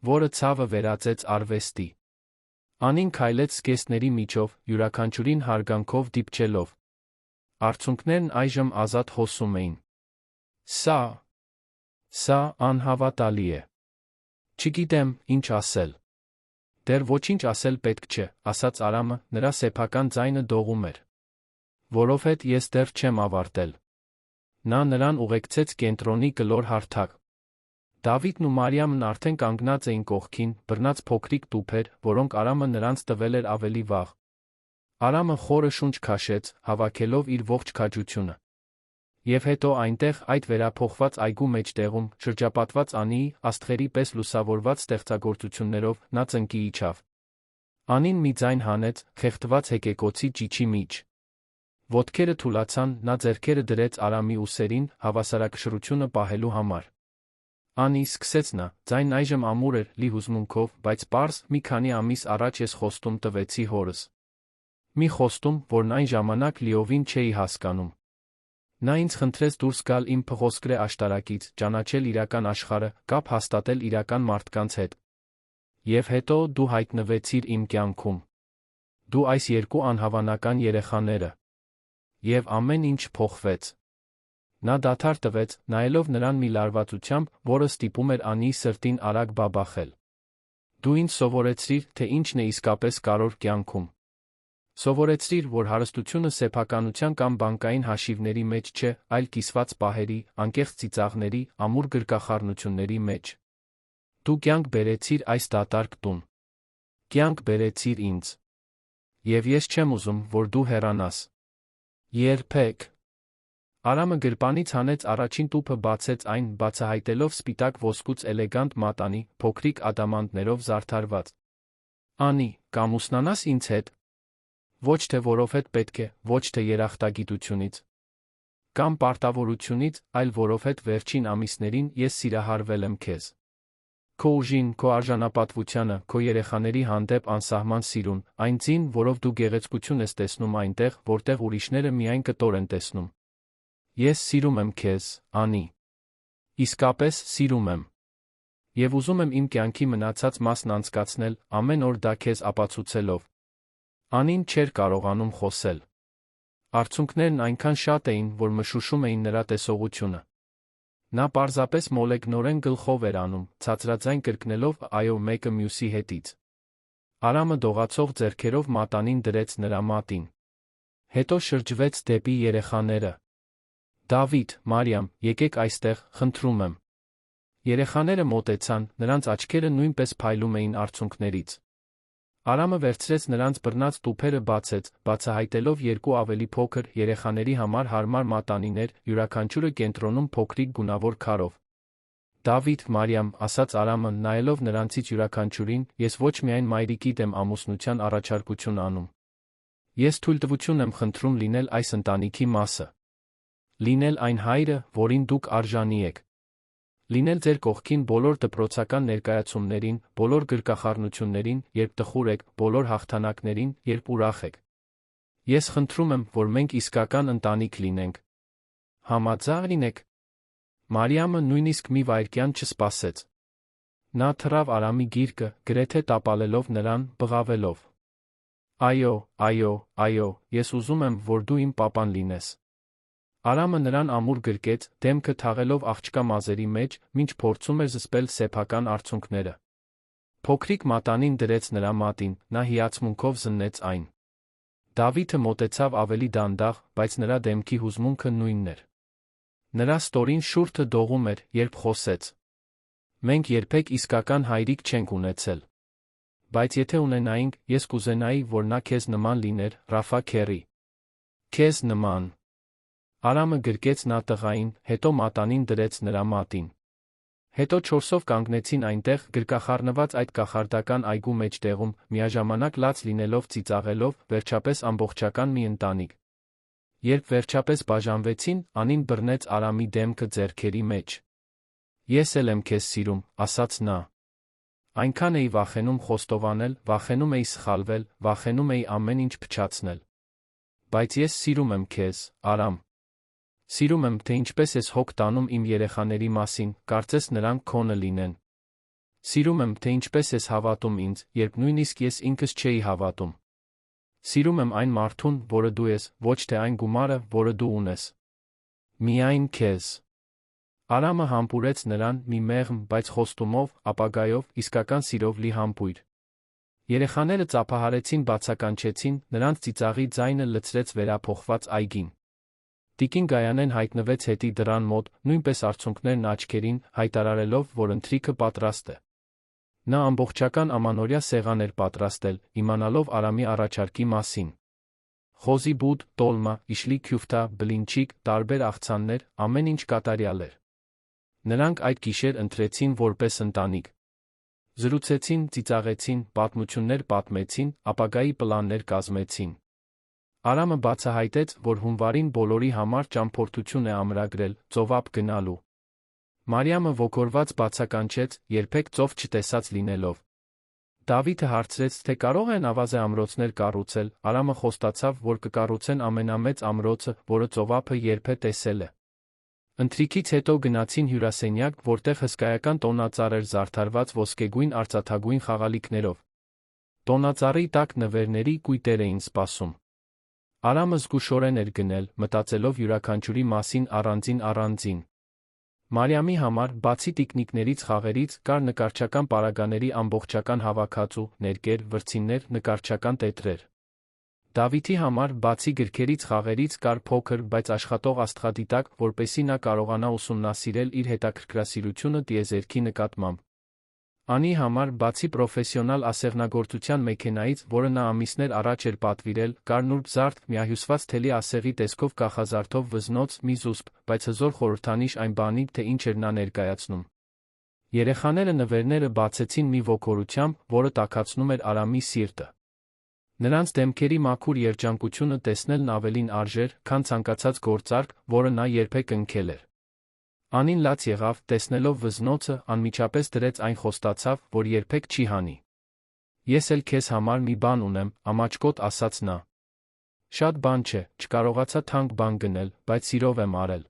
Որը ցավը վերածեց արվեստի։ Անին քայլեց զգեստների միջով, յուրաքանչյուրին հարգանքով դիպչելով։ Արցունքներն այժմ ազատ հոսում էին։ Սա անհավատալի է։ Չգիտեմ, ինչ ասել։ Դեռ ոչինչ ասել պետք չէ, ասաց Արամը, նրա սեփական ձայնը դողում էր։ Որովհետև ես դեռ չեմ ավարտել։ Նա նրան ուղեկցեց կենտրոնի կլոր հարթակ։ Դավիթն ու Մարիամն արդեն կանգնած էին կողքին, բռնած փոքրիկ տուփեր, որոնք Արամը նրանց տվել էր ավելի վաղ։ Արամը խորը շունչ քաշեց, հավաքելով իր ողջ քաջությունը։ Եվ հետո այնտեղ, այդ վերափոխված այգու մեջտեղում, շրջապատված Անիի, աստղերի պես լուսավորված ստեղծագործություններով, նա ծնկի իջավ։ Անին մի ձայն հանեց, խեղդված հեկեկոցի ճիչի մեջ։ Ոտքերը թուլացան, նա ձեռքերը դրեց Արամի ուսերին, հավասարակշռությունը պահելու համար։ «Անի», սկսեց նա, ձայնն այժմ ամուր էր, լի հուզմունքով, բայց պարզ, մի քանի ամիս առաջ ես խոստում տվեցի հորս։ Մի խոստում, որն այն ժամանակ լիովին չէի հասկանում։ Նա ինձ խնդրեց դուրս գալ իմ փղոսկրե աշտարակից, ճանաչել իրական աշխարհը, կապ հաստատել իրական մարդկանց հետ։ Եվ հետո դու հայտնվեցիր իմ կյանքում։ Դու այս երկու անհավանական երեխաները։ Եվ ամեն ինչ փոխվեց։ Նա դադար տվեց, նայելով նրան մի լարվածությամբ, որը ստիպում էր Անիի սրտին արագ բաբախել։ Դու ինձ սովորեցրիր, թե ինչն է իսկապես կարևոր կյանքում։ Սովորեցրիր, որ հարստությունը սեփականության կամ բանկային հաշիվների մեջ չէ, այլ կիսված պահերի, անկեղծ ծիծաղների, ամուր գրկախառնությունների մեջ։ Դու կյանք բերեցիր այս դատարկ տուն։ Կյանք բերեցիր ինձ։ Եվ ես չեմ ուզում, որ դու հեռանաս։ Երբեք։ Արամը գրպանից հանեց առաջին տուփը, բացեց այն, բացահայտելով սպիտակ ոսկուց էլեգանտ մատանի, փոքրիկ ադամանդներով զարդարված։ «Անի, կամուսնանաս ինձ հետ»։ Ոչ թե որովհետև պետք է, ոչ թե երախտագիտությունից։ Կամ պարտավորությունից, այլ որովհետև վերջին ամիսներին ես սիրահարվել եմ քեզ։ Քո ուժին, քո արժանապատվությանը, քո երեխաների հանդեպ անսահման սիրուն, այն ձին, որով դու գեղեցկություն ես տեսնում այնտեղ, որտեղ ուրիշները միայն կտոր են տեսնում։ Ես սիրում եմ քեզ, Անի։ Իսկապես սիրում եմ։ Եվ ուզում եմ իմ կյանքի մնացած մասն անցկացնել, ամեն օր դա քեզ ապացուցելով։ Անին չէր կարողանում խոսել։ Արցունքներն այնքան շատ էին, որ մշուշում էին նրա տեսողությունը։ Նա պարզապես մոլեգնորեն գլխով էր անում, ցածրաձայն կրկնելով այո մեկը մյուսի հետից։ Արամը դողացող ձեռքերով մատանին դրեց նրա մատին։ Հետո շրջվեց դեպի երեխաները։ Դավիթ, Մարիամ, եկեք այստեղ, խնդրում եմ։ Երեխաները մոտեցան, նրանց աչքերը նույնպես փայլում էին արցունքներից։ Արամը վերցրեց նրանց բռնած տուփերը, բացեց, բացահայտելով երկու ավելի փոքր, երեխաների համար հարմար մատանիներ, յուրաքանչյուրը կենտրոնում փոքրիկ գունավոր քարով։ Դավիթ, Մարիամ, ասաց Արամը, նայելով նրանցից յուրաքանչյուրին, ես ոչ միայն մայրիկիդ եմ ամուսնության առաջարկություն անում։ Ես թույլտվություն եմ խնդրում լինել այս ընտանիքի մասը։ Լինել այն հայրը, որին դուք արժանի եք։ Լինել ձեր կողքին բոլոր դպրոցական ներկայացումներին, բոլոր գրկախառնություններին, երբ տխուր եք, բոլոր հաղթանակներին, երբ ուրախ եք։ Ես խնդրում եմ, որ մենք իսկական ընտանիք լինենք։ Համաձայն եք։ Մարիամը նույնիսկ մի վայրկյան չսպասեց։ Նա թռավ Արամի գիրկը, գրեթե տապալելով նրան, բղավելով. Այո, այո, այո, ես ուզում եմ, որ դու իմ պապան լինես։ Արամը նրան ամուր գրկեց, դեմքը թաղելով աղջկա մազերի մեջ, մինչ փորձում էր զսպել սեփական արցունքները։ Փոքրիկ մատանին դրեց նրա մատին, նա հիացմունքով զննեց այն։ Դավիթը մոտեցավ ավելի դանդաղ, բայց նրա դեմքի հուզմունքը նույնն էր։ Նրա ստորին շուրթը դողում էր, երբ խոսեց. Մենք երբեք իսկական հայրիկ չենք ունեցել։ Բայց եթե ունենայինք, ես կուզենայի, որ նա քեզ նման լիներ, Ռաֆա Քերի։ Քեզ նման։ Արամը գրկեց նա տղային, հետո մատանին դրեց նրա մատին։ Հետո չորսով կանգնեցին այնտեղ, գրկախառնված այդ կախարդական այգու մեջտեղում, միաժամանակ լաց լինելով ծիծաղելով, վերջապես ամբողջական մի ընտանիք։ Երբ վերջապես բաժանվեցին, Անին բռնեց Արամի դեմքը ձեռքերի մեջ։ Ես էլ եմ քեզ սիրում, ասաց նա։ Այնքան էի վախենում խոստովանել, վախենում էի սխալվել, վախենում էի ամեն ինչ փչացնել։ Բայց ես սիրում եմ քեզ, Արամ։ Սիրում եմ, թե ինչպես ես հոգ տանում իմ երեխաների մասին, կարծես նրանք քոնը լինեն։ Սիրում եմ, թե ինչպես ես հավատում ինձ, երբ նույնիսկ ես ինքս չէի հավատում։ Սիրում եմ այն մարդուն, որը դու ես, ոչ թե այն գումարը, որը դու ունես։ Միայն քեզ։ Արամը համբուրեց նրան մի մեղմ, բայց խոստումով, ապագայով, իսկական սիրով լի համբույր։ Երեխաները ծափահարեցին, բացականչեցին, նրանց ծիծաղի ձայնը լցրեց վերափոխված այգին։ Տիկին Գայանեն հայտնվեց հետի դռան մոտ, նույնպես արցունքներն աչքերին, հայտարարելով, որ ընթրիքը պատրաստ է։ Նա ամբողջական ամանորյա սեղան էր պատրաստել, իմանալով Արամի առաջարկի մասին։ Խոզի բուդ, տոլմա, իշլի քյուֆթա, բլինչիկ, տարբեր աղցաններ, ամեն ինչ կատարյալ էր։ Նրանք այդ գիշեր ընթրեցին որպես ընտանիք։ Զրուցեցին, ծիծաղեցին, պատմություններ պատմեցին, ապագայի պլաններ կազմեցին։ Արամը բացահայտեց, որ հունվարին բոլորի համար ճամփորդություն է ամրագրել, ծովափ գնալու։ Մարիամը ոգորված բացականչեց, երբեք ծով չտեսած լինելով։ Դավիթը հարցրեց, թե կարող են ավազե ամրոցներ կառուցել, Արամը խոստացավ, որ կկառուցեն ամենամեծ ամրոցը, որը ծովափը երբե տեսել է։ Ընթրիքից հետո գնացին հյուրասենյակ, որտեղ հսկայական տոնածառ էր զարդարված ոսկեգույն արծաթագույն խաղալիքներով։ Տոնածառի տակ նվերների կույտեր էին սպասում։ Արամը զգուշորեն էր գնել, մտածելով յուրաքանչյուրի մասին առանձին։ Մարիամի համար, բացի տիկնիկներից խաղերից, կար նկարչական պարագաների ամբողջական հավաքածու, ներկեր, վրձիններ, նկարչական տետրեր։ Դավիթի համար, բացի գրքերից խաղերից, կար փոքր, բայց աշխատող աստղադիտակ, որպեսզի նա կարողանա ուսումնասիրել իր հետաքրքրասիրությունը տիեզերքի նկատմամբ։ Անի համար, բացի պրոֆեսիոնալ ասեղնագործության մեքենայից, որը նա ամիսներ առաջ էր պատվիրել, կար նուրբ զարդ, միահյուսված թելի ասեղի տեսքով կախազարդով վզնոց, մի զուսպ, բայց հզոր խորհրդանիշ այն բանի, թե ինչ էր նա ներկայացնում։ Երեխաները նվերները բացեցին մի ոգորությամբ, որը տաքացնում էր Արամի սիրտը։ Նրանց դեմքերի մաքուր երջանկությունը տեսնելն ավելին արժեր, քան ցանկացած գործարք, որը նա երբեք ընկել էր։ Անին լաց եղավ, տեսնելով վզնոցը, անմիջապես դրեց այն խոստացավ, որ երբեք չի հանի։ Ես էլ քեզ համար մի բան ունեմ, ամաչկոտ ասաց նա։ Շատ բան չէ, չկարողացա թանկ բան գնել, բայց սիրով եմ արել։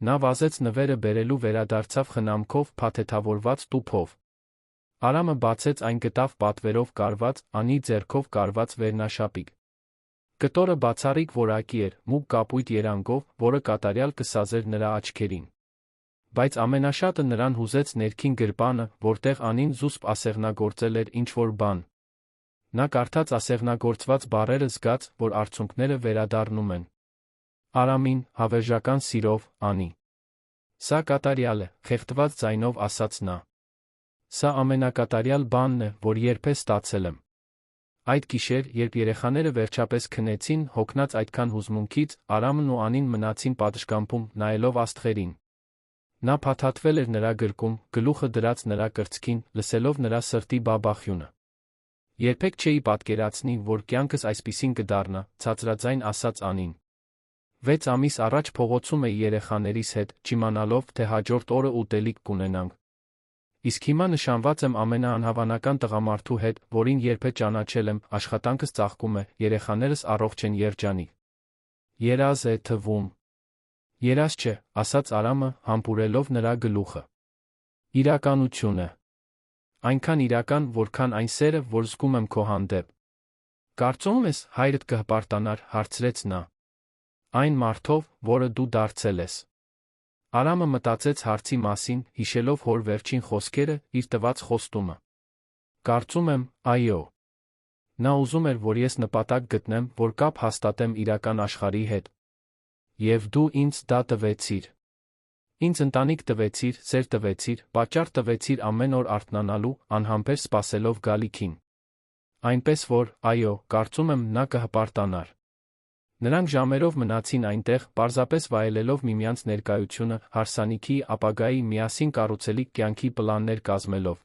Նա վազեց նվերը բերելու վերադարձավ խնամքով, փաթեթավորված տուփով։ Արամը բացեց այն, գտավ պատվերով կարված, Անի ձեռքով կարված վերնաշապիկ։ Կտորը բացառիկ որակի էր, մուգ կապույտ երանգով, որը կատարյալ կսազեր նրա աչքերին։ Բայց ամենաշատը նրան հուզեց ներքին գրպանը, որտեղ Անին զուսպ ասեղնագործել էր ինչ-որ բան։ Նա կարդաց ասեղնագործված բառերը, զգաց, որ արցունքները վերադառնում են։ Արամին, հավերժական սիրով, Անի։ Սա կատարյալ է, խեղդված ձայնով ասաց նա։ Սա ամենակատարյալ բանն է, որ երբե ստացել եմ։ Այդ գիշեր, երբ երեխաները վերջապես քնեցին, հոգնած այդքան հուզմունքից, Արամն ու Անին մնացին պատշգամբում, նայելով աստղերին։ Նա փաթաթվել էր նրա գրկում, գլուխը դրած նրա կրծքին, լսելով նրա սրտի բաբախյունը։ Երբեք չէի պատկերացնի, որ կյանքս այսպիսին կդառնա, ցածրաձայն ասաց Անին։ 6 ամիս առաջ փողոցում էի երեխաներիս հետ, չիմանալով, թե հաջորդ օրը ուտելիք կունենանք։ Իսկ հիմա նշանված եմ ամենաանհավանական տղամարդու հետ, որին երբեք ճանաչել եմ, աշխատանքս ծաղկում է, երեխաներս առողջ են երջանիկ։ Երազ է թվում։ Երազ չէ, ասաց Արամը, համբուրելով նրա գլուխը։ Իրականություն է։ Այնքան իրական, որքան այն սերը, որ զգում եմ քո հանդեպ։ Կարծում ես, հայրդ կհպարտանար, հարցրեց նա։ Այն մարդով, որը դու դարձել ես։ Արամը մտածեց հարցի մասին, հիշելով հոր վերջին խոսքերը, իր տված խոստումը։ Կարծում եմ, այո։ Նա ուզում էր, որ ես նպատակ գտնեմ, որ կապ հաստատեմ իրական աշխարհի հետ։ Եվ դու ինձ դա տվեցիր։ Ինձ ընտանիք տվեցիր, սեր տվեցիր, պատճառ տվեցիր ամեն օր արթնանալու, անհամբեր սպասելով գալիքին։ Այնպես որ, այո, կարծում եմ, նա կհպարտանար։ Նրանք ժամերով մնացին այնտեղ, պարզապես վայելելով միմյանց ներկայությունը, հարսանիքի, ապագայի, միասին կառուցելիք կյանքի պլաններ կազմելով։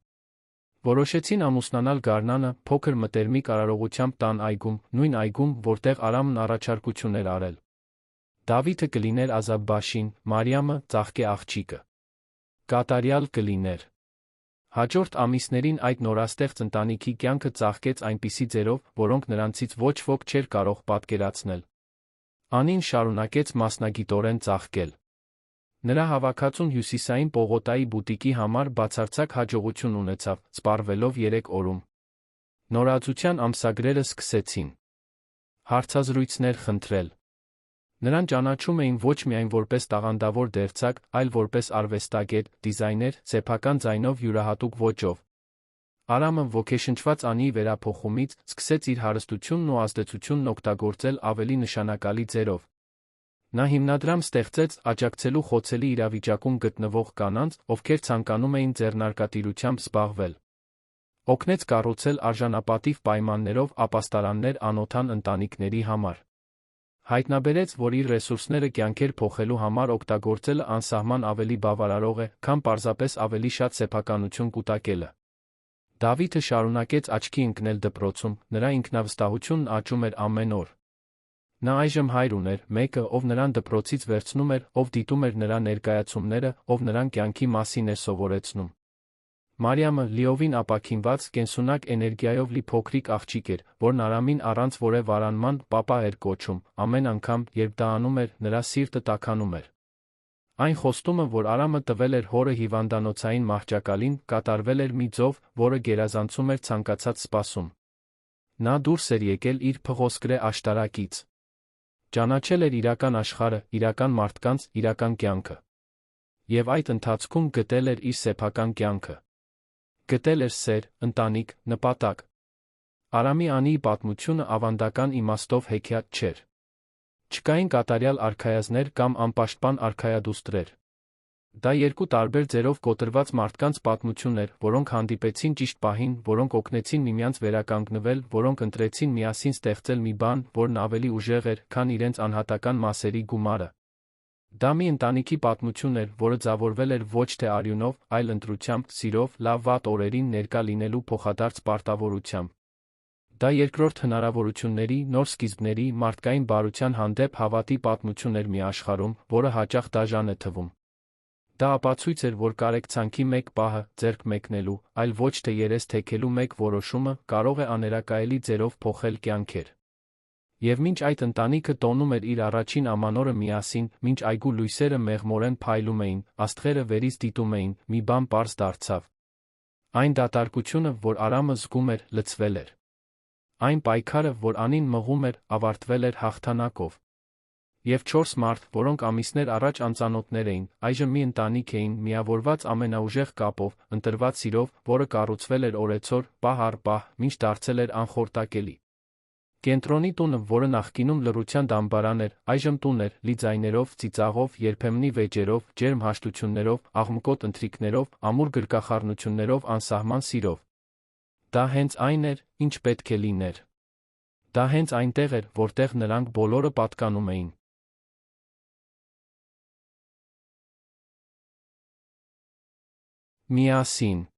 Որոշեցին ամուսնանալ գարնանը, փոքր մտերմիկ արարողությամբ տան այգում, նույն այգում, որտեղ Արամն առաջարկություն էր արել։ Դավիթը կլիներ Ազաբբաշին, Մարիամը՝ ծաղկե աղջիկը։ Կատարյալ կլիներ։ Հաջորդ ամիսներին այդ նորաստեղծ ընտանիքի կյանքը ծաղկեց այնպիսի ձևով, որոնք նրանցից ոչ ոք չէր կարող պատկերացնել։ Անին շարունակեց մասնագիտորեն ծաղկել։ Նրա հավաքածուն Հյուսիսային Պողոտայի բուտիկի համար բացարձակ հաջողություն ունեցավ, սպառվելով 3 օրում։ Նորաձության ամսագրերը սկսեցին հարցազրույցներ խնդրել։ Նրան ճանաչում էին ոչ միայն որպես տաղանդավոր դերձակ, այլ որպես արվեստագետ, դիզայներ, սեփական ձայնով յուրահատուկ ոճով։ Արամը, ոգեշնչված Անիի վերափոխումից, սկսեց իր հարստությունն ու ազդեցությունն օգտագործել ավելի նշանակալի ձևով։ Նա հիմնադրամ ստեղծեց աջակցելու խոցելի իրավիճակում գտնվող կանանց, ովքեր ցանկանում էին ձեռնարկատիրությամբ զբաղվել։ Օգնեց կառուցել արժանապատիվ պայմաններով ապաստարաններ անօթան ընտանիքների համար։ Հայտնաբերեց, որ իր ռեսուրսները կյանքեր փոխելու համար օգտագործելը անսահման ավելի բավարարող է, քան պարզապես ավելի շատ սեփականություն կուտակելը։ Դավիթը շարունակեց աչքի ընկնել դպրոցում, նրա ինքնավստահությունն աճում էր ամեն օր։ Նա այժմ հայր ուներ, մեկը, ով նրան դպրոցից վերցնում էր, ով դիտում էր նրա ներկայացումները, ով նրան կյանքի մասին էր սովորեցնում։ Մարիամը, լիովին ապաքինված, կենսունակ էներգիայով լի փոքրիկ աղջիկ էր, որն Արամին առանց որևէ վարանման «պապա» էր կոչում, ամեն անգամ, երբ դա անում էր, նրա սիրտը տաքանում էր։ Այն խոստումը, որ Արամը տվել էր հորը հիվանդանոցային մահճակալին, կատարվել էր մի ձով, որը գերազանցում էր ցանկացած սպասում։ Նա դուրս էր եկել իր փղոսկրե աշտարակից։ Ճանաչել էր իրական աշխարհը, իրական մարդկանց, իրական կյանքը։ Եվ այդ ընթացքում գտել էր իր սեփական կյանքը։ Գտել էր սեր, ընտանիք, նպատակ։ Արամի Անիի պատմությունը ավանդական իմաստով հեքիաթ չէր։ Չկային կատարյալ արքայազներ կամ անպաշտպան արքայադուստրեր։ Դա երկու տարբեր ձերով կոտրված մարդկանց պատմություն էր, որոնք հանդիպեցին ճիշտ պահին, որոնք օգնեցին միմյանց վերականգնվել, որոնք ընտրեցին միասին ստեղծել մի բան, որն ավելի ուժեղ էր, քան իրենց անհատական մասերի գումարը։ Դա մի ընտանիքի պատմություն էր, որը ձավորվել էր ոչ թե արյունով, այլ ընտրությամբ, սիրով, լավ-վատ օրերին ներկա լինելու փոխադարձ պարտավորությամբ։ Դա երկրորդ հնարավորությունների, նոր սկիզբների, մարդկային բարության հանդեպ հավատի պատմություն էր մի աշխարհում, որը հաճախ դաժան է թվում։ Դա ապացույց էր, որ կարեկցանքի մեկ պահը, ձեռք մեկնելու, այլ ոչ թե երես թեքելու մեկ որոշումը, կարող է աներակայելի ձևով փոխել կյանքեր։ Եվ մինչ այդ ընտանիքը տոնում էր իր առաջին ամանորը միասին, մինչ այգու լույսերը մեղմորեն փայլում էին, աստղերը վերից դիտում էին, մի բան պարզ դարձավ։ Այն դատարկությունը, որ Արամը զգում էր, լցվել էր։ Այն պայքարը, որ Անին մղում էր, ավարտվել էր հաղթանակով։ Եվ 4 մարդ, որոնք ամիսներ առաջ անծանոթներ էին, այժմ մի ընտանիք էին, միավորված ամենաուժեղ կապով, ընտրված սիրով, որը կառուցվել էր օրեցօր, պահ առ պահ, մինչ դարձել էր անխորտակելի։ Կենտրոնի տունը, որը նախկինում լռության դամբարան էր, այժմ տուն էր, լի ձայներով, ծիծաղով, երբեմնի վեճերով, ջերմ հաշտություններով, աղմկոտ ընթրիքներով, ամուր գրկախառնություններով, անսահման սիրով։ Դա հենց այն էր, ինչ պետք է լիներ։ Դա հենց այնտեղ էր, որտեղ նրանք բոլորը պատկանում էին։ Միասին։